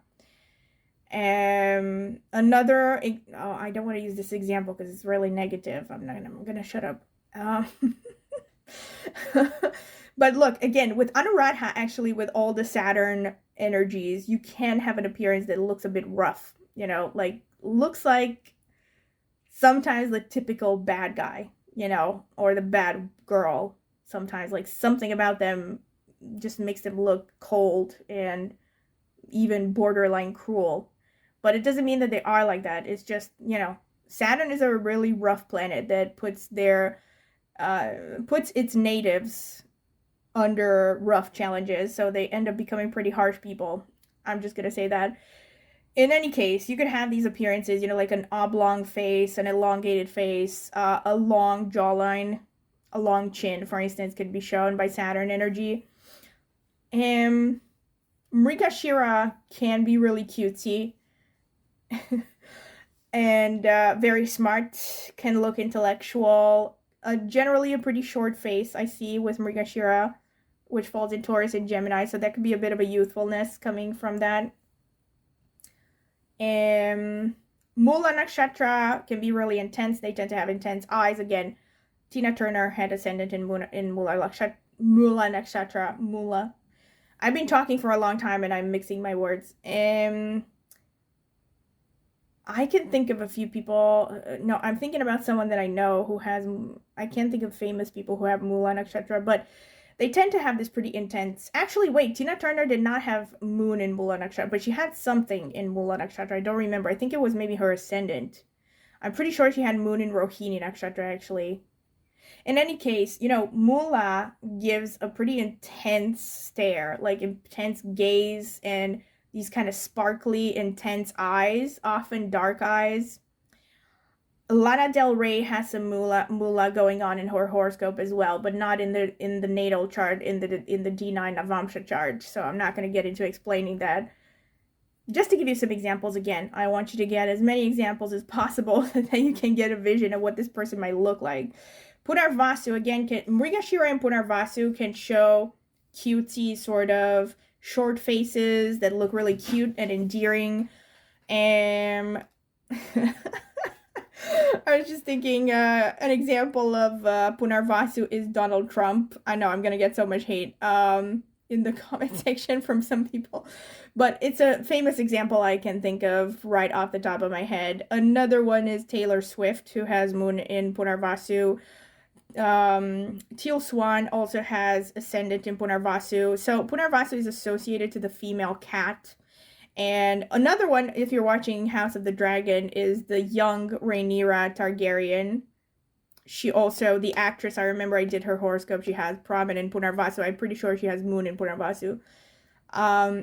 Another, I don't want to use this example because it's really negative. I'm gonna shut up. But look, again, with Anuradha, actually, with all the Saturn energies, you can have an appearance that looks a bit rough, you know, like looks like sometimes the typical bad guy, you know, or the bad girl. Sometimes, like, something about them just makes them look cold and even borderline cruel. But it doesn't mean that they are like that. It's just, you know, Saturn is a really rough planet that puts its natives under rough challenges, so they end up becoming pretty harsh people. I'm just gonna say that. In any case, you could have these appearances, you know, like an oblong face, an elongated face, a long jawline, a long chin, for instance, could be shown by Saturn energy. Mrigashira can be really cutesy and very smart, can look intellectual. Generally a pretty short face, I see, with Mrigashira, which falls in Taurus and Gemini, so that could be a bit of a youthfulness coming from that. Mula Nakshatra can be really intense. They tend to have intense eyes. Again, Tina Turner had ascendant in Mula Nakshatra. Mula. I've been talking for a long time and I'm mixing my words. I can think of a few people. No, I'm thinking about someone that I know who has. I can't think of famous people who have Mula Nakshatra, but they tend to have this pretty intense. Actually, wait, Tina Turner did not have Moon in Mula Nakshatra, but she had something in Mula Nakshatra. I don't remember. I think it was maybe her ascendant. I'm pretty sure she had Moon in Rohini Nakshatra, actually. In any case, you know, Mula gives a pretty intense stare, like intense gaze, and these kind of sparkly, intense eyes, often dark eyes. Lana Del Rey has some Mula going on in her horoscope as well, but not in the natal chart, in the D9 Navamsha chart. So I'm not going to get into explaining that. Just to give you some examples again, I want you to get as many examples as possible so that you can get a vision of what this person might look like. Punarvasu, again, Mrigashira and Punarvasu can show cutesy, sort of short faces that look really cute and endearing. I was just thinking, an example of Punarvasu is Donald Trump. I know I'm going to get so much hate in the comment section from some people, but it's a famous example I can think of right off the top of my head. Another one is Taylor Swift, who has Moon in Punarvasu. Teal Swan also has ascendant in Punarvasu. So Punarvasu is associated to the female cat. And another one, if you're watching House of the Dragon, is the young Rhaenyra Targaryen. She also, the actress, I remember I did her horoscope, she has prominent Punarvasu. I'm pretty sure she has Moon in Punarvasu.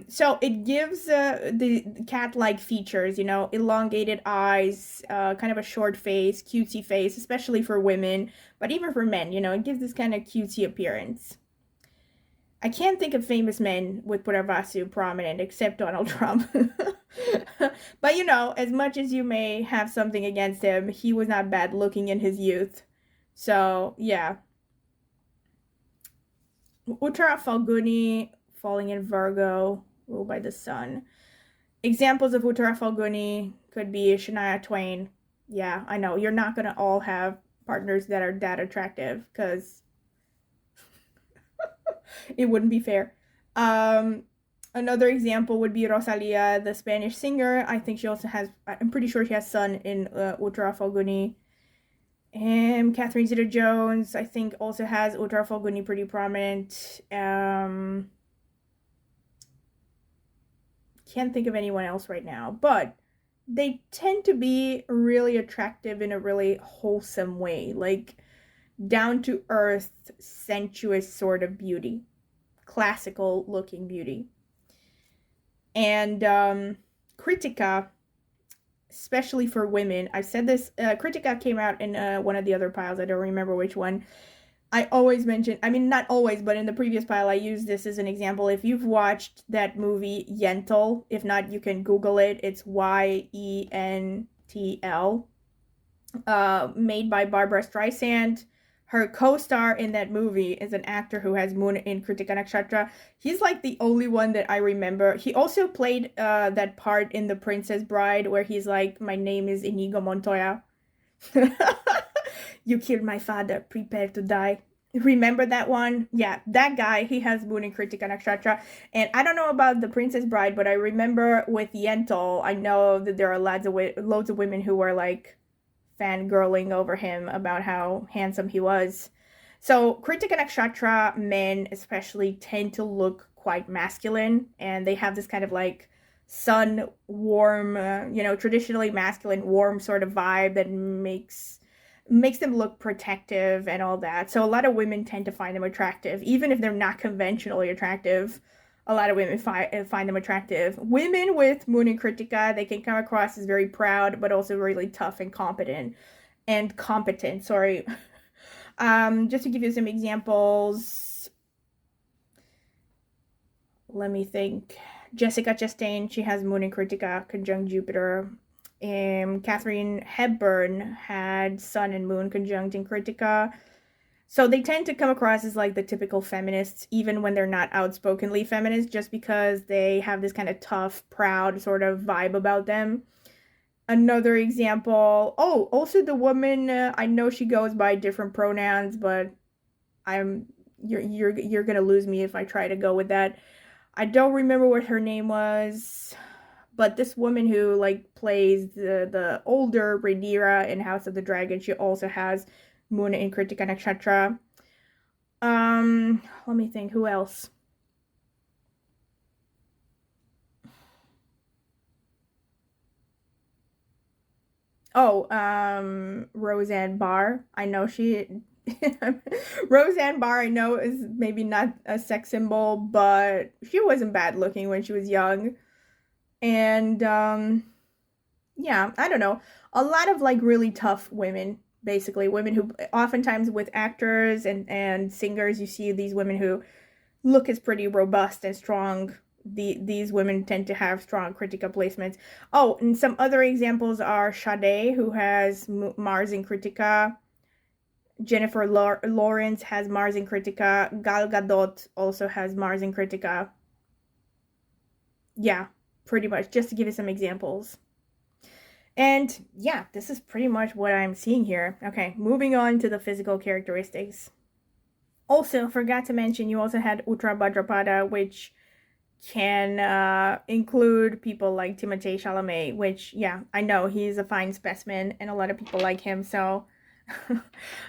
So it gives the cat-like features, you know, elongated eyes, kind of a short face, cutesy face, especially for women, but even for men, you know, it gives this kind of cutesy appearance. I can't think of famous men with Punarvasu prominent except Donald Trump. But, you know, as much as you may have something against him, he was not bad looking in his youth. So, yeah. Uttara Falguni falling in Virgo, ruled by the sun. Examples of Uttara Falguni could be Shania Twain. Yeah, I know. You're not going to all have partners that are that attractive, because it wouldn't be fair. Another example would be Rosalia, the Spanish singer. I think she also has, I'm pretty sure she has Sun in Uttara Falguni. And Catherine Zeta-Jones, I think, also has Uttara Falguni pretty prominent. Can't think of anyone else right now, but they tend to be really attractive in a really wholesome way, like down-to-earth, sensuous sort of beauty, classical-looking beauty. And Kritika, especially for women, I've said this, Kritika came out in one of the other piles, I don't remember which one. I always mention, I mean, not always, but in the previous pile, I used this as an example. If you've watched that movie, Yentl, if not, you can Google it. It's Yentl, made by Barbara Streisand. Her co-star in that movie is an actor who has Moon in Kritika Nakshatra. He's like the only one that I remember. He also played that part in The Princess Bride where he's like, my name is Inigo Montoya. You killed my father, prepare to die. Remember that one? Yeah, that guy, he has Moon in Kritika Nakshatra. And I don't know about the Princess Bride, but I remember with Yentl, I know that there are loads of women who were like fangirling over him about how handsome he was. So Kritika Nakshatra men especially tend to look quite masculine, and they have this kind of like sun warm, traditionally masculine warm sort of vibe that makes them look protective and all that. So a lot of women tend to find them attractive, even if they're not conventionally attractive. A lot of women find them attractive. Women with Moon in Kritika, they can come across as very proud, but also really tough and competent. Sorry. Just to give you some examples, let me think. Jessica Chastain, she has Moon in Kritika conjunct Jupiter. Katharine Hepburn had Sun and Moon conjunct in Kritika. So they tend to come across as like the typical feminists, even when they're not outspokenly feminist, just because they have this kind of tough, proud sort of vibe about them. Another example, also the woman, I know she goes by different pronouns, but you're gonna lose me if I try to go with that. I don't remember what her name was. But this woman who like plays the older Rhaenyra in House of the Dragon, she also has Moon in Kritika Nakshatra. Let me think, who else? Roseanne Barr. I know she Roseanne Barr, I know, is maybe not a sex symbol, but she wasn't bad looking when she was young. And yeah, I don't know. A lot of like really tough women, basically women who oftentimes with actors and singers, you see these women who look as pretty robust and strong. These women tend to have strong Kritika placements. Oh, and some other examples are Sade, who has Mars in Kritika. Jennifer Lawrence has Mars in Kritika. Gal Gadot also has Mars in Kritika. Yeah, pretty much, just to give you some examples. And yeah, this is pretty much what I'm seeing here. Okay, moving on to the physical characteristics. Also, forgot to mention, you also had Uttar Bhadrapada, which can include people like Timothée Chalamet, which, yeah, I know he's a fine specimen and a lot of people like him, so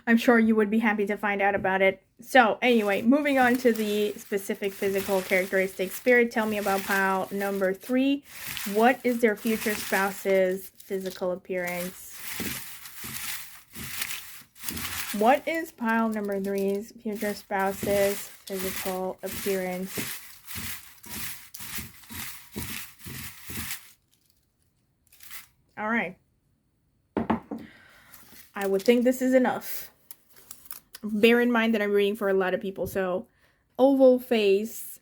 I'm sure you would be happy to find out about it. So anyway, moving on to the specific physical characteristics. Spirit, tell me about pile number 3. What is their future spouse's physical appearance? What is pile number 3's future spouse's physical appearance? All right. I would think this is enough. Bear in mind that I'm reading for a lot of people. So, oval face,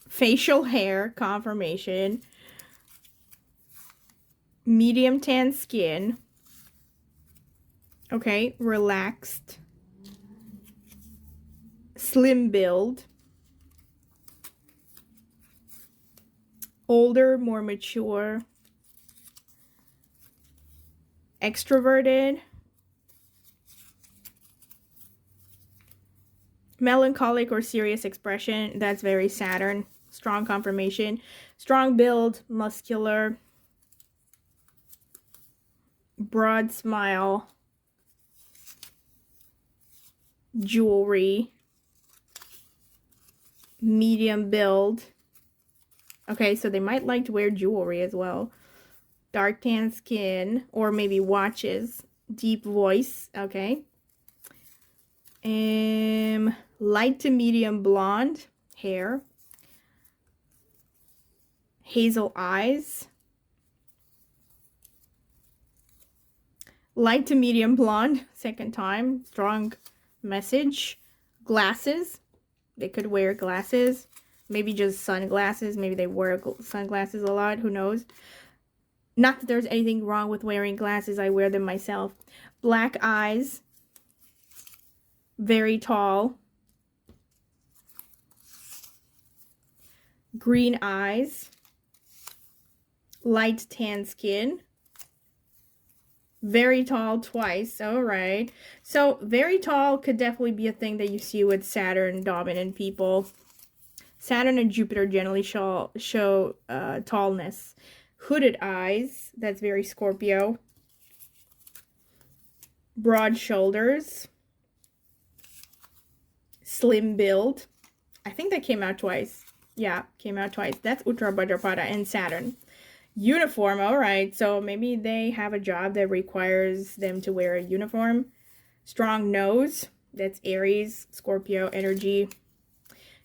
facial hair, confirmation, medium tan skin, okay, relaxed, slim build, older, more mature, extroverted, melancholic or serious expression, that's very Saturn, strong confirmation, strong build, muscular, broad smile, jewelry, medium build. Okay, so they might like to wear jewelry as well. Dark tan skin, or maybe watches. Deep voice, okay. Light to medium blonde hair. Hazel eyes. Light to medium blonde, second time. Strong message. Glasses. They could wear glasses. Maybe just sunglasses. Maybe they wear sunglasses a lot. Who knows? Not that there's anything wrong with wearing glasses. I wear them myself. Black eyes. Very tall. Green eyes. Light tan skin. Very tall twice. All right. So very tall could definitely be a thing that you see with Saturn dominant people. Saturn and Jupiter generally show tallness. Hooded eyes. That's very Scorpio. Broad shoulders. Slim build. I think that came out twice. Yeah, came out twice. That's Uttara Bhadrapada and Saturn. Uniform, all right. So maybe they have a job that requires them to wear a uniform. Strong nose. That's Aries, Scorpio energy.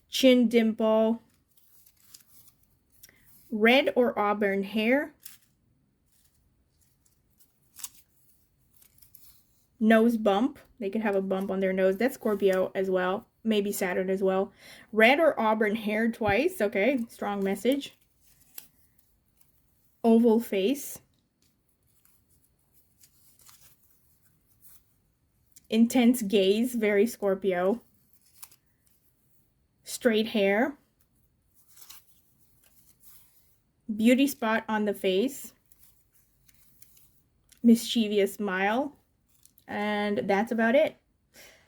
Chin dimple. Red or auburn hair. Nose bump. They could have a bump on their nose. That's Scorpio as well. Maybe Saturn as well. Red or auburn hair twice. Okay, strong message. Oval face. Intense gaze. Very Scorpio. Straight hair. Beauty spot on the face. Mischievous smile. And that's about it.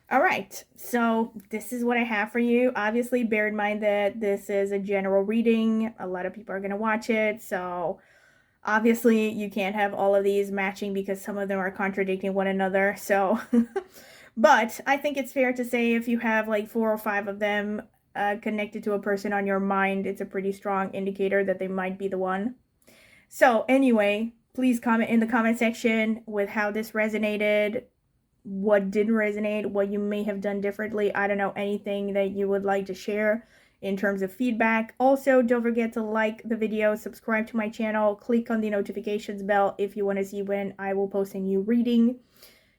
All right, so this is what I have for you. Obviously, bear in mind that this is a general reading. A lot of people are going to watch it, so obviously you can't have all of these matching because some of them are contradicting one another. So, but I think it's fair to say if you have like 4 or 5 of them connected to a person on your mind, it's a pretty strong indicator that they might be the one. So anyway, please comment in the comment section with how this resonated, what didn't resonate, what you may have done differently. I don't know, anything that you would like to share in terms of feedback. Also, don't forget to like the video, subscribe to my channel, click on the notifications bell if you want to see when I will post a new reading.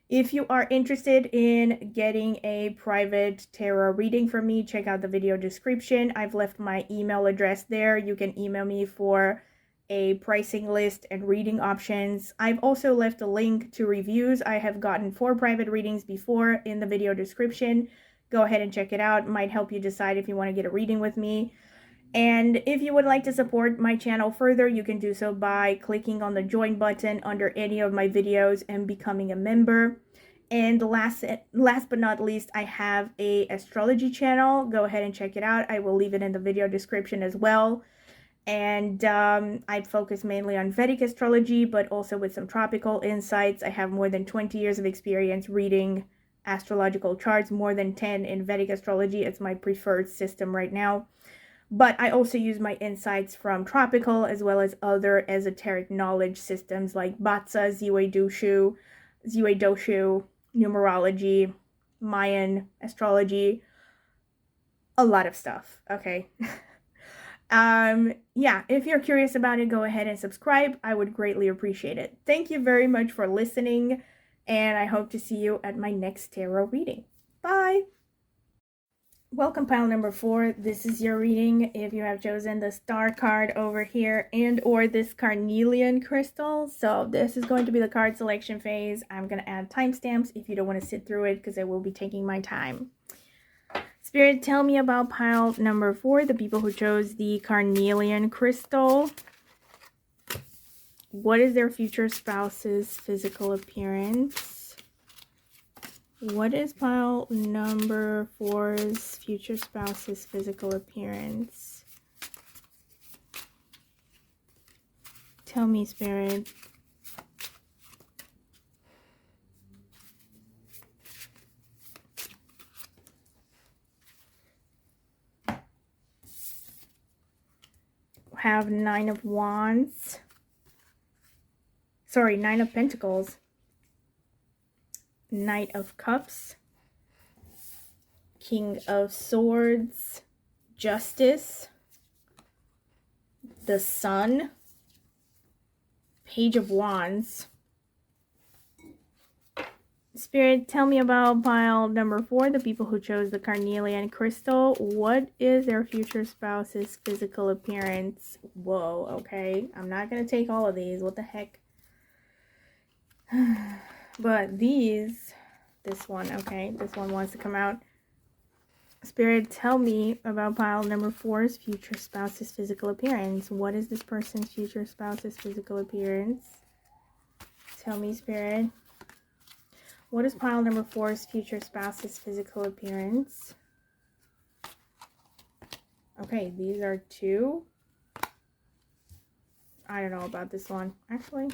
If you are interested in getting a private tarot reading from me, check out the video description. I've left my email address there. You can email me for a pricing list and reading options. I've also left a link to reviews. I have gotten 4 private readings before in the video description. Go ahead and check it out. It might help you decide if you want to get a reading with me. And if you would like to support my channel further, you can do so by clicking on the join button under any of my videos and becoming a member. And last but not least, I have a astrology channel. Go ahead and check it out. I will leave it in the video description as well. And I focus mainly on Vedic astrology, but also with some tropical insights. I have more than 20 years of experience reading astrological charts, more than 10 in Vedic astrology. It's my preferred system right now. But I also use my insights from tropical as well as other esoteric knowledge systems like Batsa, Ziwe Doshu, numerology, Mayan astrology, a lot of stuff, okay? Yeah, if you're curious about it, go ahead and subscribe. I would greatly appreciate it. Thank you very much for listening, and I hope to see you at my next tarot reading. Bye! Welcome, pile number 4. This is your reading if you have chosen the star card over here and or this carnelian crystal. So this is going to be the card selection phase. I'm going to add timestamps if you don't want to sit through it because I will be taking my time. Spirit, tell me about pile number 4, the people who chose the carnelian crystal. What is their future spouse's physical appearance? What is pile number 4's future spouse's physical appearance? Tell me, Spirit. Have 9 of Wands. Sorry, 9 of Pentacles. Knight of Cups, King of Swords, Justice, the Sun, Page of Wands. Spirit, tell me about pile number 4, the people who chose the carnelian crystal. What is their future spouse's physical appearance? Whoa, okay. I'm not going to take all of these. What the heck? But this one, okay, this one wants to come out. Spirit, tell me about pile number 4's future spouse's physical appearance. What is this person's future spouse's physical appearance? Tell me, Spirit. What is pile number 4's future spouse's physical appearance? Okay, these are 2. I don't know about this one. Actually,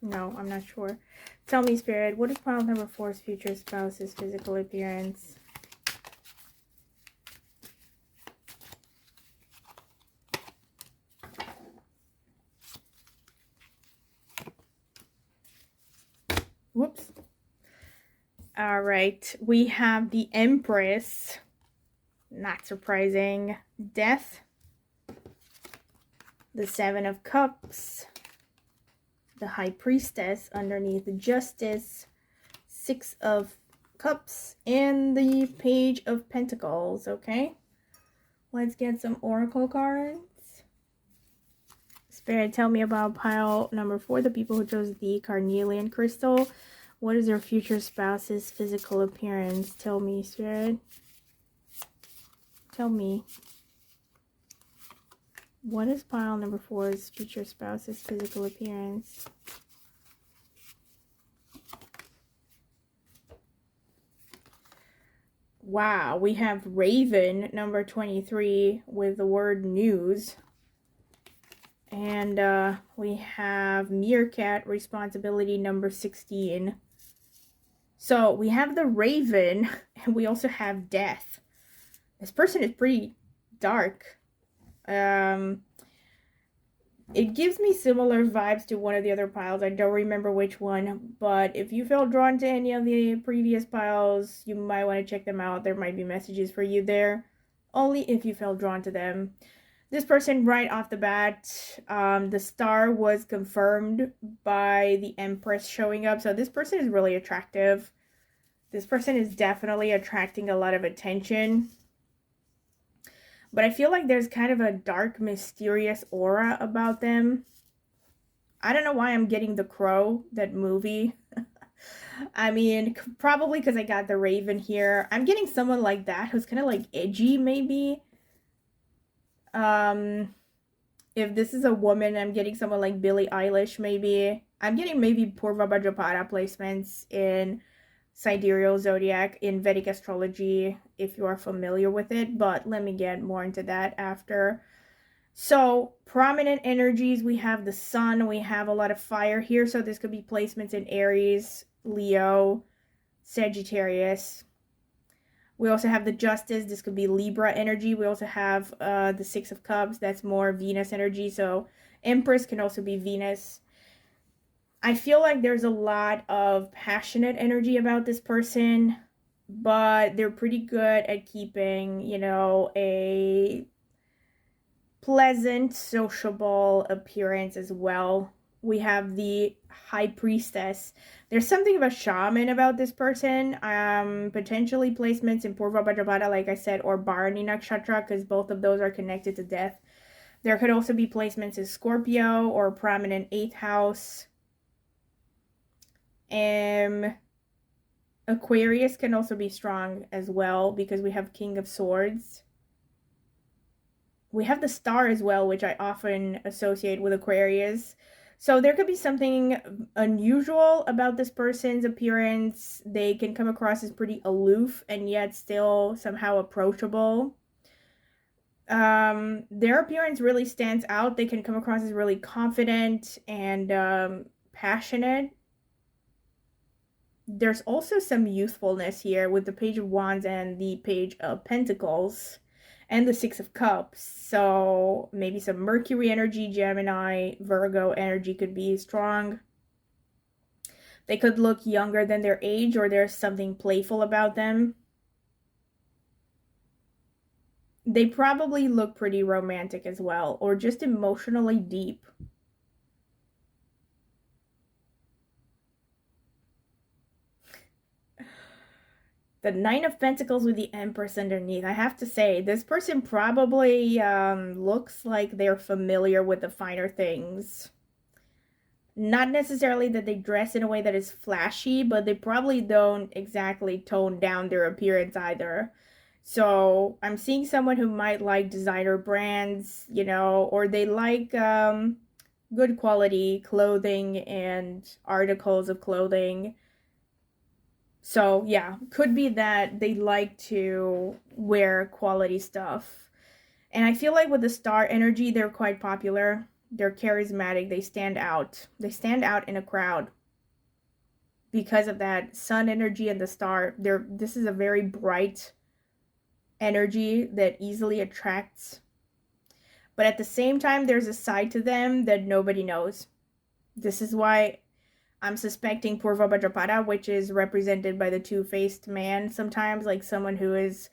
no, I'm not sure. Tell me, Spirit, what is pile number 4's future spouse's physical appearance? Whoops. All right, we have the Empress. Not surprising. Death. The 7 of Cups. The High Priestess underneath the Justice. 6 of Cups. And the Page of Pentacles, okay? Let's get some Oracle cards. Spirit, tell me about pile number 4, the people who chose the Carnelian Crystal. What is their future spouse's physical appearance? Tell me, Spirit. Tell me. What is pile number 4's future spouse's physical appearance? Wow, we have Raven number 23 with the word news. And we have Meerkat responsibility number 16. So we have the Raven, and we also have Death. This person is pretty dark. It gives me similar vibes to one of the other piles. I don't remember which one, but if you felt drawn to any of the previous piles, you might want to check them out. There might be messages for you there, only if you felt drawn to them. This person, right off the bat, the star was confirmed by the Empress showing up. So this person is really attractive. This person is definitely attracting a lot of attention. But I feel like there's kind of a dark, mysterious aura about them. I don't know why I'm getting The Crow, that movie. I mean, probably because I got the Raven here. I'm getting someone like that who's kind of like edgy, maybe. If this is a woman, I'm getting someone like Billie Eilish, maybe. I'm getting maybe Purva Bhadrapada placements in Sidereal Zodiac in Vedic Astrology, if you are familiar with it, but let me get more into that after. So, prominent energies, we have the Sun, we have a lot of fire here, so this could be placements in Aries, Leo, Sagittarius. We also have the Justice, this could be Libra energy. We also have the 6 of Cups, that's more Venus energy, so Empress can also be Venus. I feel like there's a lot of passionate energy about this person, but they're pretty good at keeping, you know, a pleasant, sociable appearance as well. We have the High Priestess. There's something of a shaman about this person. Potentially placements in Purva Bhadrapada, like I said, or Bharani Nakshatra, because both of those are connected to death. There could also be placements in Scorpio or prominent 8th house. Aquarius can also be strong as well because we have King of Swords. We have the Star as well, which I often associate with Aquarius. So there could be something unusual about this person's appearance. They can come across as pretty aloof and yet still somehow approachable. Their appearance really stands out. They can come across as really confident and passionate. There's also some youthfulness here with the Page of Wands and the Page of Pentacles and the 6 of Cups. So maybe some Mercury energy, Gemini, Virgo energy could be strong. They could look younger than their age, or there's something playful about them. They probably look pretty romantic as well, or just emotionally deep. The 9 of Pentacles with the Empress underneath. I have to say, this person probably looks like they're familiar with the finer things. Not necessarily that they dress in a way that is flashy, but they probably don't exactly tone down their appearance either. So I'm seeing someone who might like designer brands, you know, or they like good quality clothing and articles of clothing. So yeah, could be that they like to wear quality stuff. And I feel like with the star energy, they're quite popular. They're charismatic. They stand out. They stand out in a crowd because of that sun energy and the star. This is a very bright energy that easily attracts. But at the same time, there's a side to them that nobody knows. This is why I'm suspecting Purva Bhadrapada, which is represented by the two-faced man sometimes, like someone who is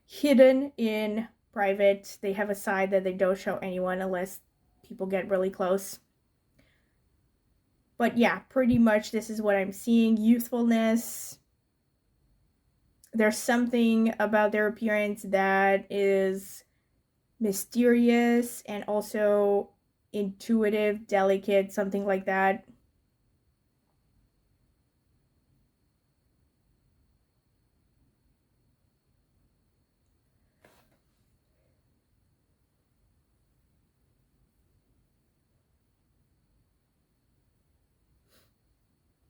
hidden in private. They have a side that they don't show anyone unless people get really close. But yeah, pretty much this is what I'm seeing. Youthfulness. There's something about their appearance that is mysterious and also intuitive, delicate, something like that.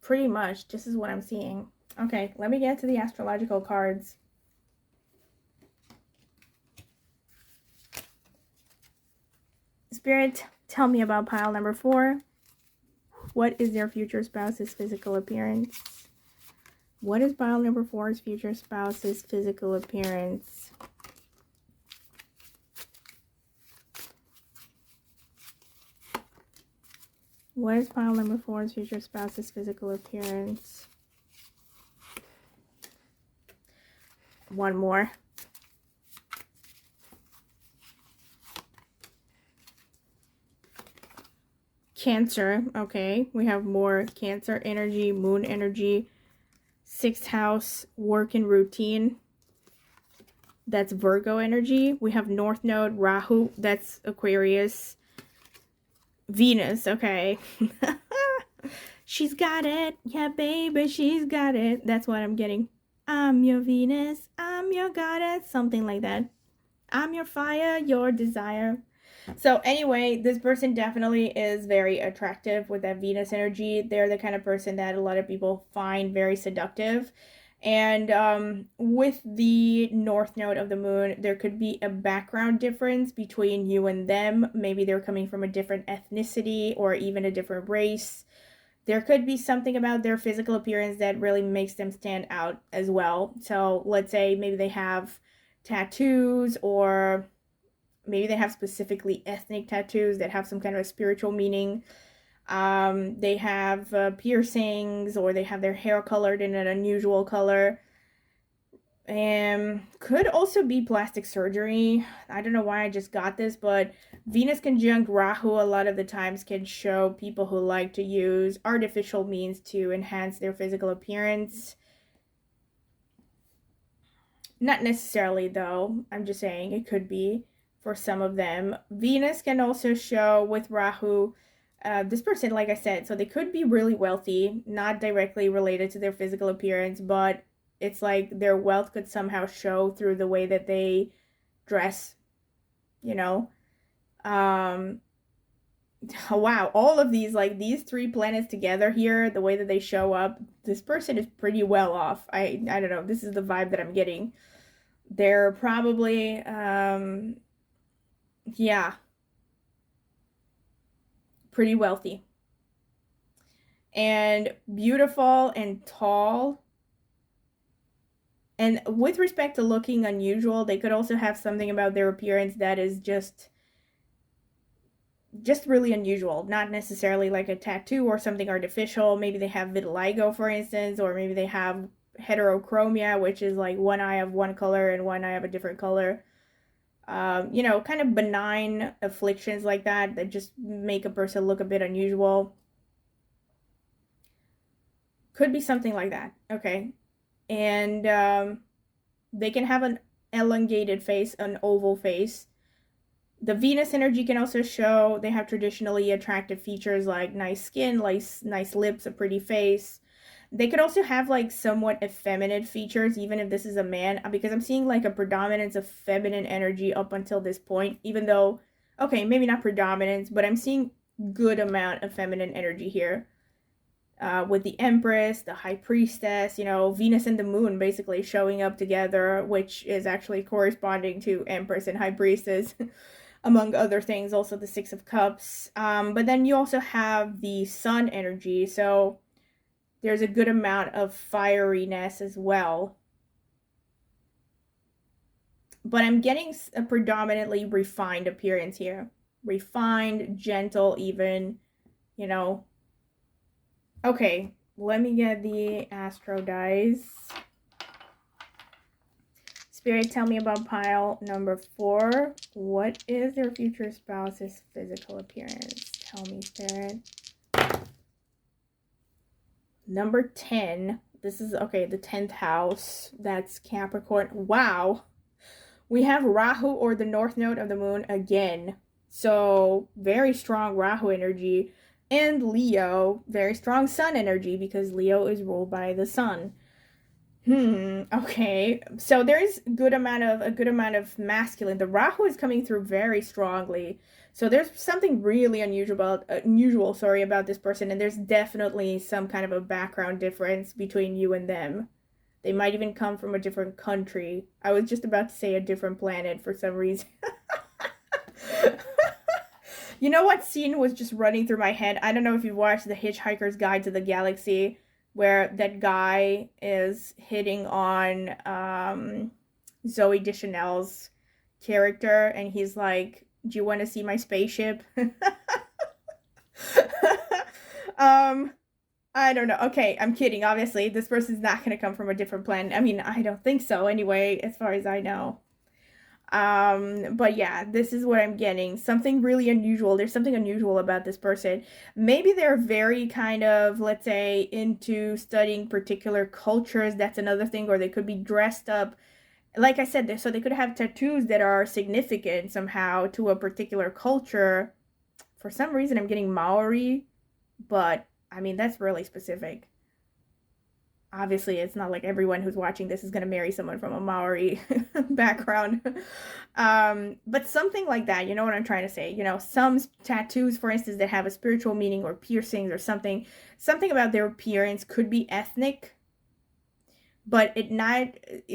Pretty much, this is what I'm seeing. Okay, let me get to the astrological cards. Spirit, tell me about pile number 4. What is their future spouse's physical appearance? What is pile number 4's future spouse's physical appearance? What is pile number 4's future spouse's physical appearance? One more. Cancer. Okay, we have more Cancer energy, Moon energy, 6th house, work and routine. That's Virgo energy. We have North Node, Rahu. That's Aquarius. Venus. Okay. She's got it. Yeah, baby, she's got it. That's what I'm getting. I'm your Venus. I'm your goddess. Something like that. I'm your fire, your desire. So anyway, this person definitely is very attractive with that Venus energy. They're the kind of person that a lot of people find very seductive. And with the North Node of the Moon, there could be a background difference between you and them. Maybe they're coming from a different ethnicity or even a different race. There could be something about their physical appearance that really makes them stand out as well. So let's say maybe they have tattoos, or maybe they have specifically ethnic tattoos that have some kind of a spiritual meaning. They have piercings, or they have their hair colored in an unusual color. Could also be plastic surgery. I don't know why I just got this, but Venus conjunct Rahu a lot of the times can show people who like to use artificial means to enhance their physical appearance. Not necessarily, though. I'm just saying it could be for some of them. Venus can also show with Rahu, this person, like I said, so they could be really wealthy, not directly related to their physical appearance, but it's like their wealth could somehow show through the way that they dress, you know. Wow, all of these, like these 3 planets together here, the way that they show up, this person is pretty well off. I don't know, this is the vibe that I'm getting. They're probably, yeah, pretty wealthy. And beautiful and tall. And with respect to looking unusual, they could also have something about their appearance that is just really unusual. Not necessarily like a tattoo or something artificial. Maybe they have vitiligo, for instance, or maybe they have heterochromia, which is like one eye of one color and one eye of a different color. You know, kind of benign afflictions like that that just make a person look a bit unusual. Could be something like that. Okay. And they can have an elongated face, an oval face. The Venus energy can also show they have traditionally attractive features like nice skin, nice lips, a pretty face. They could also have like somewhat effeminate features, even if this is a man, because I'm seeing like a predominance of feminine energy up until this point, even though, okay, maybe not predominance, but I'm seeing good amount of feminine energy here. With the Empress, the High Priestess, you know, Venus and the Moon basically showing up together, which is actually corresponding to Empress and High Priestess, among other things. Also the Six of Cups. But then you also have the Sun energy, so there's a good amount of fieriness as well. But I'm getting a predominantly refined appearance here. Refined, gentle even, you know. Okay, let me get the Astro dice. Spirit, tell me about pile number 4. What is your future spouse's physical appearance? Tell me, Spirit. Number 10. This is, okay, the 10th house. That's Capricorn. Wow. We have Rahu, or the North Node of the Moon, again. So, very strong Rahu energy. And Leo, very strong Sun energy, because Leo is ruled by the Sun. Okay. So there's a good amount of masculine. The Rahu is coming through very strongly. So there's something really unusual about this person, and there's definitely some kind of a background difference between you and them. They might even come from a different country. I was just about to say a different planet for some reason. You know what scene was just running through my head? I don't know if you've watched The Hitchhiker's Guide to the Galaxy, where that guy is hitting on Zooey Deschanel's character, and he's like, "Do you want to see my spaceship?" I don't know. Okay, I'm kidding. Obviously, this person's not going to come from a different planet. I mean, I don't think so anyway, as far as I know. But yeah, this is what I'm getting. Something really unusual. There's something unusual about this person. Maybe they're very kind of, let's say, into studying particular cultures. That's another thing. Or they could be dressed up. Like I said, so they could have tattoos that are significant somehow to a particular culture. For some reason, I'm getting Maori, but I mean, that's really specific. Obviously, it's not like everyone who's watching this is going to marry someone from a Maori background. But something like that, you know what I'm trying to say? You know, some tattoos, for instance, that have a spiritual meaning, or piercings or something. Something about their appearance could be ethnic, but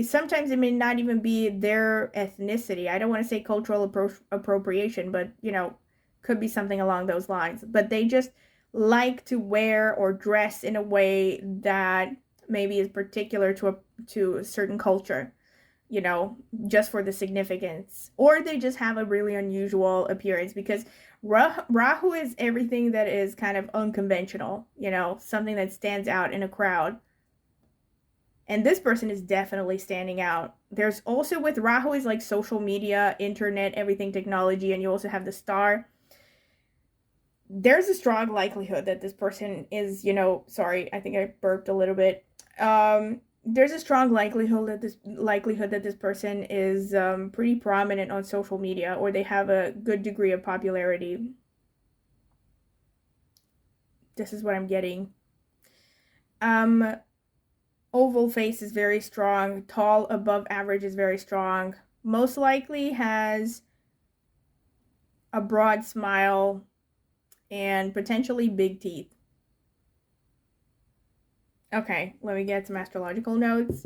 sometimes it may not even be their ethnicity. I don't want to say cultural appropriation, but, you know, could be something along those lines. But they just like to wear or dress in a way that maybe is particular to a certain culture, you know, just for the significance. Or they just have a really unusual appearance, because Rahu is everything that is kind of unconventional, you know, something that stands out in a crowd. And this person is definitely standing out. There's also, with Rahu, is like social media, internet, everything technology, and you also have the star. There's a strong likelihood that this person is, you know, sorry, I think I burped a little bit. There's a strong likelihood that this person is pretty prominent on social media, or they have a good degree of popularity. This is what I'm getting. Oval face is very strong. Tall, above average is very strong. Most likely has a broad smile and potentially big teeth. Okay, let me get some astrological notes.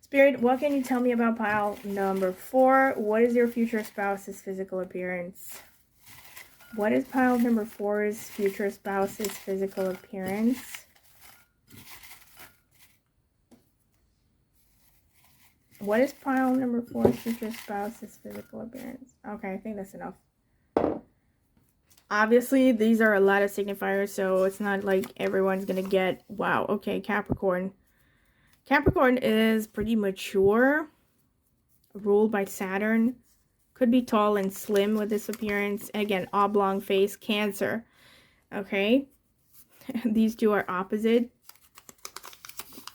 Spirit, what can you tell me about pile number 4? What is your future spouse's physical appearance? What is pile number 4's future spouse's physical appearance? What is pile number 4's future spouse's physical appearance? Okay, I think that's enough. Obviously, these are a lot of signifiers, so it's not like everyone's gonna get, wow, okay, Capricorn. Capricorn is pretty mature, ruled by Saturn. Could be tall and slim with this appearance. Again, oblong face. Cancer. Okay. These two are opposite.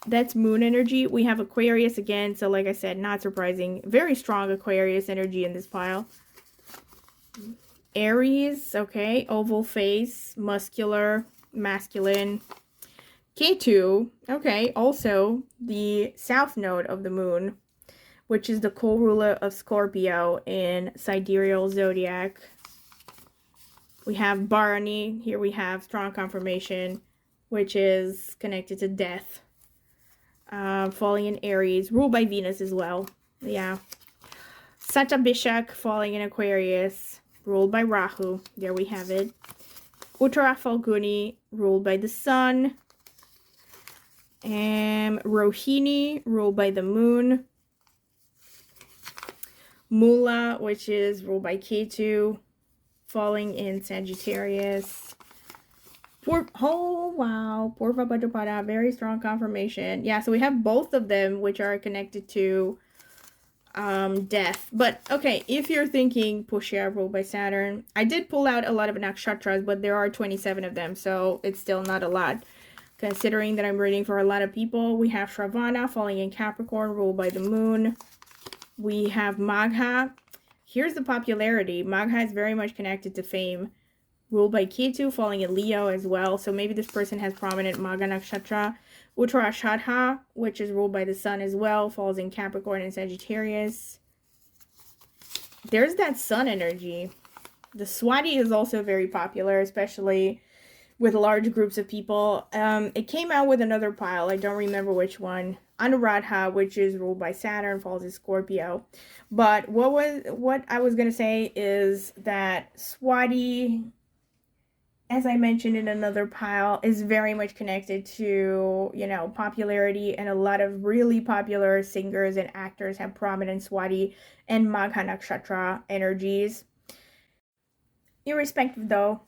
That's moon energy. We have Aquarius again, so like I said, not surprising. Very strong Aquarius energy in this pile. Aries, okay, oval face, muscular, masculine. Ketu, okay, also the south node of the moon, which is the co-ruler of Scorpio in sidereal zodiac, We have Bharani. Here we have strong confirmation, which is connected to death. Falling in Aries, ruled by Venus as well. Yeah. Satyabhishek falling in Aquarius, ruled by Rahu. There we have it. Uttara Falguni, ruled by the Sun. And Rohini, ruled by the Moon. Mula, which is ruled by Ketu, falling in Sagittarius. Oh, wow. Purva Bhadrapada, very strong confirmation. Yeah, so we have both of them, which are connected to death. But, okay, if you're thinking Pushya, ruled by Saturn, I did pull out a lot of nakshatras, but there are 27 of them, so it's still not a lot. Considering that I'm reading for a lot of people, we have Shravana, falling in Capricorn, ruled by the Moon. We have Magha. Here's the popularity. Magha is very much connected to fame, ruled by Ketu, falling in Leo as well. So maybe this person has prominent Magha Nakshatra. Uttarashadha, which is ruled by the Sun as well, falls in Capricorn and Sagittarius. There's that Sun energy. The Swati is also very popular, especially with large groups of people. It came out with another pile. I don't remember which one. Anuradha, which is ruled by Saturn, falls in Scorpio. But what I was going to say is that Swati, as I mentioned in another pile, is very much connected to, you know, popularity, and a lot of really popular singers and actors have prominent Swati and Magha Nakshatra energies. Irrespective though,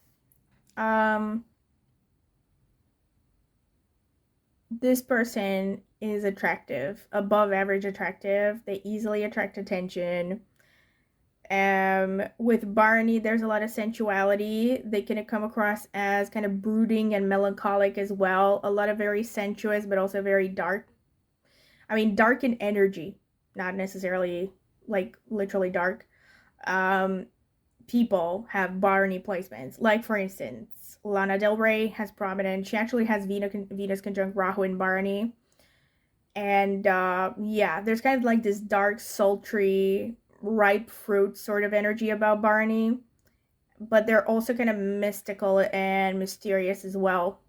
this person is attractive, above average attractive. They easily attract attention. With Bharani, there's a lot of sensuality. They can come across as kind of brooding and melancholic as well. A lot of very sensuous, but also very dark. I mean, dark in energy, not necessarily like literally dark. People have Bharani placements. Like, for instance, Lana Del Rey has prominent. She actually has Venus conjunct Rahu in Bharani. And yeah, there's kind of like this dark, sultry, ripe fruit sort of energy about Bharani, but they're also kind of mystical and mysterious as well.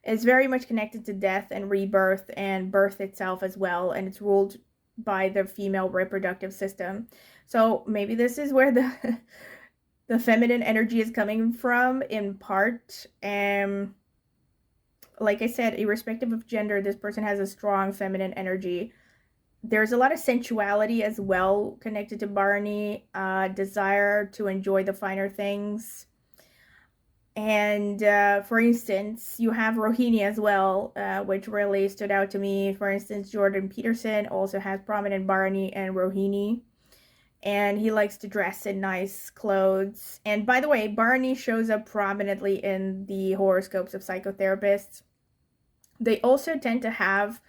It's very much connected to death and rebirth and birth itself as well, and it's ruled by the female reproductive system. So maybe this is where the feminine energy is coming from in part. And like I said, irrespective of gender, this person has a strong feminine energy. There's a lot of sensuality as well connected to Bharani, desire to enjoy the finer things. And for instance, you have Rohini as well, which really stood out to me. For instance, Jordan Peterson also has prominent Bharani and Rohini. And he likes to dress in nice clothes. And by the way, Bharani shows up prominently in the horoscopes of psychotherapists. They also tend to have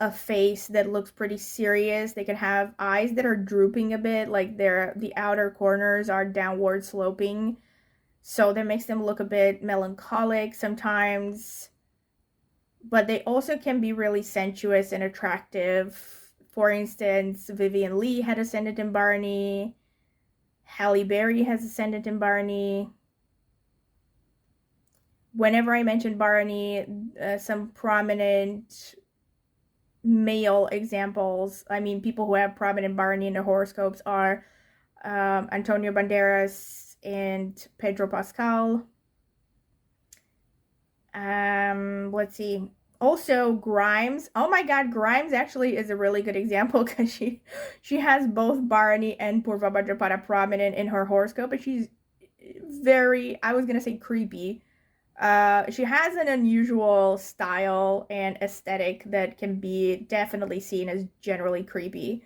a face that looks pretty serious. They can have eyes that are drooping a bit, like the outer corners are downward sloping. So that makes them look a bit melancholic sometimes. But they also can be really sensuous and attractive. For instance, Vivian Lee had ascendant in Bharani. Halle Berry has ascendant in Bharani. Whenever I mention Bharani, some prominent male examples, I mean people who have prominent Bharani in their horoscopes, are Antonio Banderas and Pedro Pascal. Let's see. Also, Grimes. Oh my god, Grimes actually is a really good example because she has both Bharani and Purva Bhadrapada prominent in her horoscope, and she's very, I was gonna say creepy. She has an unusual style and aesthetic that can be definitely seen as generally creepy.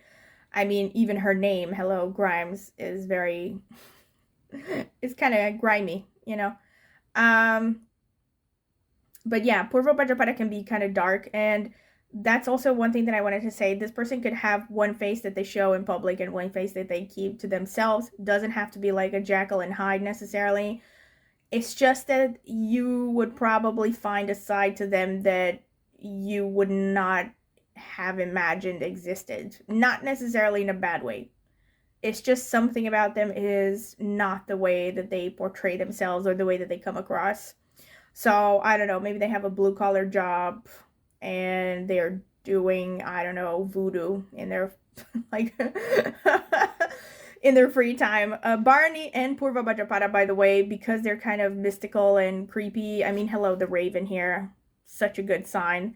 I mean, even her name, Hello Grimes, is very, it's kind of grimy, you know. But yeah, Purva Bhadrapada can be kind of dark, and that's also one thing that I wanted to say. This person could have one face that they show in public and one face that they keep to themselves. Doesn't have to be like a Jekyll and Hyde necessarily. It's just that you would probably find a side to them that you would not have imagined existed. Not necessarily in a bad way. It's just something about them is not the way that they portray themselves or the way that they come across. So I don't know, maybe they have a blue collar job and they're doing, I don't know, voodoo in their like in their free time. Barney and Purva Bhadrapada, by the way, because they're kind of mystical and creepy. I mean, hello, the raven here. Such a good sign.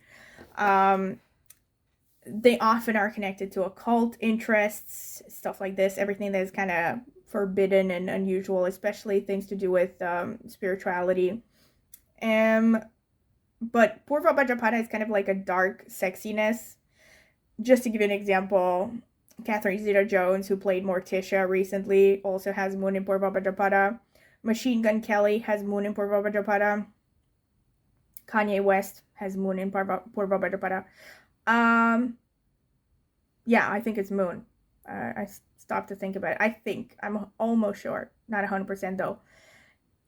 They often are connected to occult interests, stuff like this, everything that is kind of forbidden and unusual, especially things to do with spirituality. But Purva Bhadrapada is kind of like a dark sexiness. Just to give you an example, Catherine Zeta-Jones, who played Morticia recently, also has Moon in Purva Bhadrapada. Machine Gun Kelly has Moon in Purva Bhadrapada. Kanye West has Moon in Purva Bhadrapada. Yeah, I think it's Moon. I stopped to think about it. I think. I'm almost sure. Not 100% though.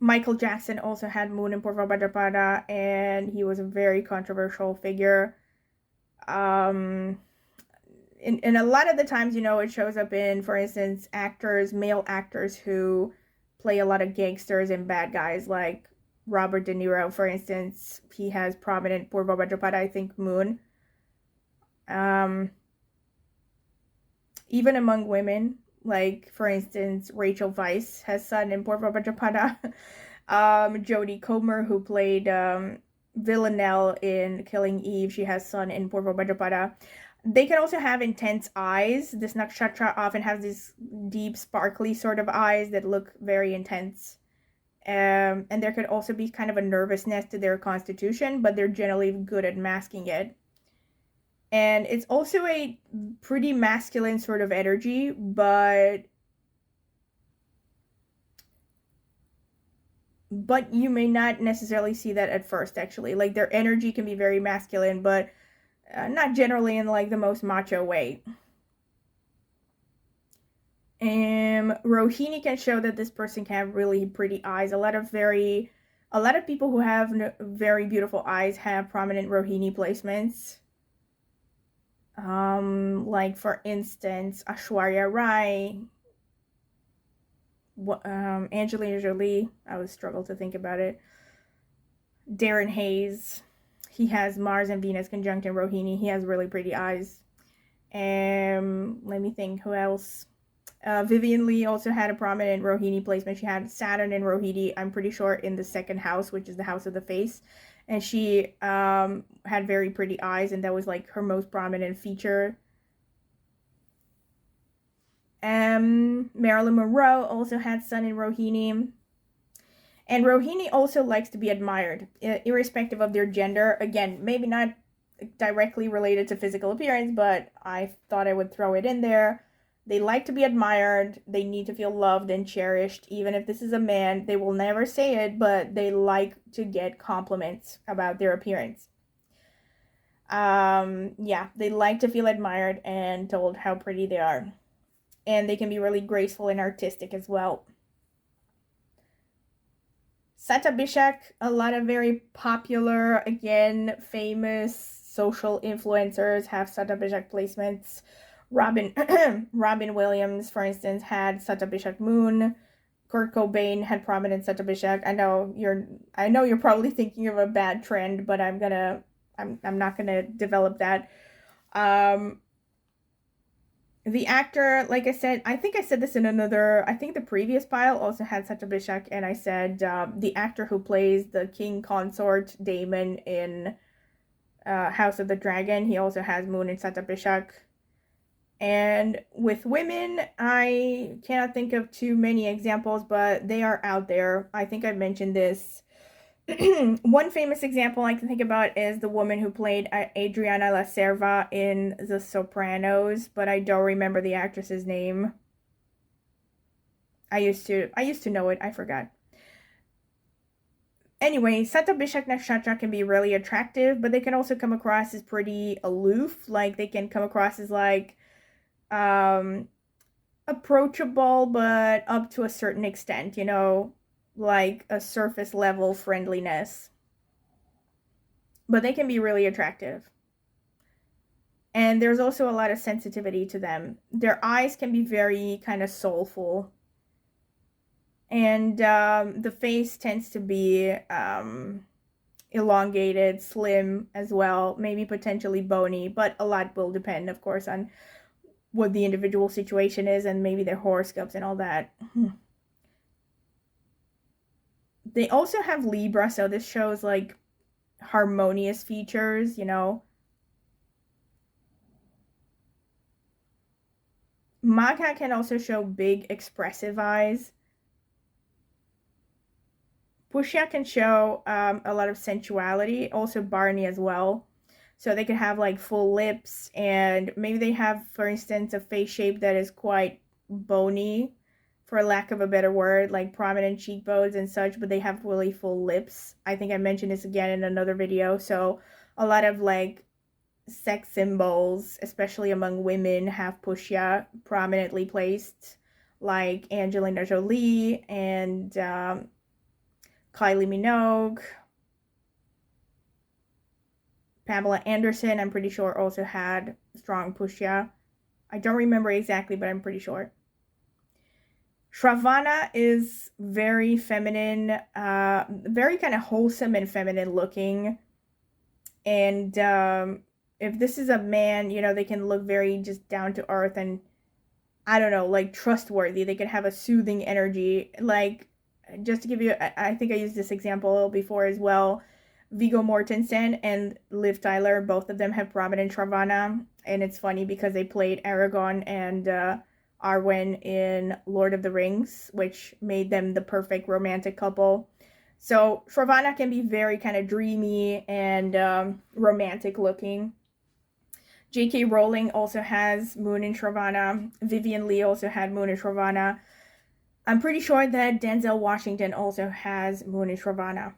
Michael Jackson also had Moon in Purva Bhadrapada, and he was a very controversial figure. And a lot of the times, you know, it shows up in, for instance, male actors who play a lot of gangsters and bad guys, like Robert De Niro, for instance. He has prominent Purva Bhadrapada, I think, Moon. Even among women, like, for instance, Rachel Weisz has Sun in Purva Bhadrapada. Jodie Comer, who played Villanelle in Killing Eve, she has Sun in Purva Bhadrapada. They can also have intense eyes. This nakshatra often has these deep, sparkly sort of eyes that look very intense. And there could also be kind of a nervousness to their constitution, but they're generally good at masking it. And it's also a pretty masculine sort of energy, but you may not necessarily see that at first, actually. Like, their energy can be very masculine, but not generally in, like, the most macho way. Rohini can show that this person can have really pretty eyes. A lot of people who have very beautiful eyes have prominent Rohini placements. Like, for instance, Aishwarya Rai, Angelina Jolie. I would struggle to think about it. Darren Hayes, he has Mars and Venus conjunct in Rohini. He has really pretty eyes. Let me think, who else? Vivian Lee also had a prominent Rohini placement. She had Saturn in Rohini, I'm pretty sure, in the second house, which is the house of the face. And she had very pretty eyes, and that was like her most prominent feature. Marilyn Monroe also had Sun in Rohini. And Rohini also likes to be admired, irrespective of their gender. Again, maybe not directly related to physical appearance, but I thought I would throw it in there. They like to be admired. They need to feel loved and cherished. Even if this is a man, they will never say it, but they like to get compliments about their appearance. Yeah, they like to feel admired and told how pretty they are. And they can be really graceful and artistic as well. Satyabhishek, a lot of very popular, again, famous social influencers have Satyabhishek placements. Robin Williams, for instance, had Satyabhishek Moon. Kurt Cobain had prominent Satyabhishek. I know you're probably thinking of a bad trend, but I'm not gonna develop that. The actor, like I said, I think I said this in I think the previous pile also had Satyabhishek, and I said the actor who plays the king consort Daemon in House of the Dragon, he also has Moon in Satyabhishek. And with women, I cannot think of too many examples, but they are out there. I think I mentioned this. One famous example I can think about is the woman who played Adriana La Serva in The Sopranos, but I don't remember the actress's name. I used to know it. I forgot. Anyway, Satyabhishek Nakshatra can be really attractive, but they can also come across as pretty aloof. Like, they can come across as like approachable, but up to a certain extent, you know, like a surface level friendliness. But they can be really attractive. And there's also a lot of sensitivity to them. Their eyes can be very kind of soulful. And the face tends to be elongated, slim as well, maybe potentially bony, but a lot will depend, of course, on what the individual situation is and maybe their horoscopes and all that. They also have Libra, so this shows like harmonious features, you know. Magha can also show big expressive eyes. Pushya can show a lot of sensuality, also Barney as well. So they could have like full lips, and maybe they have, for instance, a face shape that is quite bony, for lack of a better word, like prominent cheekbones and such, but they have really full lips. I think I mentioned this again in another video. So a lot of like sex symbols, especially among women, have Pushya prominently placed, like Angelina Jolie and Kylie Minogue. Pamela Anderson, I'm pretty sure, also had strong Pushya. I don't remember exactly, but I'm pretty sure. Shravana is very feminine, very kind of wholesome and feminine looking. And if this is a man, you know, they can look very just down to earth and, I don't know, like trustworthy. They can have a soothing energy. Like, just to give you, I think I used this example before as well. Viggo Mortensen and Liv Tyler, both of them have prominent Shravana. And it's funny because they played Aragorn and Arwen in Lord of the Rings, which made them the perfect romantic couple. So Shravana can be very kind of dreamy and romantic looking. J.K. Rowling also has Moon in Shravana. Vivian Lee also had Moon in Shravana. I'm pretty sure that Denzel Washington also has Moon in Shravana.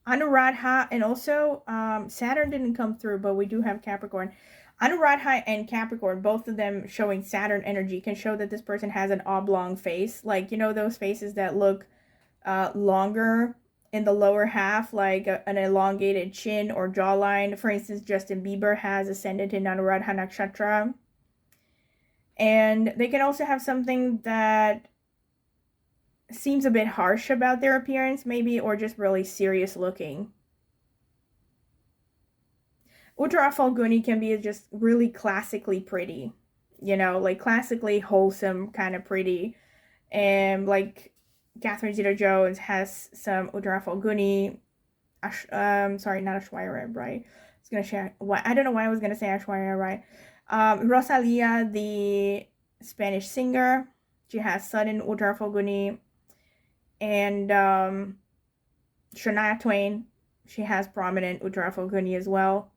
Anuradha, and also Saturn didn't come through, but we do have Capricorn. Anuradha and Capricorn, both of them showing Saturn energy, can show that this person has an oblong face. Like, you know, those faces that look longer in the lower half, like an elongated chin or jawline. For instance, Justin Bieber has ascendant in Anuradha Nakshatra. And they can also have something that seems a bit harsh about their appearance, maybe, or just really serious looking. Uttara Falguni can be just really classically pretty, you know, like classically wholesome, kind of pretty. And like Catherine Zeta-Jones has some Uttara Falguni. Sorry, not Ashwarya Rai. I was gonna share. I don't know why I was gonna say Ashwarya Rai. Rosalia, the Spanish singer, she has sudden Uttara Falguni. And Shania Twain, she has prominent Uttara Falguni as well.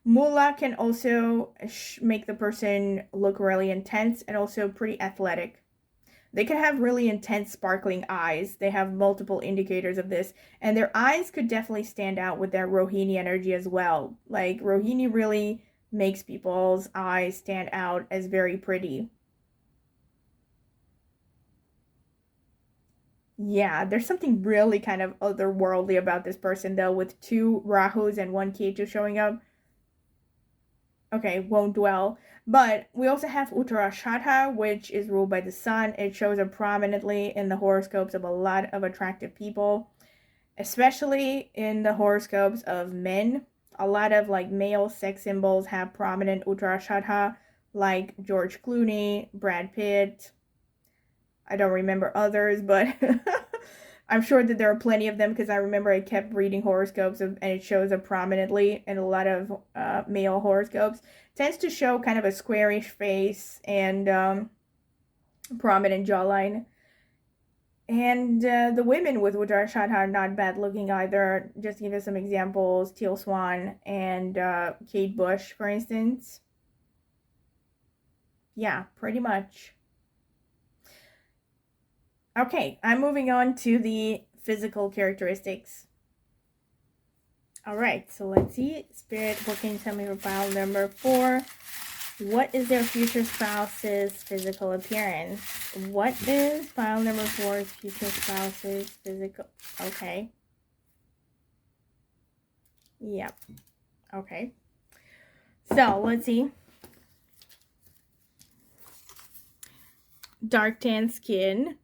Mula can also make the person look really intense and also pretty athletic. They can have really intense sparkling eyes. They have multiple indicators of this. And their eyes could definitely stand out with their Rohini energy as well. Like, Rohini really makes people's eyes stand out as very pretty. Yeah, there's something really kind of otherworldly about this person, though, with 2 Rahus and 1 Ketu showing up. Okay, won't dwell. But we also have Uttarashadha, which is ruled by the sun. It shows up prominently in the horoscopes of a lot of attractive people, especially in the horoscopes of men. A lot of like male sex symbols have prominent Uttarashadha, like George Clooney, Brad Pitt. I don't remember others, but I'm sure that there are plenty of them because I remember I kept reading horoscopes and it shows up prominently in a lot of male horoscopes. It tends to show kind of a squarish face and prominent jawline. And the women with Uttarashadha are not bad looking either. Just to give you some examples, Teal Swan and Kate Bush, for instance. Yeah, pretty much. Okay, I'm moving on to the physical characteristics. Alright, so let's see. Spirit, what can you tell me for pile number 4? What is their future spouse's physical appearance? What is pile number 4's future spouse's physical... Okay. Yep. Okay. So, let's see. Dark tan skin.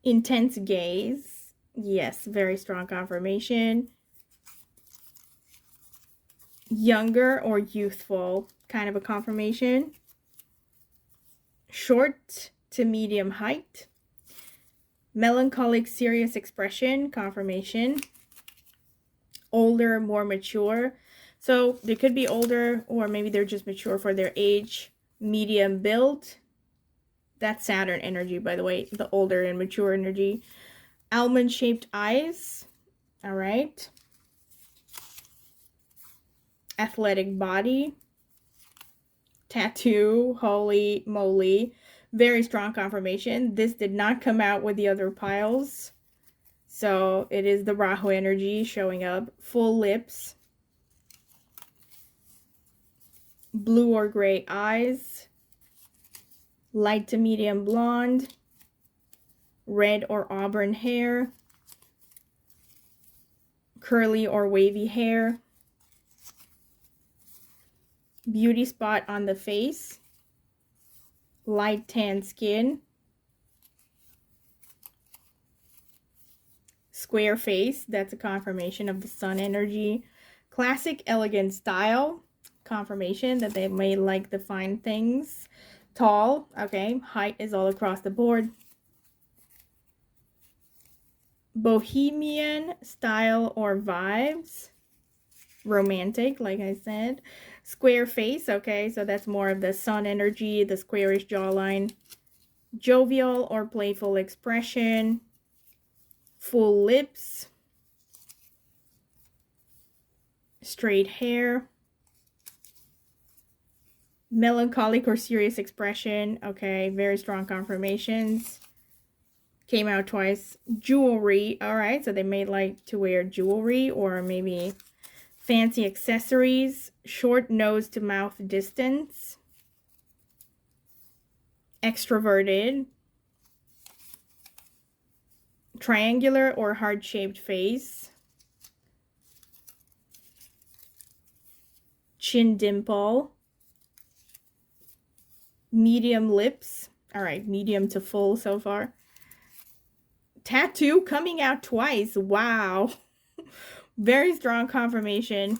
Intense gaze. Yes, very strong confirmation. Younger or youthful, kind of a confirmation. Short to medium height. Melancholic, serious expression, confirmation. Older, more mature. So they could be older, or maybe they're just mature for their age. Medium build. That's Saturn energy, by the way, the older and mature energy. Almond-shaped eyes. All right. Athletic body. Tattoo. Holy moly. Very strong confirmation. This did not come out with the other piles. So it is the Rahu energy showing up. Full lips. Blue or gray eyes. Light to medium blonde. Red or auburn hair. Curly or wavy hair. Beauty spot on the face. Light tan skin. Square face, that's a confirmation of the sun energy. Classic elegant style, confirmation that they may like the fine things. Tall, okay, height is all across the board. Bohemian style or vibes. Romantic, like I said. Square face, okay, so that's more of the sun energy, the squarish jawline. Jovial or playful expression. Full lips. Straight hair. Melancholic or serious expression, okay, very strong confirmations. Came out twice. Jewelry, all right, so they may like to wear jewelry or maybe fancy accessories. Short nose to mouth distance. Extroverted. Triangular or heart-shaped face. Chin dimple. Medium lips. All right, medium to full so far. Tattoo coming out twice. Wow. Very strong confirmation.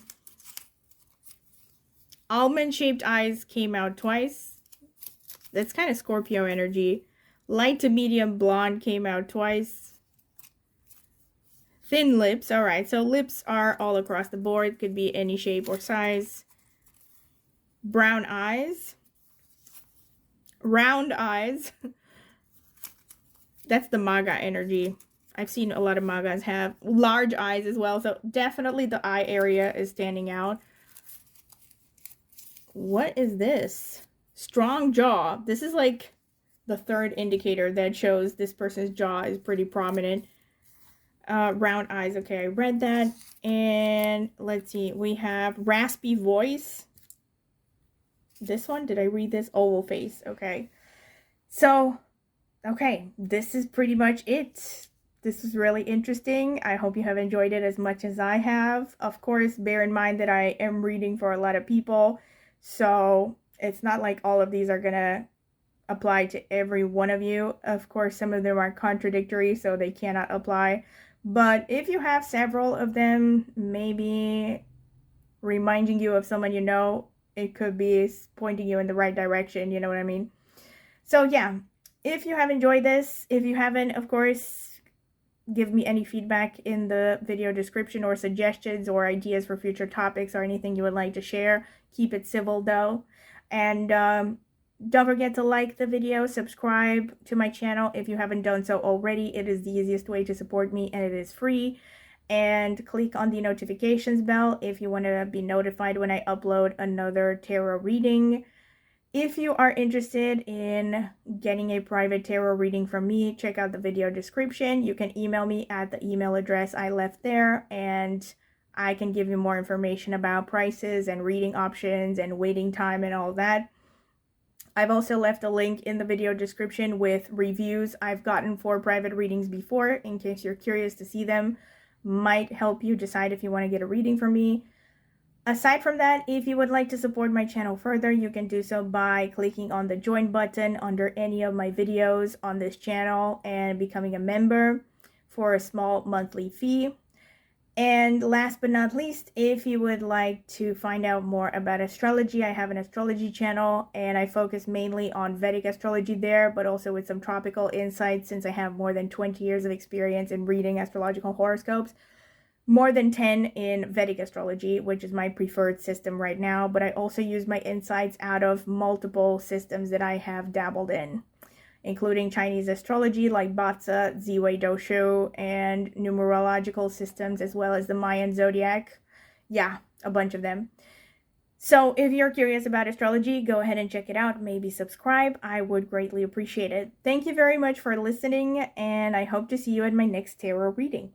Almond-shaped eyes came out twice. That's kind of Scorpio energy. Light to medium blonde came out twice. Thin lips. All right, so lips are all across the board. Could be any shape or size. Brown eyes. Round eyes. That's the Maga energy. I've seen a lot of Magas have large eyes as well. So definitely the eye area is standing out. What is this? Strong jaw. This is like the third indicator that shows this person's jaw is pretty prominent. Round eyes. Okay, I read that. And let's see. We have raspy voice. This one, did I read this? Oval face. Okay. So, okay, this is pretty much it. This is really interesting. I hope you have enjoyed it as much as I have. Of course, bear in mind that I am reading for a lot of people. So, it's not like all of these are going to apply to every one of you. Of course, some of them are contradictory, so they cannot apply. But if you have several of them, maybe reminding you of someone you know, it could be pointing you in the right direction, you know what I mean? So yeah, if you have enjoyed this, if you haven't, of course, give me any feedback in the video description or suggestions or ideas for future topics or anything you would like to share. Keep it civil though. And don't forget to like the video, subscribe to my channel if you haven't done so already. It is the easiest way to support me and it is free. And click on the notifications bell if you want to be notified when I upload another tarot reading. If you are interested in getting a private tarot reading from me, check out the video description. You can email me at the email address I left there, and I can give you more information about prices and reading options and waiting time and all that. I've also left a link in the video description with reviews I've gotten for private readings before, in case you're curious to see them. Might help you decide if you want to get a reading from me. Aside from that, if you would like to support my channel further, you can do so by clicking on the join button under any of my videos on this channel and becoming a member for a small monthly fee. And last but not least, if you would like to find out more about astrology, I have an astrology channel and I focus mainly on Vedic astrology there, but also with some tropical insights since I have more than 20 years of experience in reading astrological horoscopes. More than 10 in Vedic astrology, which is my preferred system right now, but I also use my insights out of multiple systems that I have dabbled in, including Chinese astrology like Batsa, Ziwei Doshu, and numerological systems, as well as the Mayan zodiac. Yeah, a bunch of them. So if you're curious about astrology, go ahead and check it out. Maybe subscribe. I would greatly appreciate it. Thank you very much for listening, and I hope to see you at my next tarot reading.